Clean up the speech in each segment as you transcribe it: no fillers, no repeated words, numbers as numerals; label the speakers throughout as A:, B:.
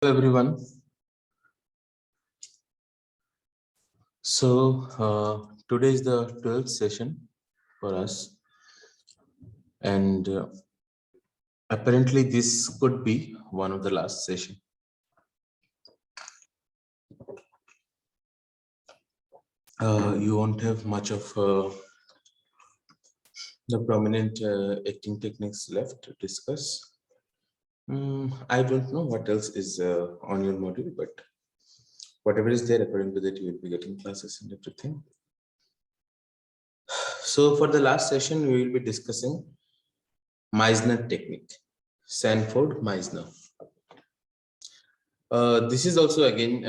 A: Everyone. Today is the 12th session for us, and apparently this could be one of the last session. You won't have much of the prominent acting techniques left to discuss. I don't know what else is on your module, but whatever is there, according to that, you will be getting classes and everything. So for the last session, we will be discussing Meisner technique, Sanford Meisner. This is also again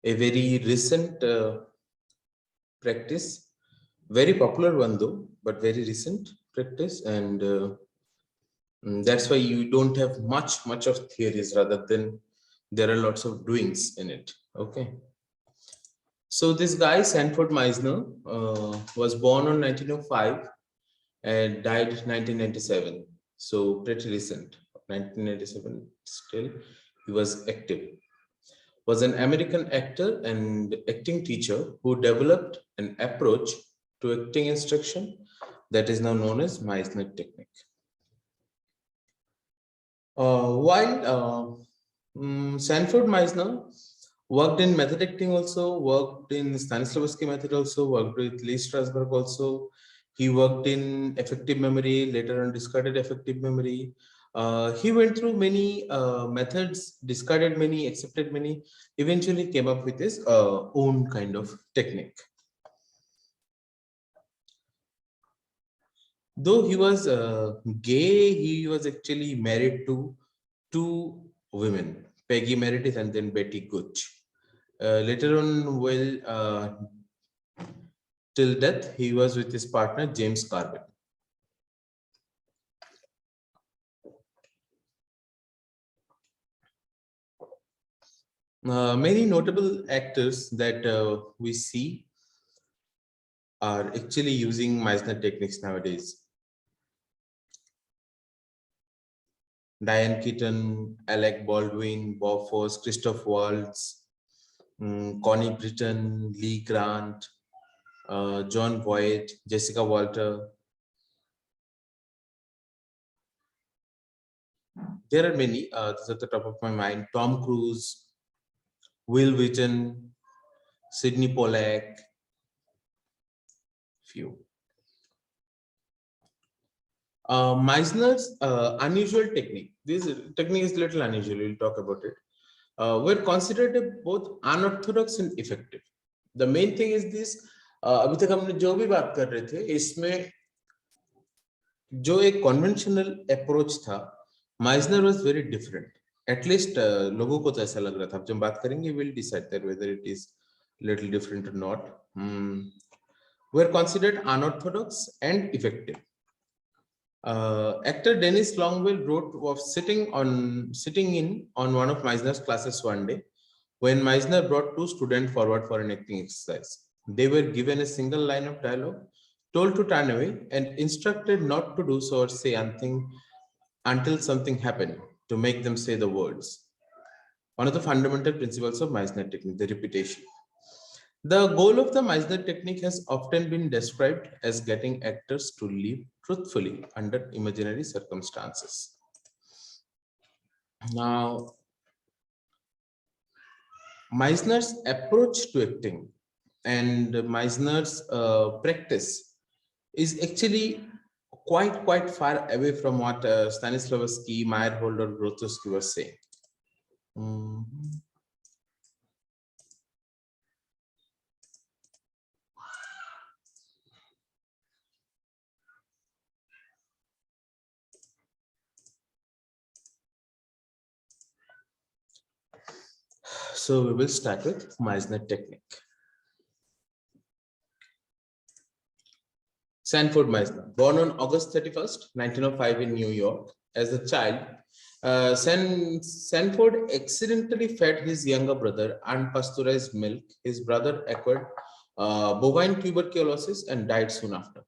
A: a very recent practice, very popular one though, but very recent practice, and that's why you don't have much of theories, rather than there are lots of doings in it. Okay. So this guy Sanford Meisner was born on 1905 and died 1997. So pretty recent. 1997 still he was active. Was an American actor and acting teacher who developed an approach to acting instruction that is now known as Meisner technique. While Sanford Meisner worked in method acting also, worked in Stanislavski method also, worked with Lee Strasberg also. He worked in effective memory, later on discarded effective memory. He went through many methods, discarded many, accepted many, eventually came up with his own kind of technique. Though he was gay, he was actually married to two women, Peggy Meredith and then Betty Gooch. Later on, till death, he was with his partner, James Carbon. Many notable actors that we see are actually using Meisner techniques nowadays. Diane Keaton, Alec Baldwin, Bob Fosse, Christoph Waltz, Connie Britton, Lee Grant, John Voight, Jessica Walter. There are many, this is at the top of my mind. Tom Cruise, Will Wheaton, Sidney Pollack, few. Meisner's unusual technique. This technique is a little unusual. We'll talk about it. Were considered both unorthodox and effective. The main thing is this. अभी तक हमने जो भी बात कर रहे थे, इसमें जो एक conventional approach था, Meisner was very different. At least लोगों को तो ऐसा लग रहा था. जब बात करेंगे, we'll decide that whether it is little different or not. Were considered unorthodox and effective. Actor Dennis Longwell wrote of sitting in on one of Meisner's classes one day when Meisner brought two students forward for an acting exercise. They were given a single line of dialogue, told to turn away, and instructed not to do so or say anything until something happened to make them say the words. One of the fundamental principles of Meisner technique, the repetition. The goal of the Meisner technique has often been described as getting actors to live truthfully under imaginary circumstances. Now, Meisner's approach to acting and Meisner's practice is actually quite far away from what Stanislavski, Meyerhold, or Grotowski were saying. So we will start with Meisner technique. Sanford Meisner, born on August 31st, 1905 in New York. As a child, Sanford accidentally fed his younger brother unpasteurized milk. His brother acquired bovine tuberculosis and died soon after.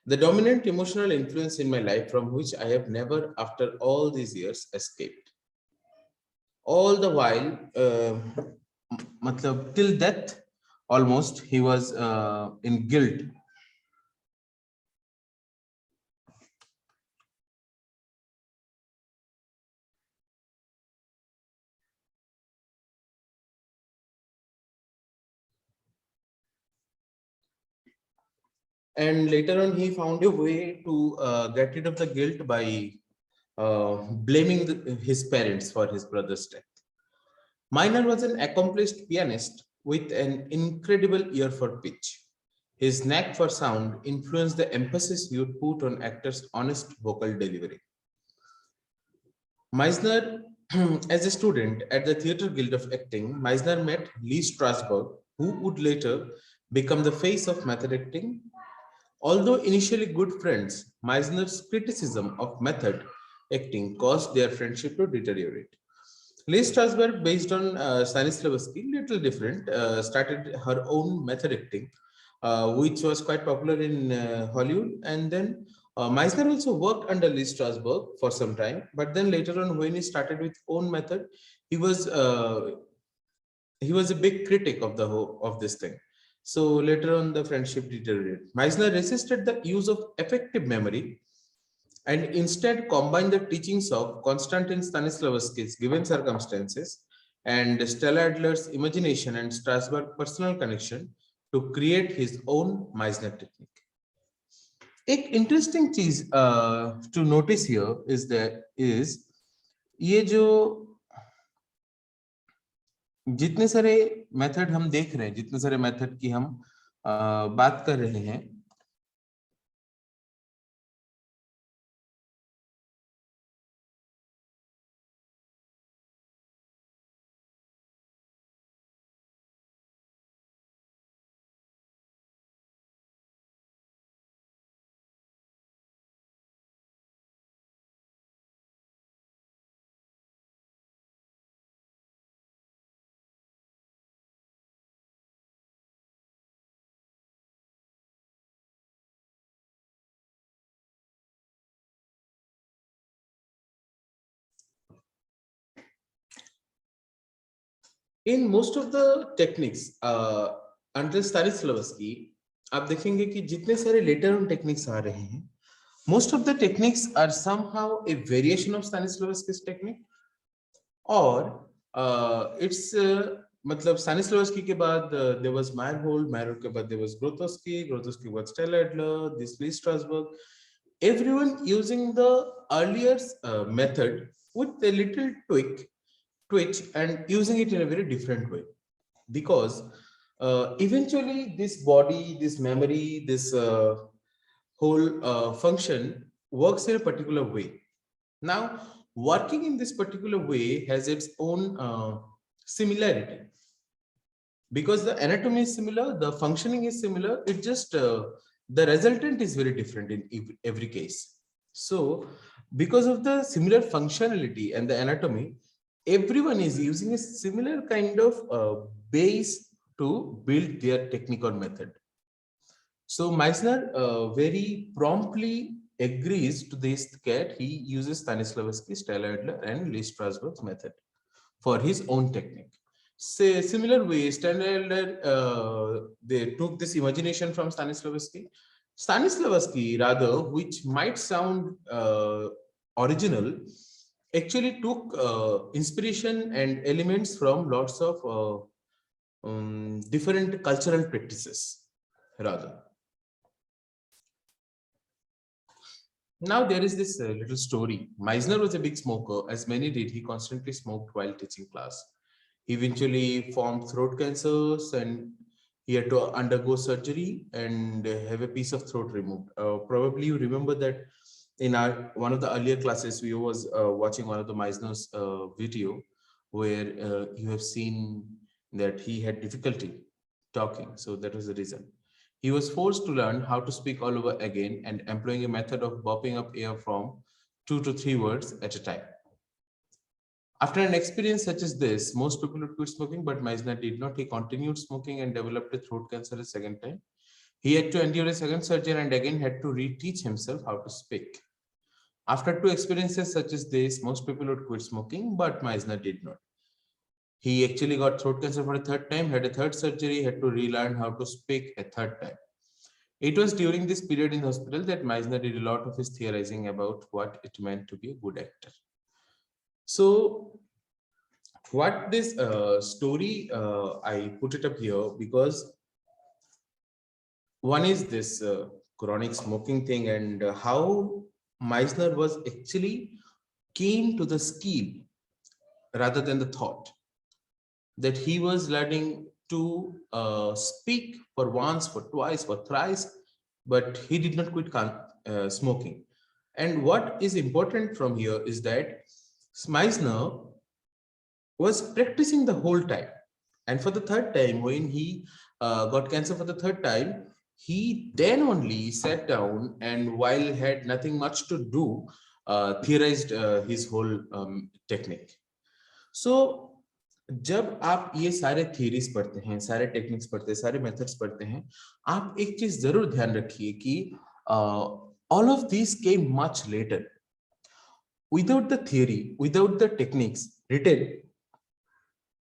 A: The dominant emotional influence in my life from which I have never, after all these years, escaped. All the while, matlab, till death, almost he was in guilt. And later on, he found a way to get rid of the guilt by blaming his parents for his brother's death. Miner was an accomplished pianist with an incredible ear for pitch. His knack for sound influenced the emphasis he would put on actors' honest vocal delivery. Meisner, as a student at the Theatre Guild of Acting, Meisner met Lee Strasberg, who would later become the face of method acting. Although initially good friends, Meisner's criticism of method acting caused their friendship to deteriorate. Lee Strasberg, based on Stanislavski, little different, started her own method acting, which was quite popular in Hollywood. And then Meisner also worked under Lee Strasberg for some time, but then later on, when he started with own method, he was uh, he was a big critic of the whole of this thing. So later on, the friendship deteriorated. Meisner resisted the use of effective memory and instead combined the teachings of Konstantin Stanislavski's given circumstances and Stella Adler's imagination and Strasberg's personal connection to create his own Meisner technique. एक interesting चीज to notice here is ये जो जितने सारे method हम देख रहे हैं, जितने सारे मेथड की हम बात कर रहे हैं, in most of the techniques under Stanislavski आप देखेंगे कि जितने सारे लेटर ऑन टेक्निक्स आ रहे हैं, most of the techniques are somehow a variation of Stanislavski's technique, or it's मतलब Stanislavski के बाद there was Meyerhold, Meyerhold के बाद there was Grotowski, Grotowski के बाद Stella Adler, this Lee Strasberg, everyone using the earlier method with a little twitch and using it in a very different way, because eventually this body, this memory, this whole function works in a particular way. Now, working in this particular way has its own similarity, because the anatomy is similar, the functioning is similar, it just the resultant is very different in every case. So because of the similar functionality and the anatomy, everyone is using a similar kind of base to build their technique or method. So Meisner very promptly agrees to this cat. He uses Stanislavski, Stella Adler, and Lee Strasberg's method for his own technique. Say similar way, Stella Adler they took this imagination from Stanislavski. Stanislavski, rather, which might sound original, actually took inspiration and elements from lots of different cultural practices, rather. Now there is this little story. Meisner was a big smoker, as many did. He constantly smoked while teaching class. He eventually formed throat cancers and he had to undergo surgery and have a piece of throat removed. Probably you remember that in our one of the earlier classes, we was watching one of the Meisner's video where you have seen that he had difficulty talking. So that was the reason. He was forced to learn how to speak all over again and employing a method of bopping up air from 2 to 3 words at a time. After an experience such as this, most people would quit smoking, but Meisner did not. He continued smoking and developed a throat cancer a second time. He had to endure a second surgery and again had to reteach himself how to speak. After 2 experiences such as this, most people would quit smoking, but Meisner did not. He actually got throat cancer for a third time, had a third surgery, had to relearn how to speak a third time. It was during this period in hospital that Meisner did a lot of his theorizing about what it meant to be a good actor. So what this story, I put it up here because one is this chronic smoking thing, and how Meisner was actually keen to the skill rather than the thought, that he was learning to speak for once, for twice, for thrice, but he did not quit smoking. And what is important from here is that Meisner was practicing the whole time. And for the third time, when he got cancer for the third time, he then only sat down and, while had nothing much to do, theorized his whole technique. So जब आप ये सारे theories पढ़ते हैं, सारे techniques पढ़ते हैं, सारे मेथड्स पढ़ते हैं, आप एक चीज जरूर ध्यान रखिए कि all of these came much later. Without the theory, without the techniques written,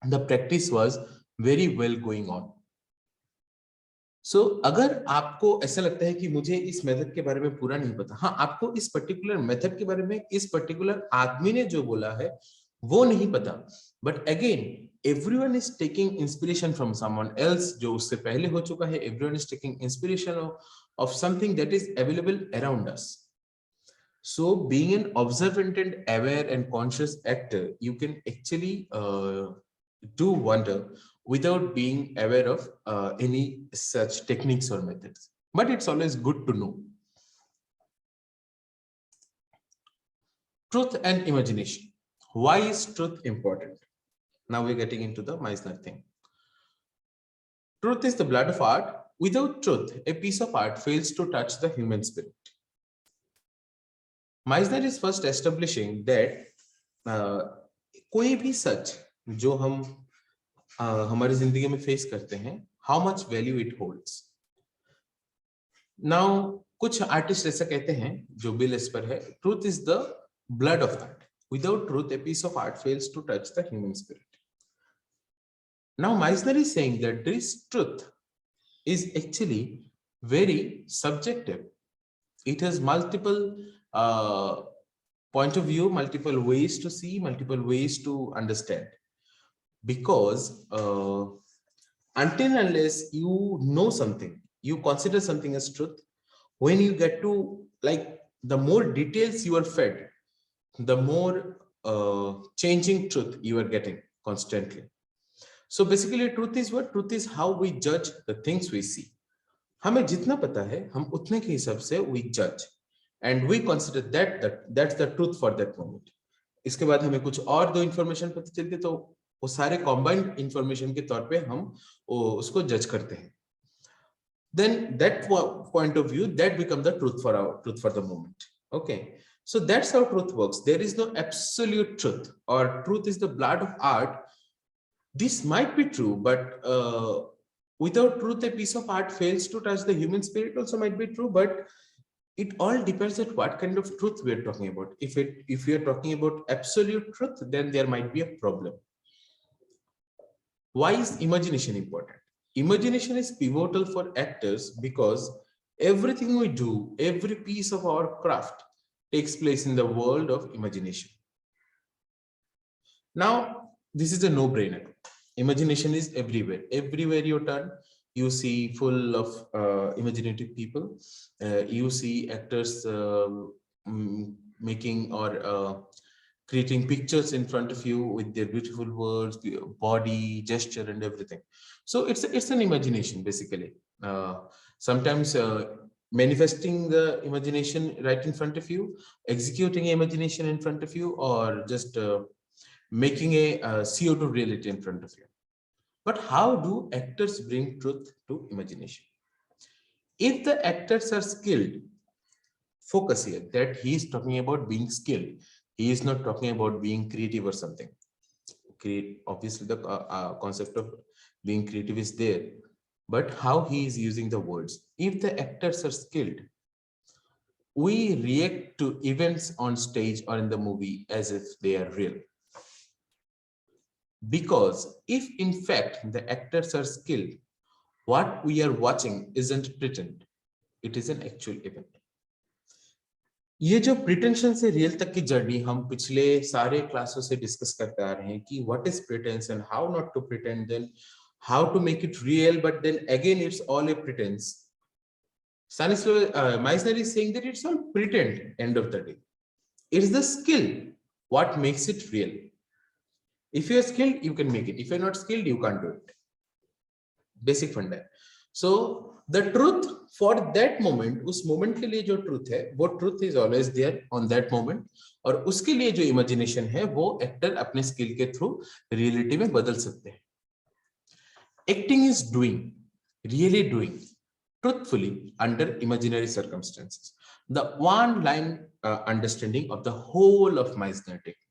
A: the practice was very well going on. So अगर आपको ऐसा लगता है कि मुझे इस मेथड के बारे में पूरा नहीं पता, हाँ, आपको इस पर्टिकुलर मेथड के बारे में इस पर्टिकुलर आदमी ने जो बोला है वो नहीं पता, but again everyone is taking inspiration from someone else जो उससे पहले हो चुका है. Everyone is taking inspiration of something that is available around us. So being an observant and aware and conscious actor, you can actually do wonder without being aware of any such techniques or methods. But it's always good to know. Truth and imagination. Why is truth important? Now we're getting into the Meisner thing. Truth is the blood of art. Without truth, a piece of art fails to touch the human spirit. Meisner is first establishing that कोई भी सच जो हम हमारी जिंदगी में face करते हैं, how much value it holds. Now कुछ आर्टिस्ट ऐसा कहते हैं जो बिल एस्पर है, truth is the blood of art. Without truth, a piece of art fails to touch the human spirit. Now Meisner is saying that this truth is actually very subjective. It has multiple point of view, multiple ways to see, multiple ways to understand. Because until unless you know something, you consider something as truth, when you get to, like, the more details you are fed, the more changing truth you are getting constantly. So basically truth is what? Truth is how we judge the things we see. हमें जितना पता है हम उतने के हिसाब से we judge and we consider that's the truth for that moment. इसके बाद हमें कुछ और दो इंफॉर्मेशन पता चलती तो वो सारे कॉम्बाइंड इंफॉर्मेशन के तौर पे हम उसको जज करते हैं. Then that point of view, that become the truth for the moment. Okay, so that's how truth works. There is no absolute truth, or truth is the blood of art. This might be true, but without truth, a piece of art fails to touch the human spirit also might be true, but it all depends on what kind of truth we are talking about. If we are talking about absolute truth, then there might be a problem. Why is imagination important? Imagination is pivotal for actors because everything we do, every piece of our craft takes place in the world of imagination. Now, this is a no-brainer. Imagination is everywhere. Everywhere you turn, you see full of imaginative people. You see actors making or creating pictures in front of you with their beautiful words, body, gesture, and everything. So it's an imagination, basically. Sometimes manifesting the imagination right in front of you, executing imagination in front of you, or just making a CO2 reality in front of you. But how do actors bring truth to imagination? If the actors are skilled, focus here that he is talking about being skilled. He is not talking about being creative or something. Obviously, the concept of being creative is there, but how he is using the words. If the actors are skilled, we react to events on stage or in the movie as if they are real. Because if in fact the actors are skilled, what we are watching isn't pretend, it is an actual event. ये जो pretension से real तक की journey हम पिछले सारे क्लासों से डिस्कस करते आ रहे हैं कि what is pretence and how not to pretend, then how to make it real, but then again it's all a pretense. Stanisław Meissner is saying that it's all pretend end of the day. It's the skill what makes it real. If you are skilled, you can make it. If you're not skilled, you can't do it. Basic funda. So the truth for that moment, उस moment के लिए जो truth है, वो truth is always there on that moment. और उसके लिए जो imagination है, वो actor अपने skill के through reality में बदल सकते हैं. Acting is doing, really doing, truthfully under imaginary circumstances. The one line understanding of the whole of Meissner technique.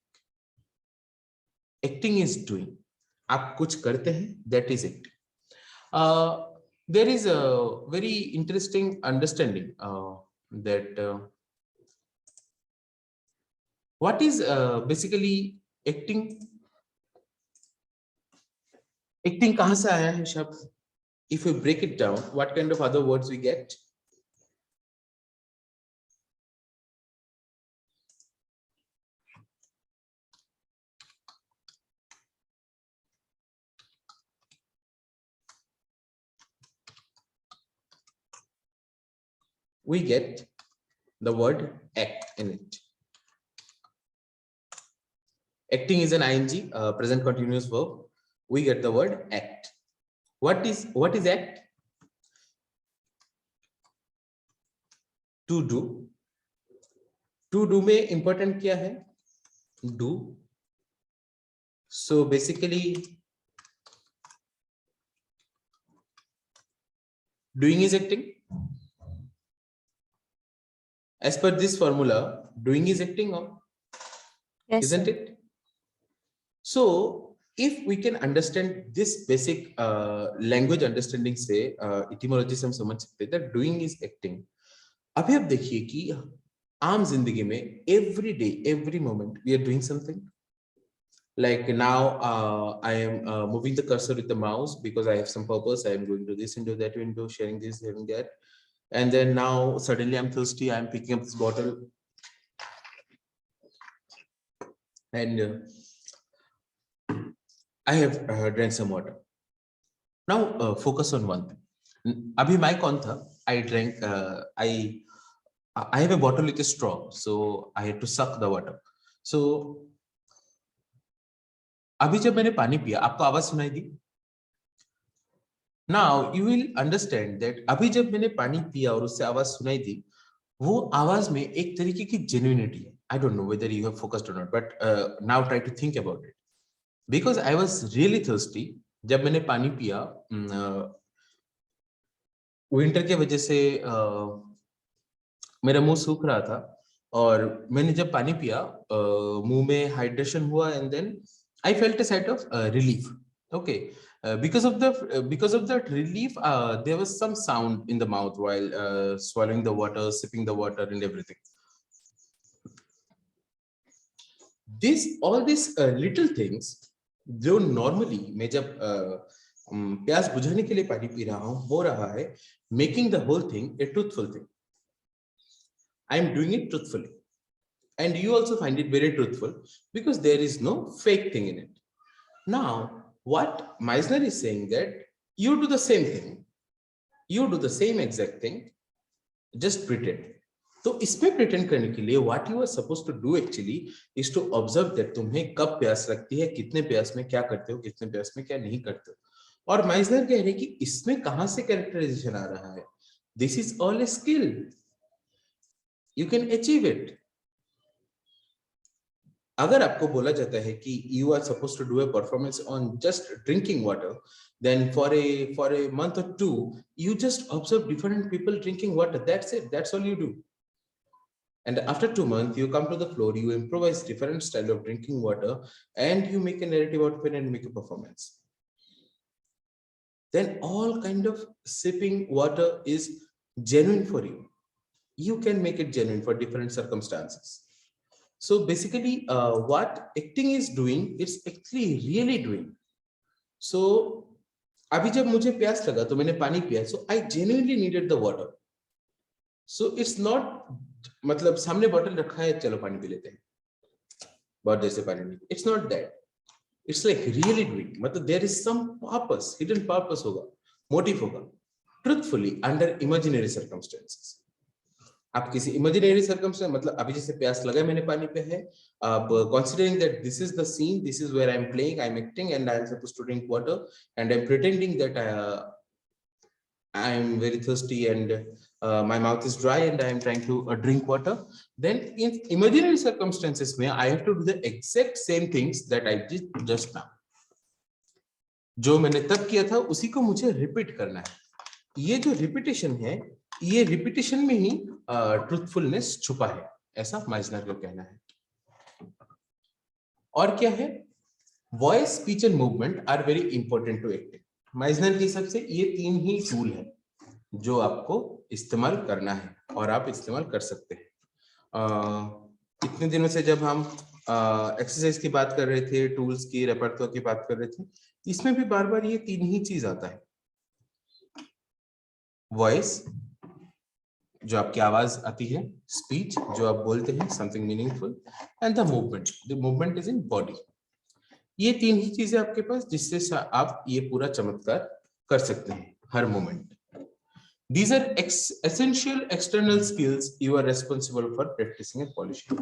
A: Acting is doing. आप कुछ करते हैं, that is acting. There is a very interesting understanding that what is basically acting. Acting कहाँ से आया है शब्द? If we break it down, what kind of other words we get? We get the word act in it. Acting is an ing, present continuous verb. We get the word act. What is act? To do. To do में important क्या है? Do. So basically, doing is acting. As per this formula, doing is acting, or
B: Yes,
A: isn't
B: sir.
A: it? So if we can understand this basic language understanding से etymology से हम समझ सकते हैं that doing is acting. अभी आप देखिए कि आम जिंदगी में every day, every moment we are doing something. Like now I am moving the cursor with the mouse because I have some purpose. I am going to this window, that window, sharing this, sharing that. And then now suddenly I'm thirsty. I'm picking up this bottle. And I have drank some water. Now focus on one thing. Abhi mai kaun tha? I drank, I have a bottle with a straw. So I had to suck the water. So अभी जब मैंने पानी पिया, आपको आवाज सुनाई दी? Now you will understand that अभी जब मैंने पानी पिया और उससे आवाज सुनाई दी, वो आवाज में एक तरीके की genuinity है. I don't know whether you have focused or not, but now try to think about it. Because I was really thirsty. जब मैंने पानी पिया, विंटर के वजह से मेरा मुंह सूख रहा था और मैंने जब पानी पिया, मुंह में हाइड्रेशन हुआ and then I felt a sort of relief. Okay, because of that relief, there was some sound in the mouth while swallowing the water, sipping the water, and everything. All these little things, जो normally मैं जब प्यास बुझाने के लिए पानी P रहा हूँ, हो रहा है, making the whole thing a truthful thing. I am doing it truthfully. And you also find it very truthful because there is no fake thing in it. Now, what Meissner is saying that you do the same thing, you do the same exact thing, just pretend. तो इसमें pretend करने के लिए what you are supposed to do actually is to observe that तुम्हें कब प्यास लगती है, कितने प्यास में क्या करते हो, कितने प्यास में क्या नहीं करते हो. और Meissner कह रहे हैं कि इसमें कहां से characterization आ रहा है? This is all a skill. You can achieve it. अगर आपको बोला जाता है कि you are supposed to do a performance on just drinking water, then for a month or two, you just observe different people drinking water. That's it. That's all you do. And after 2 months, you come to the floor, you improvise different style of drinking water, and you make a narrative out of it and make a performance. Then all kind of sipping water is genuine for you. You can make it genuine for different circumstances. So basically what acting is doing, it's actually really doing. So अभी जब मुझे प्यास लगा तो मैंने पानी पिया, so I genuinely needed the water. So it's not मतलब सामने बॉटल रखा है चलो पानी पी लेते हैं, बहुत देर से पानी नहीं, it's not that. It's like really doing, मतलब there is some purpose, hidden purpose होगा, motive होगा, truthfully under imaginary circumstances. आप किसी इमेजिनरी सर्कमस्टेंस, मतलब अभी जैसे प्यास लगा मैंने पानी पे है, अब considering that this is the scene, this is where I'm playing, I'm acting and I'm supposed to drink water and I'm pretending that I'm very thirsty and my mouth is dry and I'm trying to drink water, then in imaginary circumstances में I have to do the exact same things that I did just now. जो मैंने तब किया था उसी को मुझे repeat करना है. ये जो रिपीटेशन है, ये रिपीटेशन में ही ट्रूथफुलनेस छुपा है, ऐसा माइजनर का कहना है. और क्या है, voice, speech and movement are very important to acting. Meisner के हिसाब से ये 3 ही टूल है जो आपको इस्तेमाल करना है और आप इस्तेमाल कर सकते हैं. इतने दिनों से जब हम एक्सरसाइज की बात कर रहे थे, टूल्स की, रेपर्टोर की बात कर रहे थे, इसमें भी बार बार ये 3 ही चीज आता है. वॉइस, जो आपकी आवाज आती है, स्पीच, जो आप बोलते हैं, something meaningful, and the movement. The movement is in body. ये 3 ही चीजें आपके पास जिससे आप ये पूरा चमत्कार कर सकते हैं हर moment. These are essential external skills you are responsible for practicing and polishing.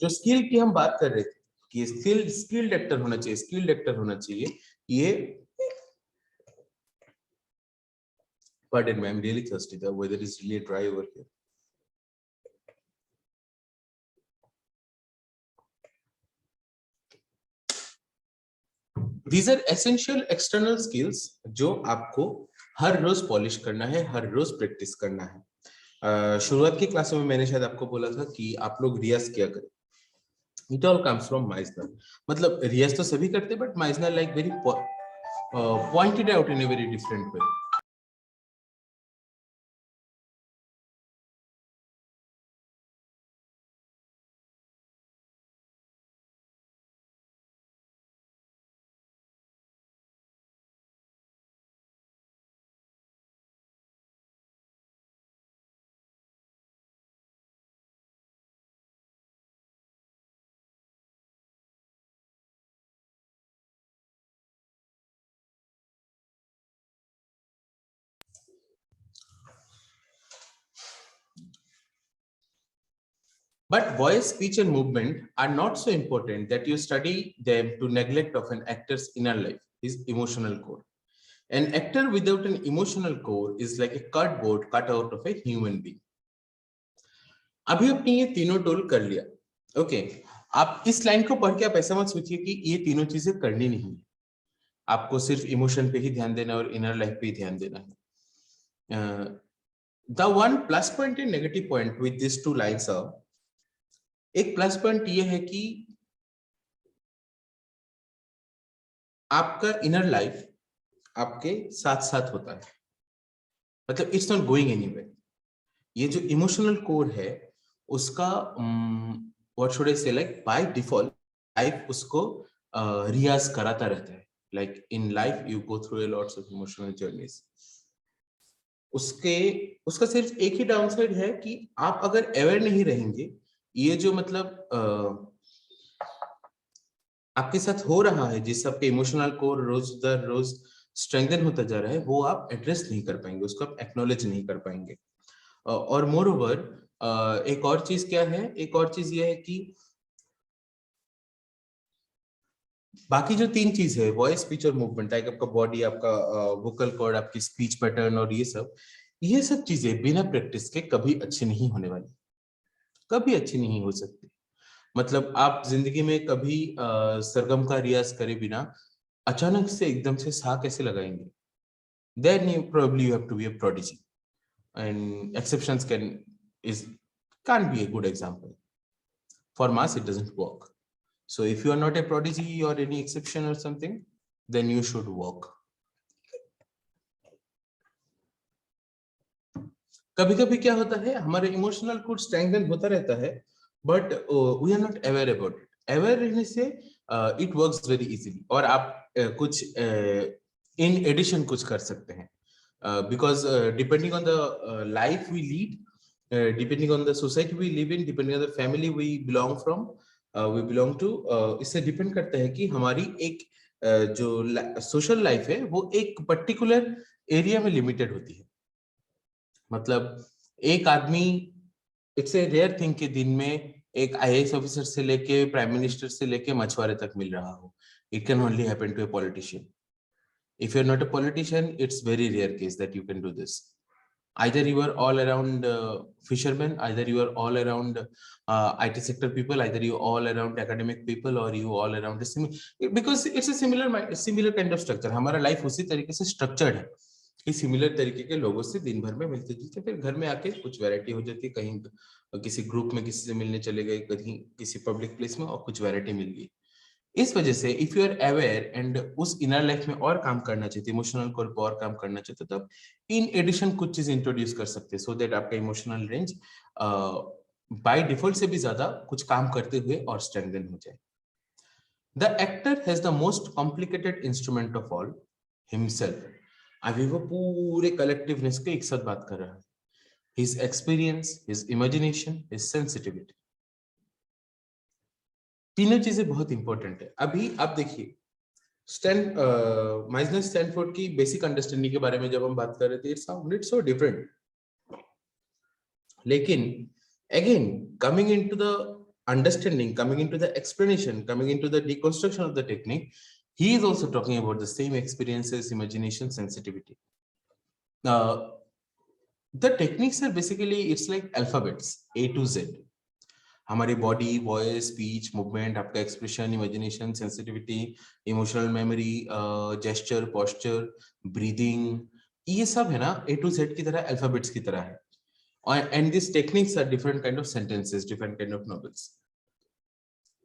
A: जो स्किल की हम बात कर रहे थे कि स्किल्ड एक्टर होना चाहिए, स्किल्ड एक्टर होना चाहिए, ये pardon me, I'm really thirsty. The weather is really dry over here. These are essential external skills जो आपको हर रोज पॉलिश करना है, हर रोज प्रैक्टिस करना है. शुरुआत की क्लासों में मैंने शायद आपको बोला था कि आप लोग रियाज किया करें. It all comes from Meisner. मतलब रियाज तो सभी करते, but Meisner like very pointed out in a very different way. But voice, speech, and movement are not so important that you study them to neglect of an actor's inner life, his emotional core. An actor without an emotional core is like a cardboard cut out of a human being. अभी आपने ये तीनों tool कर लिया, okay. आप इस line को पढ़ के आप ऐसा मत सोचिए कि ये तीनों चीजें करनी नहीं है. आपको सिर्फ इमोशन पे ही ध्यान देना और इनर लाइफ पे ही ध्यान देना है. The one plus point and negative point with these two lines are, एक प्लस पॉइंट ये है कि आपका इनर लाइफ आपके साथ साथ होता है, मतलब इट्स नॉट गोइंग एनीवेयर. ये जो इमोशनल कोर है उसका व्हाट शुड आई से, लाइक बाय डिफॉल्ट लाइफ उसको रियाज कराता रहता है. Like in life you go through a lots of emotional journeys. उसका सिर्फ एक ही डाउनसाइड है कि आप अगर अवेयर नहीं रहेंगे, ये जो मतलब आपके साथ हो रहा है, जिस आपके इमोशनल कोर रोज दर रोज स्ट्रेंथन होता जा रहा है, वो आप एड्रेस नहीं कर पाएंगे, उसको आप एक्नॉलेज नहीं कर पाएंगे. और मोर ओवर एक और चीज क्या है, एक और चीज ये है कि बाकी जो 3 चीज है, वॉइस, स्पीच और मूवमेंट, लाइक आपका बॉडी, आपका वोकल कॉर्ड, आपकी स्पीच पैटर्न और ये सब चीजें बिना प्रैक्टिस के कभी अच्छी नहीं होने वाली, कभी अच्छी नहीं हो सकती. मतलब आप जिंदगी में कभी सरगम का रियाज करे बिना अचानक से एकदम से सा कैसे लगाएंगे? Then you probably have to be a prodigy, and exceptions can't be a good example. For mass, it doesn't work. So if you are not a prodigy or any exception or something, then you should work. कभी कभी क्या होता है, हमारे emotional code strengthen होता रहता है, but we are not aware about it. Aware रहने से it works very easily. और आप कुछ in addition कुछ कर सकते हैं, because depending on the life we lead, depending on the society we live in, depending on the family we belong from, we belong to, इससे डिपेंड करता है कि हमारी एक जो सोशल लाइफ है वो एक पर्टिकुलर एरिया में लिमिटेड होती है. मतलब एक आदमी, इट्स ए रेयर थिंग कि दिन में एक आईएएस ऑफिसर से लेके प्राइम मिनिस्टर से लेके मछुआरे तक मिल रहा हो. It can only happen to a politician. If you're not a politician, it's very rare case that you can do this. Either you are all around fishermen, either you are all around IT sector people, either you all around academic people, or you all around because it's a similar kind of structure. हमारा life उसी तरीके से structured है कि similar तरीके के लोगों से दिन भर में मिलते जुलते, फिर घर में आके कुछ वैरायटी हो जाती है, कहीं किसी ग्रुप में किसी से मिलने चले गए, कहीं किसी पब्लिक प्लेस में, और कुछ वैरायटी मिल गई. इस वजह से if you are aware and उस इनर लाइफ में और काम करना चाहते, इमोशनल कोर पर और काम करना चाहते, तो आप इन एडिशन कुछ चीज इंट्रोड्यूस कर सकते हैं, सो दैट आपका इमोशनल रेंज बाय डिफॉल्ट से भी ज्यादा कुछ काम करते हुए और स्ट्रेंथन हो जाए. The actor has the most complicated instrument of all, himself. अभी वो पूरे कलेक्टिवनेस के एक साथ बात कर रहा है. His experience, his imagination, his sensitivity, तीनों चीजें बहुत इंपॉर्टेंट है. अभी आप देखिए माइजनर स्टैनफोर्ड की बेसिक अंडरस्टैंडिंग के बारे में जब हम बात कर रहे थे, इट साउंडेड सो डिफरेंट. लेकिन again coming into the understanding, coming into the explanation, coming into the deconstruction of the technique, he is also talking about the same experiences, imagination, sensitivity. The techniques are basically, it's like alphabets A to Z. हमारी body, voice, speech, movement, आपका expression, imagination, sensitivity, emotional memory, gesture, posture, breathing, ये सब है ना A to Z की तरह, alphabets की तरह है. And these techniques are different kind of sentences, different kind of novels.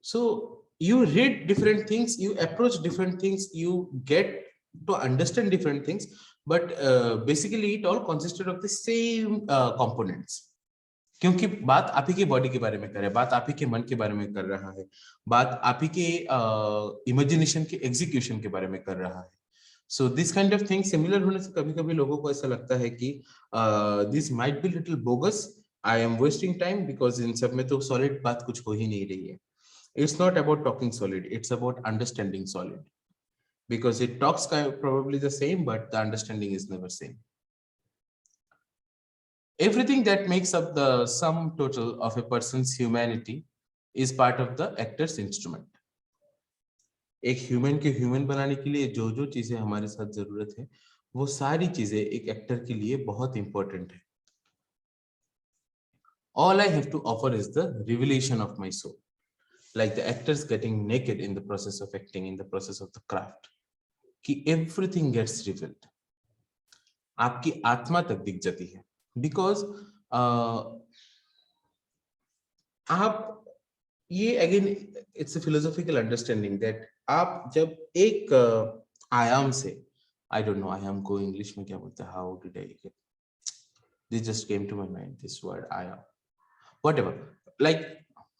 A: So you read different things, you approach different things, you get to understand different things, but basically it all consisted of the same components. क्योंकि बात आप ही के body के बारे में कर रहा है, बात आप ही के मन के बारे में कर रहा है, बात आप ही के इमेजिनेशन के एग्जीक्यूशन के बारे में कर रहा है. So this kind of thing similar होने से कभी कभी लोगों को ऐसा लगता है कि this might be little bogus, I am wasting time, because in सब में तो सॉलिड बात कुछ हो ही नहीं रही है. It's not about talking solid, it's about understanding solid, because it talks probably the same, but the understanding is never same. Everything that makes up the sum total of a person's humanity is part of the actor's instrument. एक human के human बनाने के लिए जो जो चीजें हमारे साथ जरूरत है, वो सारी चीजें एक एक्टर के लिए बहुत इंपॉर्टेंट है. All I have to offer is the revelation of my soul. Like the actors getting naked in the process of acting, in the process of the craft, कि everything gets revealed. आपकी आत्मा तक दिख जाती है, because आप ये again it's a philosophical understanding that आप जब एक आयाम से, I don't know आयाम को इंग्लिश में क्या बोलते हैं, how did I get, this just came to my mind, this word आयाम, whatever, like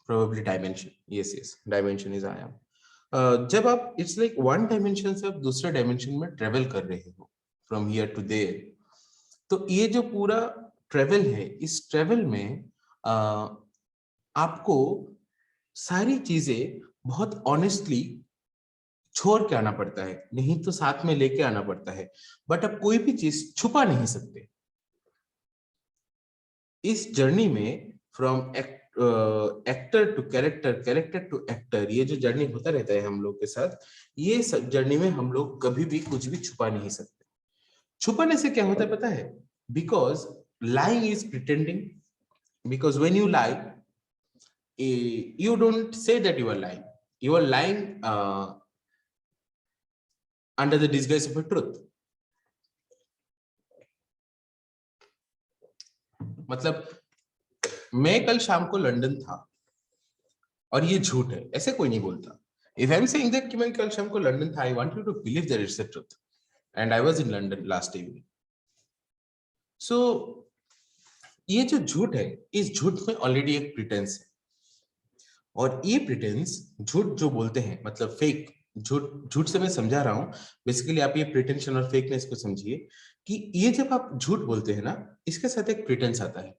A: probably dimension, yes, dimension is आयाम. जब आप it's like one dimension से आप दूसरे dimension में travel कर रहे हो from here to there, तो ये जो पूरा travel है, इस travel में आपको सारी चीजें बहुत honestly छोड़ के आना पड़ता है, नहीं तो साथ में लेके आना पड़ता है, बट आप कोई भी चीज छुपा नहीं सकते. इस जर्नी में from actor to character, character to actor, ये जो जर्नी होता रहता है हम लोग के साथ, ये जर्नी में हम लोग कभी भी कुछ भी छुपा नहीं सकते. छुपाने से क्या होता है पता है? Because lying is pretending, because when you lie, you don't say that you are lying under the disguise of a truth. मतलब मैं कल शाम को लंदन था और ये झूठ है, ऐसे कोई नहीं बोलता. If I'm saying that कि मैं कल शाम को लंदन था, I want you to believe that it's the truth, and I was in London last evening. So ये जो झूठ है, इस झूठ में ऑलरेडी एक प्रिटेंस है. और ये प्रिटेंस, झूठ जो बोलते हैं, मतलब फेक, झूठ, झूठ से मैं समझा रहा हूं बेसिकली, आप ये प्रिटेंशन और फेकनेस को समझिए कि ये जब आप झूठ बोलते हैं ना, इसके साथ एक प्रिटेंस आता है,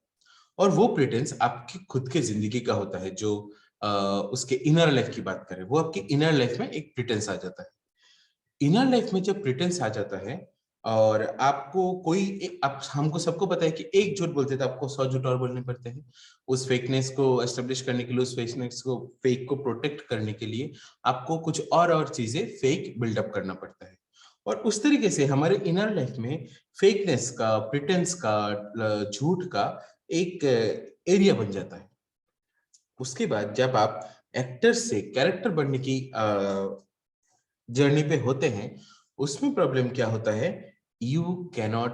A: और वो प्रिटेंस आपकी खुद के जिंदगी का होता है, जो उसके इनर लाइफ की बात करें, वो आपकी इनर लाइफ में एक प्रिटेंस आ जाता है। इनर लाइफ में जब प्रिटेंस आ जाता है और आपको कोई आप, हमको सबको पता है कि एक झूठ बोलते तो आपको 100 झूठ और बोलने पड़ते हैं उस फेकनेस को एस्टेब्लिश करने के लिए, उस फेकनेस को, फेक को प्रोटेक्ट करने के लिए आपको कुछ और चीजें फेक बिल्डअप करना पड़ता है। और उस तरीके से हमारे इनर लाइफ में फेकनेस का, प्रिटेंस का, झूठ का एक एरिया बन जाता है। उसके बाद जब आप एक्टर से कैरेक्टर बनने की जर्नी पे होते हैं, उसमें प्रॉब्लम क्या होता है, you cannot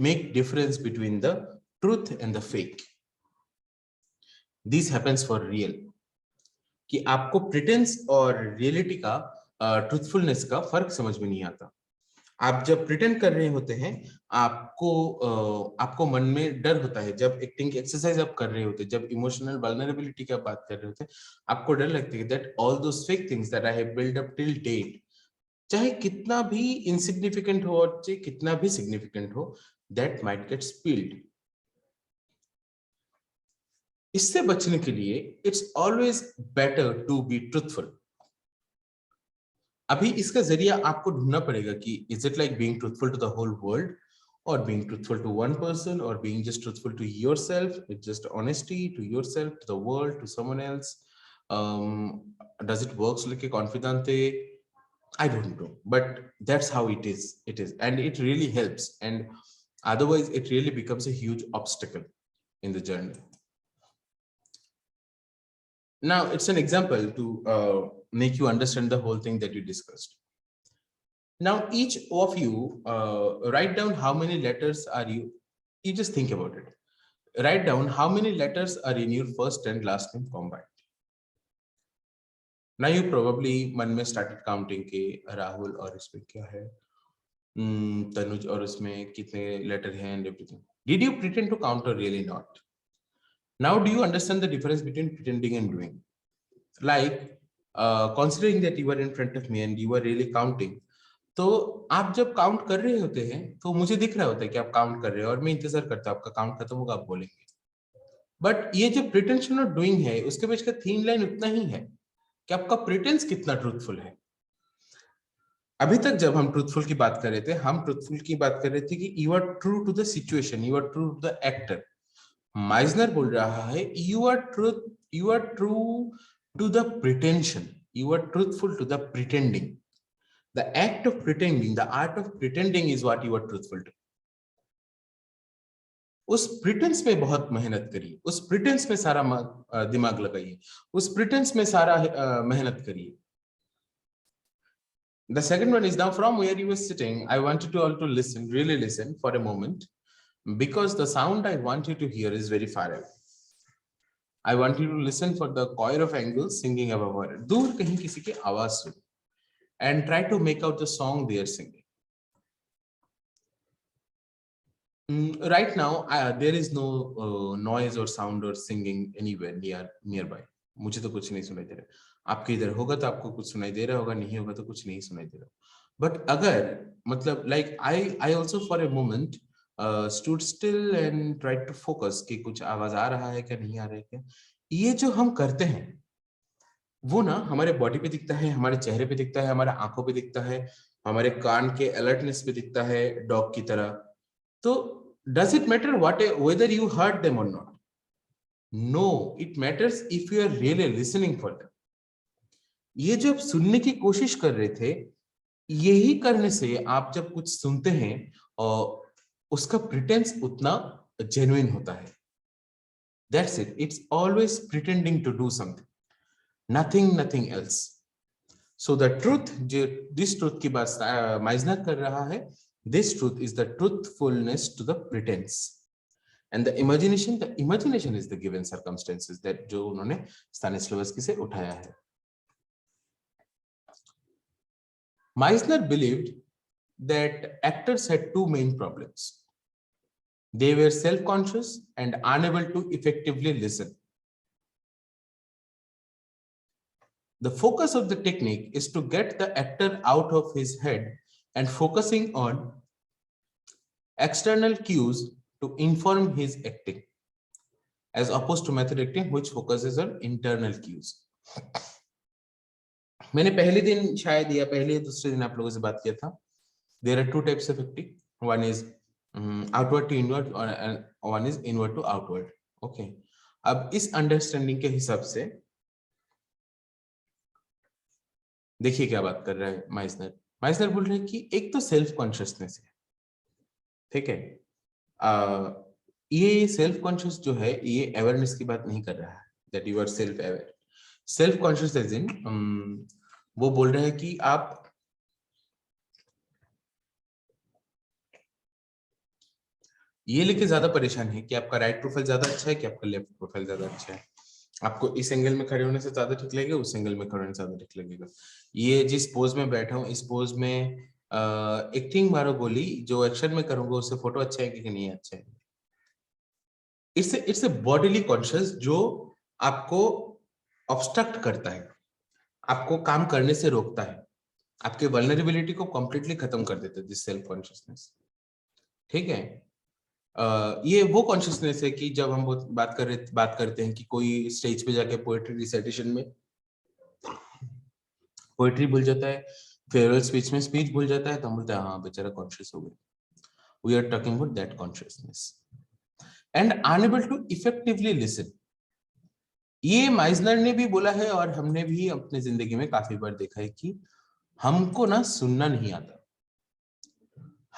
A: make difference between the truth and the fake. This happens for real, कि आपको प्रिटेंस और रियलिटी का, ट्रूथफुलनेस का फर्क समझ में नहीं आता। आप जब प्रिटेंड कर रहे होते हैं, आपको मन में डर होता है, जब एक्टिंग की एक्सरसाइज आप कर रहे होते हैं, जब इमोशनल वल्नरेबिलिटी की आप बात कर रहे होते हैं, आपको डर लगती है that all those fake things that I have build up till date, चाहे कितना भी इनसिग्निफिकेंट हो और चाहे कितना भी सिग्निफिकेंट हो, दैट माइट गेट स्पिल्ड। इससे बचने के लिए it's always better to be truthful. अभी इसका जरिया आपको ढूंढना पड़ेगा कि is it like being truthful to the whole world, or being truthful to one person, or being just truthful to yourself, with just honesty to yourself, to the world, to someone else. Does it works like a confidante? I don't know, but that's how it is, and it really helps, and otherwise it really becomes a huge obstacle in the journey. Now it's an example to make you understand the whole thing that you discussed. Now each of you write down how many letters are you just think about it. Write down how many letters are in your first and last name combined. Now you probably मन में started counting के राहुल और इसमें क्या है, तनुज और उसमें कितने letter हैं and everything. Did you pretend to count or really not? Now do you understand the difference between pretending and doing? Like considering that you were in front of me and you were really counting, तो आप जब count कर रहे होते हैं तो मुझे दिख रहा होता है कि आप काउंट कर रहे हो और मैं इंतजार करता हूं आपका काउंट खत्म होगा, आप बोलेंगे। बट ये जो प्रिटेंशन और डूइंग है, उसके बीच का थीन लाइन उतना ही है कि आपका प्रिटेंस कितना ट्रूथफुल है। अभी तक जब हम ट्रूथफुल की बात कर रहे थे, हम ट्रूथफुल की बात कर रहे थे कि you are true to the situation, you are true to the actor. Meisner बोल रहा है you are true to the pretension, you are truthful to the pretending. The act of pretending, the art of pretending is what you are truthful to. उस pretence में बहुत मेहनत करिए, उस pretence में सारा दिमाग लगाइए, उस प्रिटेंस में सारा मेहनत करिए। The second one is, now from where you were sitting, I want you to all to listen, really listen for a moment, because the sound I want you to hear is very far away. I want you to listen for the choir of angels singing above her. दूर कहीं किसी की आवाज सुनो, and try to make out the song they are singing. Right now, there is no noise or sound or singing anywhere nearby. मुझे तो कुछ नहीं सुनाई दे रहा। आपके इधर होगा तो आपको कुछ सुनाई दे रहा होगा, नहीं होगा तो कुछ नहीं सुनाई दे रहा। बट अगर मतलब like I also for a moment stood still and tried to focus कि कुछ आवाज आ रहा है क्या, नहीं आ रहा है क्या। ये जो हम करते हैं वो ना हमारे बॉडी पे दिखता है, हमारे चेहरे पे दिखता है, हमारे आंखों पे दिखता है, हमारे कान के अलर्टनेस पे दिखता है डॉग की तरह। तो does it matter whether you heard them or not? No, it matters if you are really listening for them. ये जो आप सुनने की कोशिश कर रहे थे, यही करने से आप जब कुछ सुनते हैं और उसका प्रिटेंस उतना जेन्युइन होता है। That's it. It's always pretending to do something. Nothing else. So the truth, this truth की बात माइजनर कर रहा है, this truth is the truthfulness to the pretense. And the imagination is the given circumstances that जो उन्होंने Stanislavski से उठाया है। Meisner believed that actors had two main problems. They were self-conscious and unable to effectively listen. The focus of the technique is to get the actor out of his head and focusing on external cues to inform his acting, as opposed to method acting, which focuses on internal cues. मैंने पहले दिन शायद या पहले दूसरे दिन आप लोगों से बात किया था. There are two types of acting. One is outward to inward and one is inward to outward. Okay. अब इस अंडरस्टैंडिंग के हिसाब से देखिए क्या बात कर रहा है माइसनर. माइसनर बोल रहे हैं कि एक तो सेल्फ कॉन्शियसनेस है, ठीक है. ये सेल्फ कॉन्शियस जो है ये अवेयरनेस की बात नहीं कर रहा है, that you are self aware. Self conscious as in वो बोल रहे हैं कि आप ये लेके ज्यादा परेशान है कि आपका राइट प्रोफाइल ज्यादा अच्छा है कि आपका लेफ्ट प्रोफाइल ज्यादा अच्छा है. आपको इस एंगल में खड़े होने से ज्यादा ठीक लगेगा, उस एंगल में खड़े होने से ज्यादा ठीक लगेगा. ये जिस पोज में बैठा हूँ इस पोज में एक्टिंग मारो गोली, जो एक्शन में करूंगा उससे फोटो अच्छा है कि नहीं अच्छा है. इट्स ए बॉडीली कॉन्शियस जो आपको ऑब्स्ट्रक्ट करता है, आपको काम करने से रोकता है, आपके वल्नरेबिलिटी को कंप्लीटली खत्म कर देता है दिस सेल्फ कॉन्शियसनेस. ठीक है. ये वो कॉन्शियसनेस है कि जब हम बात करते हैं कि कोई स्टेज पे जाके पोएट्री रिसाइटेशन में पोएट्री भूल जाता है, फेयरवेल स्पीच में स्पीच भूल जाता है, तो हम बोलते हैं हाँ बेचारा कॉन्शियस हो गया. We are talking about that consciousness and unable to effectively listen. ये माइजनर ने भी बोला है और हमने भी अपने जिंदगी में काफी बार देखा है कि हमको ना सुनना नहीं आता.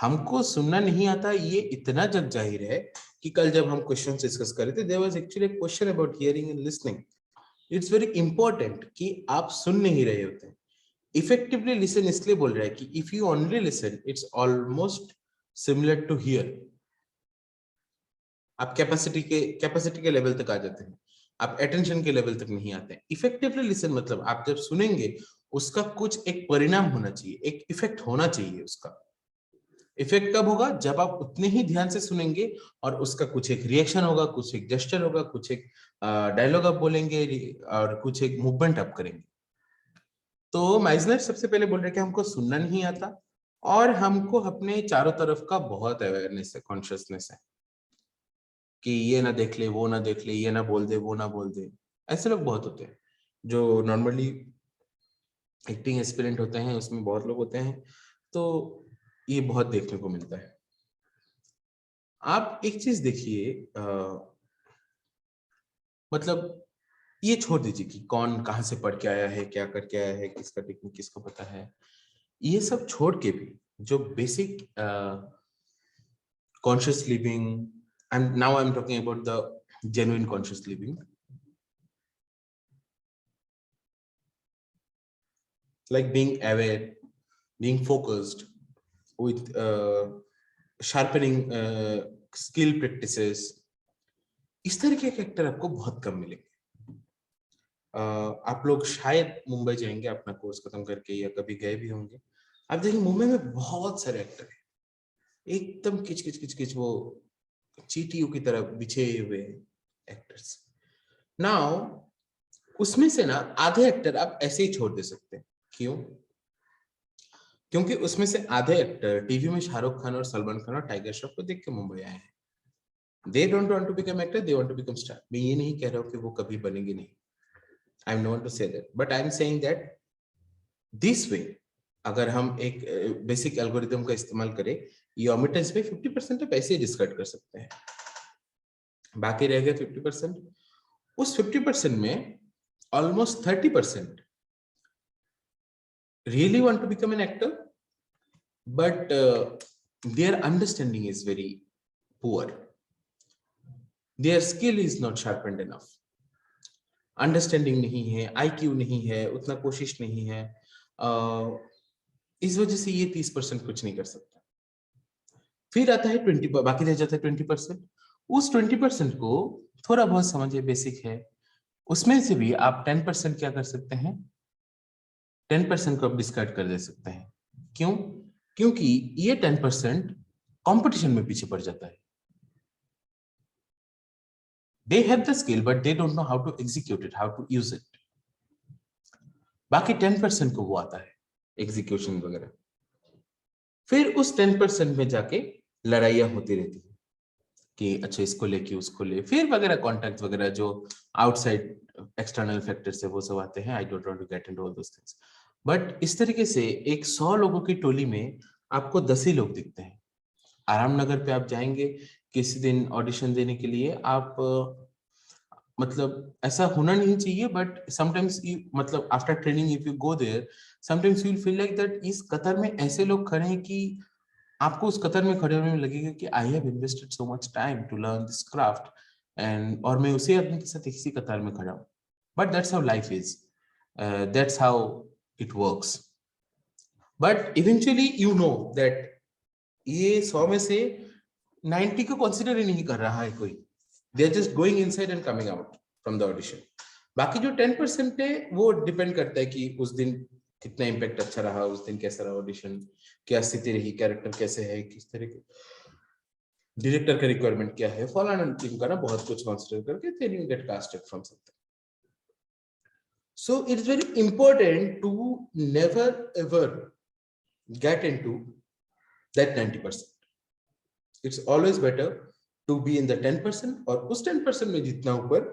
A: हमको सुनना नहीं आता ये इतना जग जाहिर है कि कल जब हम क्वेश्चन डिस्कस कर रहे थे, there was actually a question about hearing and listening. It's very important कि आप सुन नहीं रहे होते. इफेक्टिवली लिसन इसलिए बोल रहा है कि if you only listen it's almost similar to hear. आप कैपेसिटी के लेवल तक आ जाते हैं, आप अटेंशन के लेवल तक नहीं आते हैं. इफेक्टिवली लिसन मतलब आप जब सुनेंगे उसका कुछ एक परिणाम होना चाहिए, एक इफेक्ट होना चाहिए. उसका इफेक्ट कब होगा? जब आप उतने ही ध्यान से सुनेंगे और उसका कुछ एक रिएक्शन होगा, कुछ एक जेस्चर होगा, कुछ एक डायलॉग आप बोलेंगे और कुछ एक मूवमेंट आप करेंगे. तो माइजनर सबसे पहले बोल रहे कि हमको सुनना नहीं आता और हमको अपने चारों तरफ का बहुत अवेयरनेस है, कॉन्शियसनेस है कि ये ना देख ले, वो ना देख ले, ये ना बोल दे, वो ना बोल दे. ऐसे लोग बहुत होते हैं जो नॉर्मली एक्टिंग एस्पिरेंट होते हैं, उसमें बहुत लोग होते हैं. तो ये बहुत देखने को मिलता है. आप एक चीज देखिए, मतलब ये छोड़ दीजिए कि कौन कहां से पढ़ के आया है, क्या करके आया है, किसका टेक्निक किसको पता है. ये सब छोड़ के भी जो basic conscious living, and now I am talking about the genuine conscious living, like being aware, being focused, with sharpening skill practices. इस तरह के एक्टर आपको बहुत कम मिलेंगे. आप लोग शायद मुंबई जाएंगे अपना कोर्स खत्म करके या कभी गए भी होंगे. आप देखिए मुंबई में बहुत सारे एक्टर हैं, एकदम किच किच किच किच वो चींटियों की तरह बिछे हुए एक्टर्स. नाउ उसमें से ना आधे एक्टर आप ऐसे ही छोड़ दे सकते हैं. क्यों? क्योंकि उसमें से आधे एक्टर टीवी में शाहरुख खान और सलमान खान और टाइगर श्रॉफ को देख के मुंबई आए हैं. They don't want to become actor, they want to become star. मैं ये नहीं कह रहा हूँ कि वो कभी बनेंगे नहीं. I'm not to say that, but I'm saying that this way, अगर हम एक बेसिक एल्गोरिथम का इस्तेमाल करें, ये ओमिटेंस में 50% आप ऐसे डिस्कार्ड कर सकते हैं, बाकी रह गया 50%. उस 50% में almost 30% really want to become an actor, but their understanding is very poor. Their skill is not sharpened enough. Understanding नहीं है, IQ नहीं है, उतना कोशिश नहीं है. इस वजह से ये 30% कुछ नहीं कर सकता. फिर आता है 20, बाकी रह जाता है 20%. उस 20% को थोड़ा बहुत समझिए, बेसिक है. उसमें से भी आप 10% क्या कर सकते हैं? 10% को आप डिस्कार्ड कर दे सकते हैं. क्यों? क्योंकि ये 10% कंपटीशन में पीछे पड़ जाता है. They have the skill, but they don't know how to execute it, how to use it. बाकी 10% को वो आता है एग्जीक्यूशन वगैरह। फिर उस 10% में जाके लड़ाइयाँ होती रहती है कि अच्छा इसको लेके उसको ले, फिर वगैरह कॉन्टैक्ट वगैरह जो आउटसाइड एक्सटर्नल फैक्टर्स है वो सब आते हैं। I don't want to get into all those things, but इस तरीके से एक 100 लोगों की टोली में आपको 10 ही लोग दिखते हैं। आराम नगर पे आप जाएंगे किसी दिन ऑडिशन देने के लिए, आप मतलब ऐसा होना नहीं चाहिए, बट समटाइम्स यू मतलब after training if you go there, sometimes you will feel like that इस कतार में ऐसे लोग खड़े हैं कि आपको उस कतार में खड़े होने में लगेगा कि I have invested so much time to learn this craft, and और मैं उसी आदमी के साथ इसी कतार में खड़ा हूँ। But that's how life is, that's how it works. But eventually you know that ये 100 में से 90 को कंसिडर ही नहीं कर रहा है कोई, they are just going inside and coming out from the audition. बाकी जो 10% है वो डिपेंड करता है कि उस दिन कितना इम्पैक्ट अच्छा रहा, उस दिन कैसा रहा ऑडिशन, क्या स्थिति रही, कैरेक्टर कैसे है, किस तरह के डायरेक्टर का रिक्वायरमेंट क्या है, फॉलोन टीम का ना बहुत कुछ कंसीडर करके then you get casted from something. So it is very important to never ever get into that 90%. It's always better to be in the 10% और उस 10% में जितना ऊपर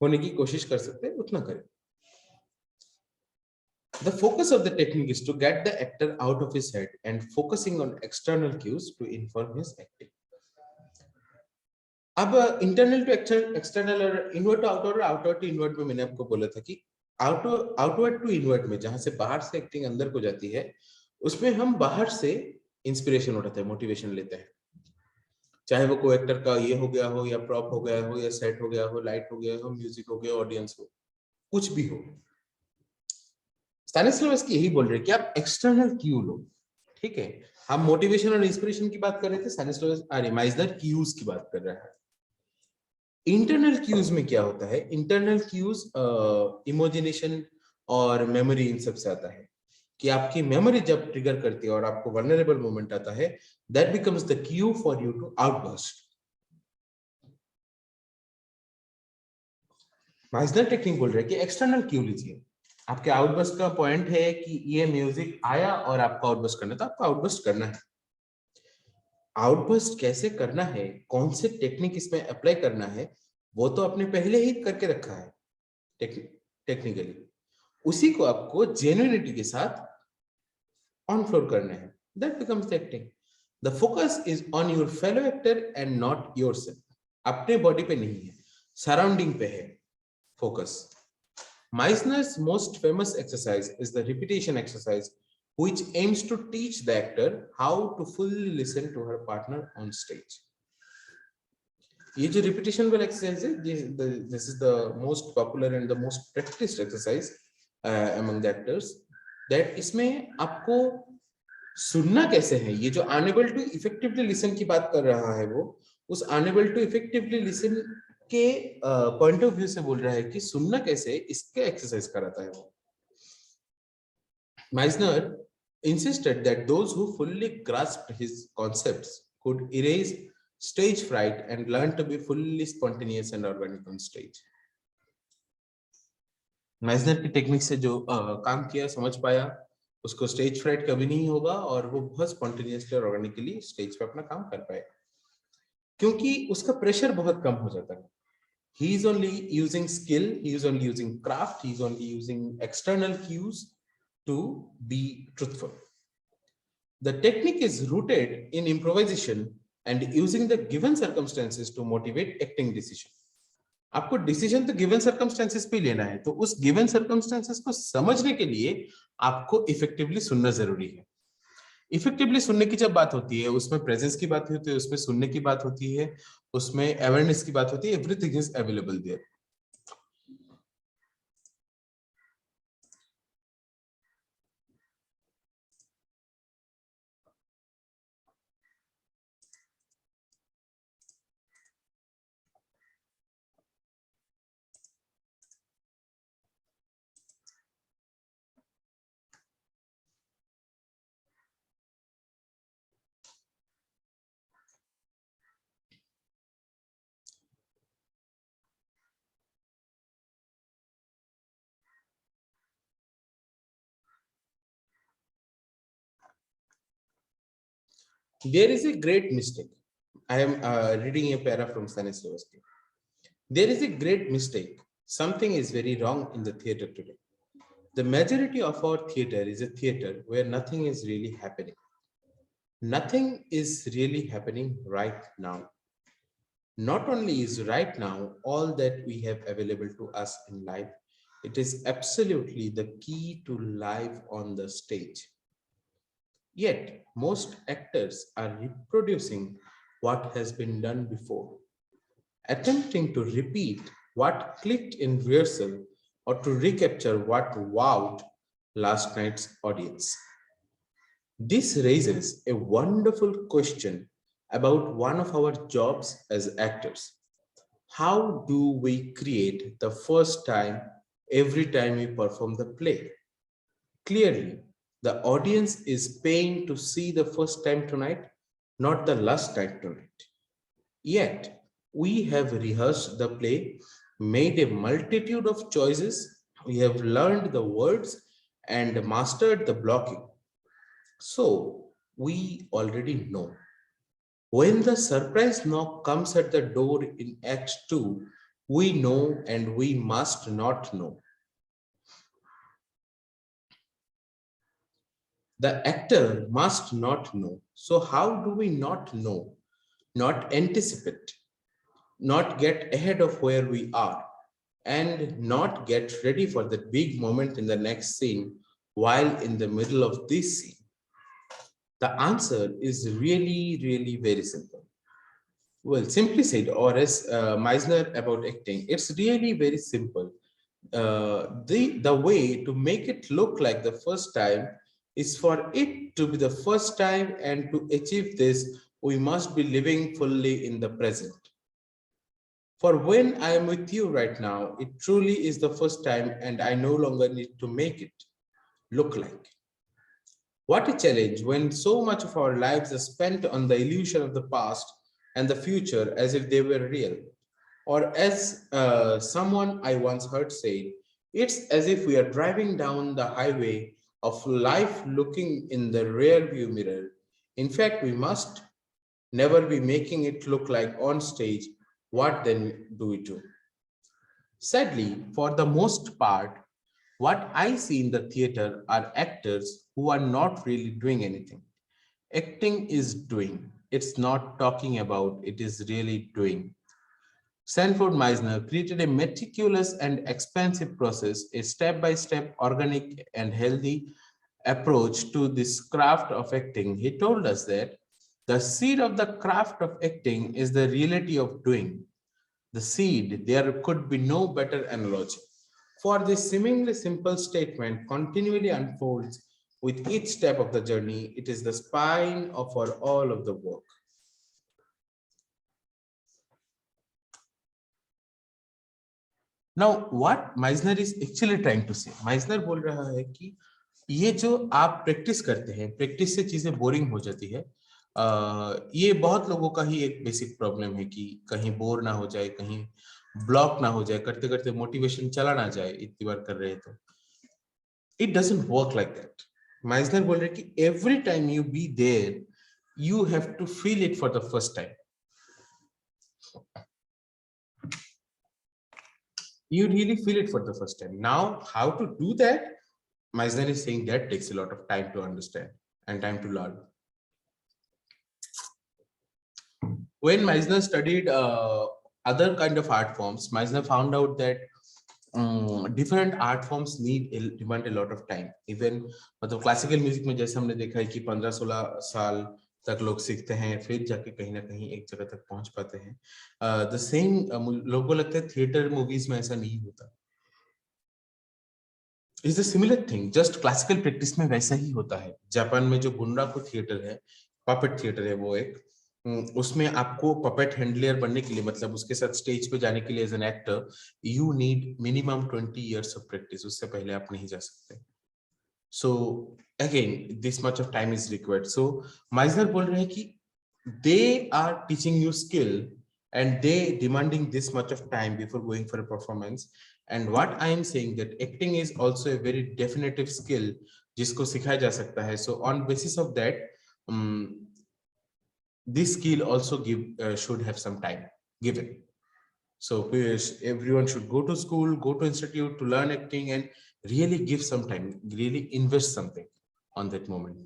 A: होने की कोशिश कर सकते हैं उतना करें। The focus of the technique is to get the actor out of his head and focusing on external cues to inform his acting. अब इंटरनल टू एक्सटर्नल और inward to outward, outward to inward में मैंने आपको बोला था कि outward to inward में जहां से बाहर से एक्टिंग अंदर को जाती है, उसमें हम बाहर से इंस्पिरेशन उठाते हैं, मोटिवेशन लेते हैं, चाहे वो को एक्टर का ये हो गया हो या प्रॉप हो गया हो या सेट हो गया हो, लाइट हो गया हो, म्यूजिक हो गया, ऑडियंस हो, कुछ भी हो। स्टैनिस्लॉवस्की यही बोल रहे हैं कि आप एक्सटर्नल क्यू लो, ठीक है। हम मोटिवेशन और इंस्पिरेशन की बात कर रहे थे, स्टैनिस्लॉवस्की माइजनर क्यूज की बात कर रहा है। इंटरनल क्यूज में क्या होता है, इंटरनल क्यूज इमेजिनेशन और मेमोरी इन सब से आता है कि आपकी मेमोरी जब ट्रिगर करती है और आपको वल्नरेबल मोमेंट आता है, that becomes the cue for you to outburst. Meisner technique बोल रहे हैं कि एक्सटर्नल क्यू लीजिए। आपके आउटबर्स्ट का पॉइंट है कि ये म्यूजिक आया और आपको आउटबर्स्ट करना है, तो आपको आउटबर्स्ट करना है। आउटबर्स्ट कैसे करना है, कौन से टेक्निक इसमें अप्लाई करना है, वो तो आपने पहले ही करके रखा है टेक्निकली। उसी को आपको जेन्युइनिटी के साथ ऑन फ्लोर करना है, that becomes the acting. The focus is on your fellow actor and not yourself. अपने बॉडी पे नहीं है, सराउंडिंग पे है focus. Meissner's most famous exercise is the repetition exercise, which aims to teach the actor how to fully listen to her partner on stage. ये जो repetition वाला exercise है, this is the most popular and the most practiced exercise among the actors. That इसमें आपको सुनना कैसे है, ये जो unable to effectively listen की बात कर रहा है वो, उस unable to effectively listen के पॉइंट ऑफ व्यू से बोल रहा है कि सुनना कैसे, इसके एक्सरसाइज कराता है वो। Meissner insisted that those who fully grasped his concepts could erase stage fright and learn to be fully spontaneous and organic on stage. Meissner की टेक्निक से जो काम किया, समझ पाया, उसको स्टेज फ्राइट कभी नहीं होगा और वो बहुत स्पॉन्टेनियसली और ऑर्गेनिकली स्टेज पे अपना काम कर पाएगा, क्योंकि उसका प्रेशर बहुत कम हो जाता है। He is only using skill, he is only using craft, he is only using external cues to be truthful. The technique is rooted in improvisation and using the given circumstances to motivate acting decision. आपको decision तो given circumstances पे लेना है, तो उस given circumstances को समझने के लिए आपको इफेक्टिवली सुनना जरूरी है। इफेक्टिवली सुनने की जब बात होती है, उसमें प्रेजेंस की बात होती है, उसमें सुनने की बात होती है, उसमें अवेयरनेस की बात होती है, everything is available there. There is a great mistake. I am reading a para from Stanislavski. There is a great mistake. Something is very wrong in the theater today. The majority of our theater is a theater where nothing is really happening. Nothing is really happening right now. Not only is right now all that we have available to us in life, it is absolutely the key to life on the stage. Yet, most actors are reproducing what has been done before, attempting to repeat what clicked in rehearsal or to recapture what wowed last night's audience. This raises a wonderful question about one of our jobs as actors. How do we create the first time every time we perform the play? Clearly, the audience is paying to see the first time tonight, not the last night tonight. Yet, we have rehearsed the play, made a multitude of choices, we have learned the words and mastered the blocking. So, we already know. When the surprise knock comes at the door in Act 2, we know and we must not know. The actor must not know. So, how do we not know, not anticipate, not get ahead of where we are, and not get ready for that big moment in the next scene while in the middle of this scene? The answer is really, really very simple. Well, simply said, or as Meisner about acting, it's really very simple. The way to make it look like the first time is for it to be the first time, and to achieve this, we must be living fully in the present. For when I am with you right now, it truly is the first time, and I no longer need to make it look like. What a challenge when so much of our lives are spent on the illusion of the past and the future as if they were real. Or as someone I once heard say, it's as if we are driving down the highway of life looking in the rear view mirror. In fact, we must never be making it look like on stage. What then do we do? Sadly, for the most part, what I see in the theater are actors who are not really doing anything. Acting is doing, it's not talking about, it is really doing. Sanford Meisner created a meticulous and expensive process, a step by step, organic, and healthy approach to this craft of acting. He told us that the seed of the craft of acting is the reality of doing. The seed, there could be no better analogy. For this seemingly simple statement continually unfolds with each step of the journey. It is the spine of our all of the work. Now, what Meisner is actually trying to say, Meisner बोल रहा है कि ये जो आप practice करते हैं, practice से चीजें बोरिंग हो जाती है. ये बहुत लोगों का ही एक बेसिक प्रॉब्लम है कि कहीं बोर ना हो जाए, कहीं ब्लॉक ना हो जाए, करते करते मोटिवेशन चला ना जाए इतनी बार कर रहे हैं तो. It doesn't work like that. Meisner बोल रहे कि every time you be there, you have to feel it for the first time. You really feel it for the first time. Now, how to do that? Meisner is saying that takes a lot of time to understand and time to learn. When Meisner studied other kind of art forms, Meisner found out that different art forms demand a lot of time. Even मतलब classical music में जैसे हमने देखा है कि 15-16 साल तक लोग सीखते हैं, फिर जाके कहीं ना कहीं एक जगह तक पहुंच पाते हैं. The same लोगों को लगता है थिएटर मूवीज में ऐसा नहीं होता. Is the similar thing, just classical practice में वैसा ही होता है. जापान में जो बुनराकू थिएटर है, पपेट थिएटर है, वो एक उसमें आपको पपेट हैंडलर बनने के लिए, मतलब उसके साथ स्टेज पे जाने के लिए as an actor, you need minimum 20 years of practice. उससे पहले आप नहीं जा सकते. So again this much of time is required. So Meisner बोल रहे हैं कि they are teaching you skill and they demanding this much of time before going for a performance. And what I am saying that acting is also a very definitive skill जिसको सिखाया जा सकता है. So on basis of that, this skill also should have some time given. So everyone should go to school, go to institute to learn acting, and really give some time, really invest something on that moment.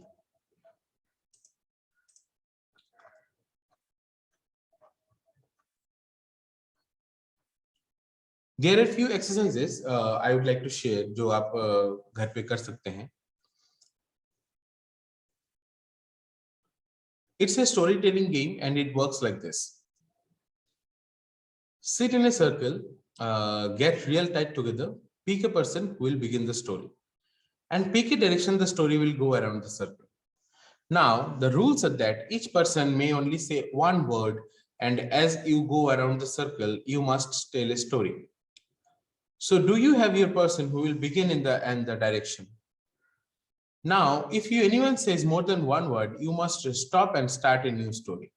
A: There are few exercises I would like to share जो आप घर पे कर सकते हैं. It's a storytelling game and it works like this. Sit in a circle, get real tight together, pick a person who will begin the story, and pick a direction the story will go around the circle. Now, the rules are that each person may only say one word, and as you go around the circle, you must tell a story. So, do you have your person who will begin in the direction? Now, if anyone says more than one word, you must stop and start a new story.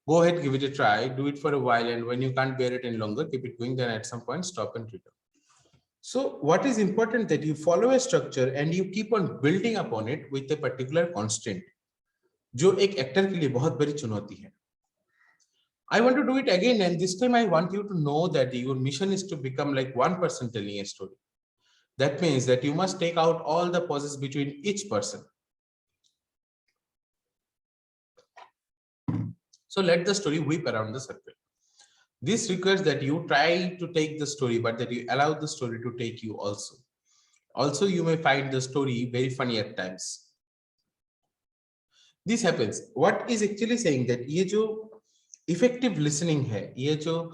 A: Go ahead, give it a try, do it for a while, and when you can't bear it any longer, keep it going, then at some point stop and return. So what is important that you follow a structure and you keep on building upon it with a particular constant, जो एक actor के लिए बहुत बड़ी चुनौती है. I want to do it again, and this time I want you to know that your mission is to become like one person telling a story. That means that you must take out all the pauses between each person. So let the story whip around the circle. This requires that you try to take the story, but that you allow the story to take you also. Also, you may find the story very funny at times. This happens. What is actually saying that ये जो effective listening है, ये जो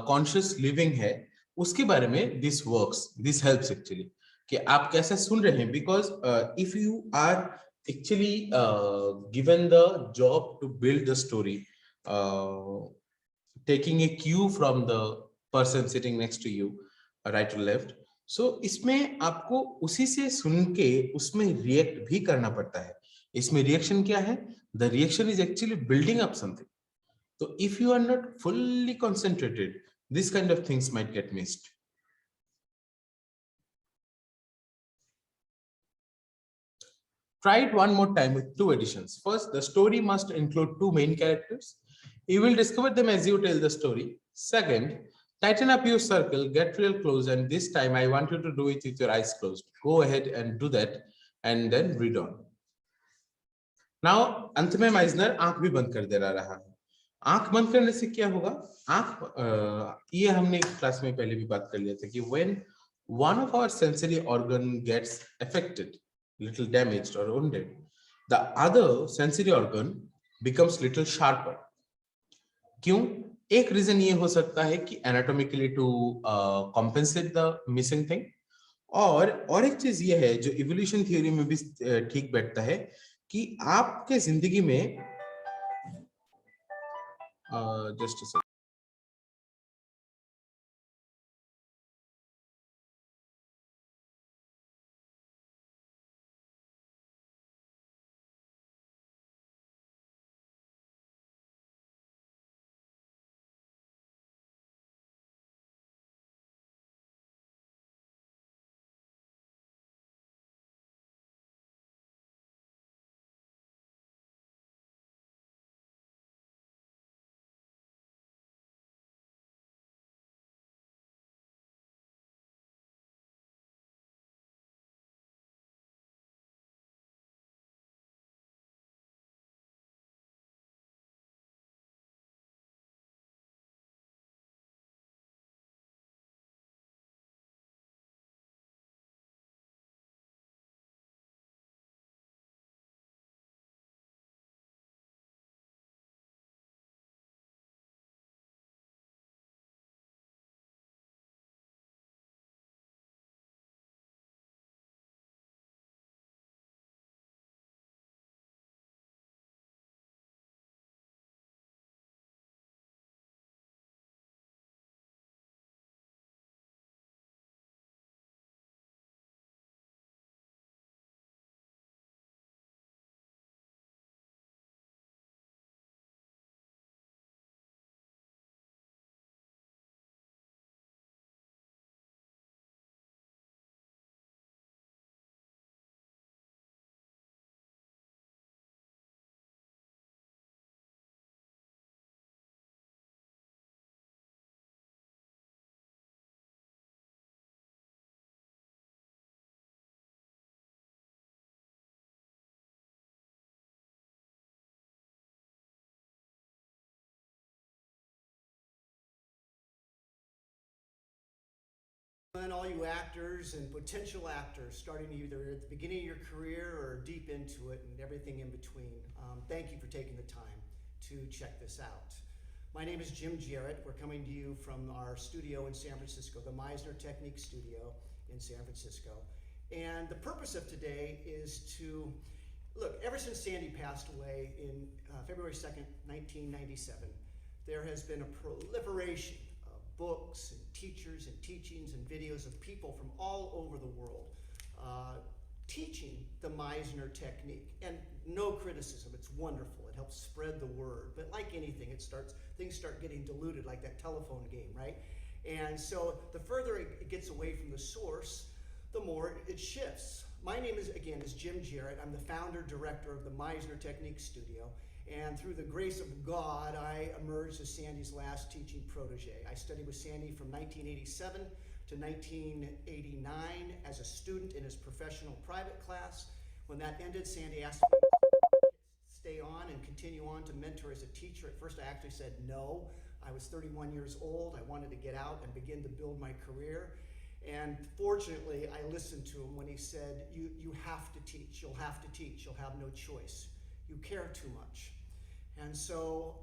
A: conscious living है, उसके बारे में this works, this helps actually. कि आप कैसे सुन रहे हैं, because if you are actually given the job to build the story, taking a cue from the person sitting next to you, right or left, so इसमें आपको उसी से सुन के उसमें react भी करना पड़ता है. इसमें reaction क्या है? The reaction is actually building up something. So if you are not fully concentrated, this kind of things might get missed. Try it one more time with two additions. First, the story must include two main characters. You will discover them as you tell the story. Second, tighten up your circle, get real close, and this time I want you to do it with your eyes closed. Go ahead and do that and then read on. Now, अंत में Meissner आंख भी बंद कर दे रहा है. आंख बंद करने से क्या होगा? आंख ये हमने क्लास में पहले भी बात कर लिया था कि when one of our sensory organ gets affected, little damaged or wounded, the other sensory organ becomes little sharper. क्यों? एक रीजन ये हो सकता है कि anatomically to compensate the missing thing, और एक चीज ये है जो इवोल्यूशन थ्योरी में भी ठीक बैठता है कि आपके जिंदगी में just
B: gentlemen, all you actors and potential actors starting either at the beginning of your career or deep into it and everything in between, thank you for taking the time to check this out. My name is Jim Jarrett. We're coming to you from our studio in San Francisco, the Meisner Technique Studio in San Francisco. And the purpose of today is to look, ever since Sandy passed away in February 2nd, 1997, there has been a proliferation of books and teachers and teachings and videos of people from all over the world teaching the Meisner technique. And no criticism, it's wonderful. It helps spread the word. But like anything, things start getting diluted like that telephone game, right? And so the further it gets away from the source, the more it shifts. My name is Jim Jarrett. I'm the founder director of the Meisner Technique Studio. And through the grace of God, I emerged as Sandy's last teaching protege. I studied with Sandy from 1987 to 1989 as a student in his professional private class. When that ended, Sandy asked me to stay on and continue on to mentor as a teacher. At first, I actually said no. I was 31 years old. I wanted to get out and begin to build my career. And fortunately, I listened to him when he said, you have to teach. You'll have to teach. You'll have no choice. You care too much. And so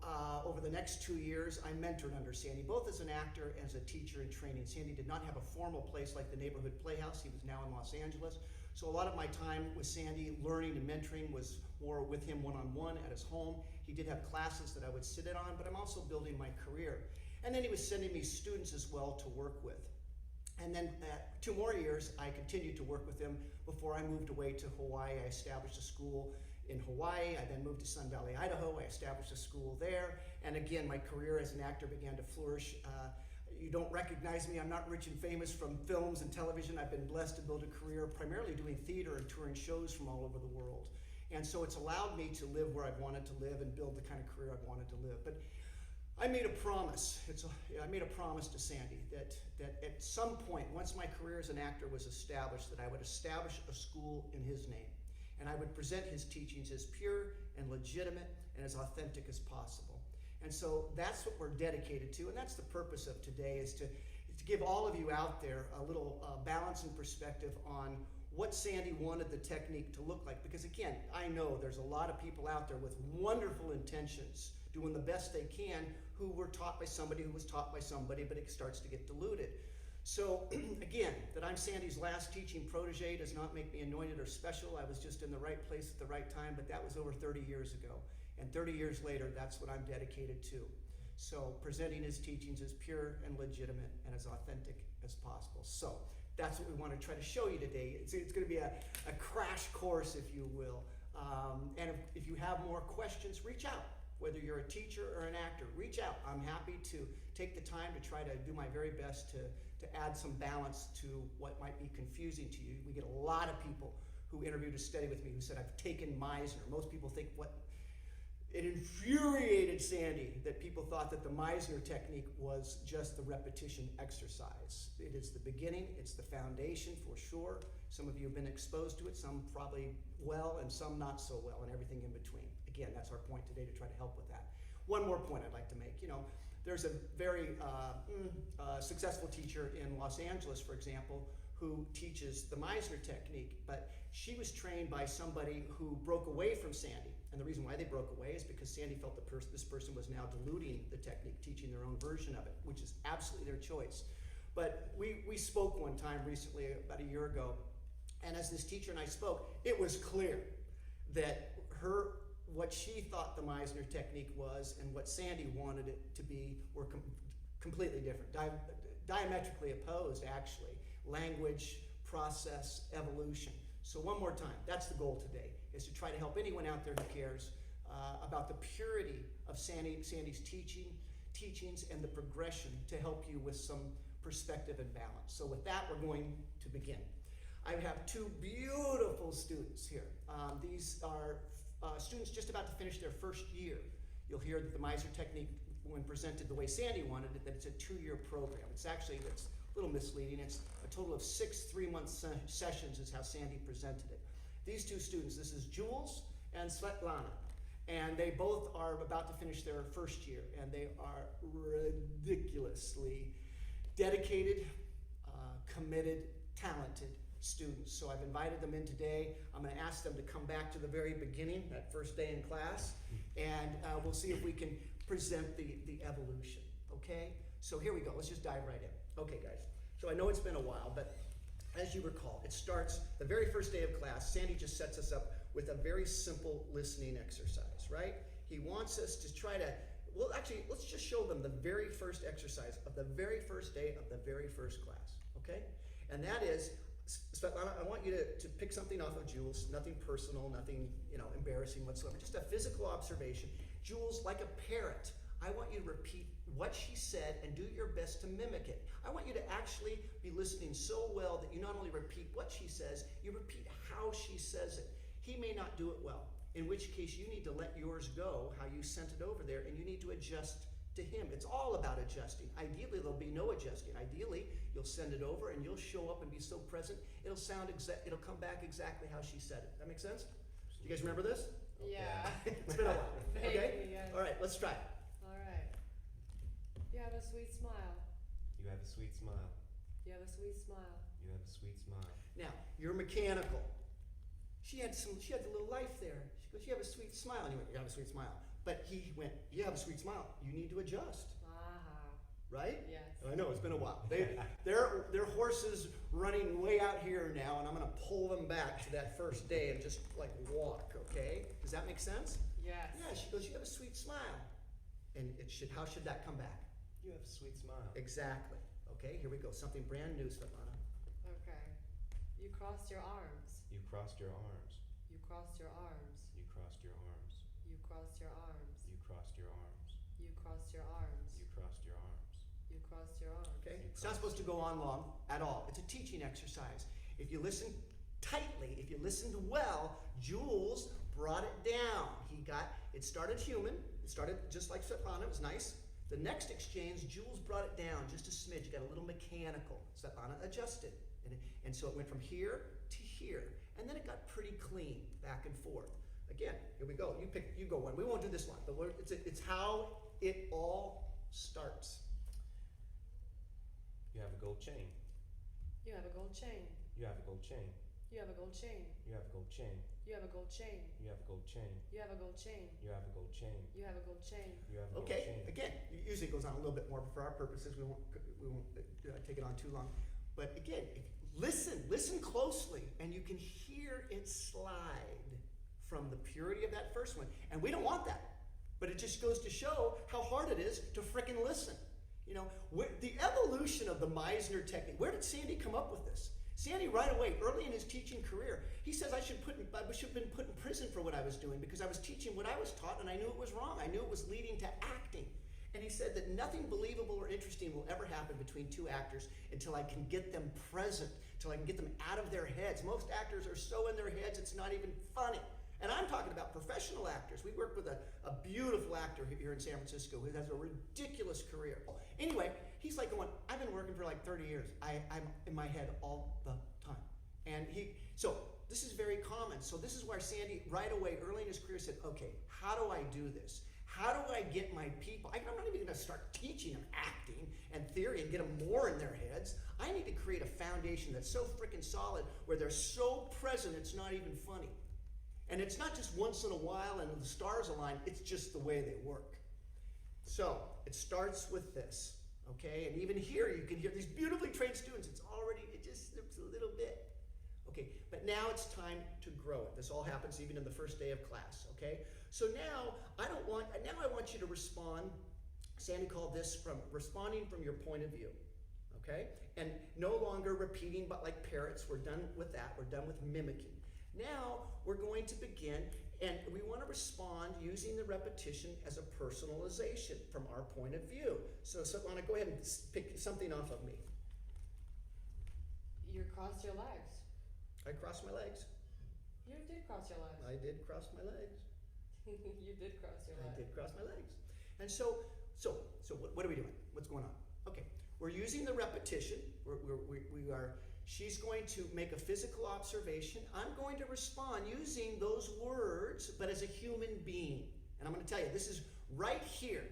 B: over the next 2 years, I mentored under Sandy, both as an actor and as a teacher in training. Sandy did not have a formal place like the Neighborhood Playhouse. He was now in Los Angeles. So a lot of my time with Sandy, learning and mentoring, was more with him one-on-one at his home. He did have classes that I would sit in on, but I'm also building my career. And then he was sending me students as well to work with. And then 2 more years, I continued to work with him before I moved away to Hawaii. I established a school in Hawaii. I then moved to Sun Valley, Idaho. I established a school there. And again, my career as an actor began to flourish. You don't recognize me. I'm not rich and famous from films and television. I've been blessed to build a career primarily doing theater and touring shows from all over the world. And so it's allowed me to live where I've wanted to live and build the kind of career I've wanted to live. But I made a promise. I made a promise to Sandy that at some point, once my career as an actor was established, that I would establish a school in his name. And I would present his teachings as pure and legitimate and as authentic as possible. And so that's what we're dedicated to, and that's the purpose of today, is to give all of you out there a little balance and perspective on what Sandy wanted the technique to look like. Because again, I know there's a lot of people out there with wonderful intentions, doing the best they can, who were taught by somebody who was taught by somebody, but it starts to get diluted. So again, that I'm Sandy's last teaching protege does not make me anointed or special. I was just in the right place at the right time, but that was over 30 years ago. And 30 years later, that's what I'm dedicated to. So presenting his teachings as pure and legitimate and as authentic as possible. So that's what we want to try to show you today. It's going to be a crash course, if you will. And if you have more questions, reach out. Whether you're a teacher or an actor, reach out. I'm happy to take the time to try to do my very best to add some balance to what might be confusing to you. We get a lot of people who interview to study with me who said, I've taken Meisner. Most people think it infuriated Sandy that people thought that the Meisner technique was just the repetition exercise. It is the beginning, it's the foundation for sure. Some of you have been exposed to it, some probably well and some not so well, and everything in between. Again, that's our point today, to try to help with that. One more point I'd like to make. There's a very successful teacher in Los Angeles, for example, who teaches the Meisner technique, but she was trained by somebody who broke away from Sandy. And the reason why they broke away is because Sandy felt this person was now diluting the technique, teaching their own version of it, which is absolutely their choice. But we spoke one time recently, about a year ago, and as this teacher and I spoke, it was clear that what she thought the Meisner technique was and what Sandy wanted it to be were completely different, diametrically opposed, actually. Language, process, evolution. So one more time, that's the goal today, is to try to help anyone out there who cares about the purity of Sandy's teachings and the progression to help you with some perspective and balance. So with that, we're going to begin. I have 2 beautiful students here. These are students just about to finish their first year. You'll hear that the Meisner technique, when presented the way Sandy wanted it, that it's a 2-year program. It's a little misleading. It's a total of 6 3-month sessions is how Sandy presented it. These 2 students, this is Jules and Svetlana, and they both are about to finish their first year, and they are ridiculously dedicated, committed, committed, talented students. So I've invited them in today. I'm going to ask them to come back to the very beginning, that first day in class, and we'll see if we can present the evolution, okay? So here we go. Let's just dive right in. Okay, guys. So I know it's been a while, but as you recall, it starts the very first day of class. Sandy just sets us up with a very simple listening exercise, right? He wants us to try to, well, actually, let's just show them the very first exercise of the very first day of the very first class, okay? And that is, Svetlana, I want you to pick something off of Jules, nothing personal, nothing, embarrassing whatsoever, just a physical observation. Jules, like a parrot, I want you to repeat what she said and do your best to mimic it. I want you to actually be listening so well that you not only repeat what she says, you repeat how she says it. He may not do it well, in which case you need to let yours go, how you sent it over there, and you need to adjust to him. It's all about adjusting. Ideally, there'll be no adjusting. Ideally, you'll send it over and you'll show up and be so present, it'll come back exactly how she said it. That make sense? Do you guys remember this?
C: Yeah.
B: It's been a while. Okay?
C: Yes.
B: All right, let's try it.
C: All right. You have a sweet smile.
D: You have a sweet smile.
C: You have a sweet smile.
D: You have a sweet smile.
B: Now, you're mechanical. She had a little life there. She goes, you have a sweet smile. And you went, you have a sweet smile. But he went, you have a sweet smile. You need to adjust. Right?
C: Yes.
B: I know, it's been a while. Their horses running way out here now, and I'm going to pull them back to that first day and just like walk, okay? Does that make sense?
C: Yes.
B: Yeah, she goes, you have a sweet smile. And how should that come back?
D: You have a sweet smile.
B: Exactly. Okay, here we go. Something brand new, Svetlana.
C: Okay. You crossed your arms.
D: You crossed your arms.
C: You crossed your arms.
D: You crossed your arms.
C: You crossed your arms.
D: You crossed your arms.
C: You crossed your arms.
D: You crossed your arms.
C: You crossed your arms.
B: Okay? It's not supposed to go on long at all. It's a teaching exercise. If you listen tightly, if you listened well, Jules brought it down. It started human. It started just like Svetlana. It was nice. The next exchange, Jules brought it down just a smidge. You got a little mechanical. Svetlana adjusted. And so it went from here to here. And then it got pretty clean back and forth. Again, here we go. You go one. We won't do this one, but it's how it all starts.
D: You have a gold chain.
C: You have a gold chain.
D: You have a gold chain.
C: You have a gold chain.
D: You have a gold chain.
C: You have a gold chain.
D: You have a gold chain.
C: You have a gold chain.
D: You have a gold chain.
C: You have a gold chain.
D: You have a gold
B: Okay,
D: chain.
B: again, usually it goes on a little bit more, but for our purposes, we won't take it on too long. But again, listen closely, and you can hear it slide from the purity of that first one. And we don't want that, but it just goes to show how hard it is to frickin' listen. The evolution of the Meisner technique, where did Sandy come up with this? Sandy, right away, early in his teaching career, he says I should have been put in prison for what I was doing because I was teaching what I was taught and I knew it was wrong. I knew it was leading to acting. And he said that nothing believable or interesting will ever happen between two actors until I can get them present, until I can get them out of their heads. Most actors are so in their heads, it's not even funny. And I'm talking about professional actors. We work with a beautiful actor here in San Francisco who has a ridiculous career. Anyway, he's like going, I've been working for like 30 years. I'm in my head all the time. And so this is very common. So this is where Sandy, right away, early in his career, said, okay, how do I do this? How do I get my people? I'm not even going to start teaching them acting and theory and get them more in their heads. I need to create a foundation that's so freaking solid where they're so present it's not even funny. And it's not just once in a while and the stars align, it's just the way they work. So it starts with this, okay? And even here you can hear these beautifully trained students. It's a little bit. Okay, but now it's time to grow it. This all happens even in the first day of class, okay? So now I want you to respond. Sandy called this from responding from your point of view, okay? And no longer repeating but like parrots. We're done with that. We're done with mimicking. Now we're going to begin, and we want to respond using the repetition as a personalization from our point of view. So Svetlana, go ahead and pick something off of me.
C: You crossed your legs.
B: I crossed my legs.
C: You did cross your legs.
B: I did cross my legs.
C: You did cross your
B: I
C: legs.
B: did cross my legs. And so what are we doing? What's going on? Okay, we're using the repetition. She's going to make a physical observation. I'm going to respond using those words, but as a human being. And I'm going to tell you, this is right here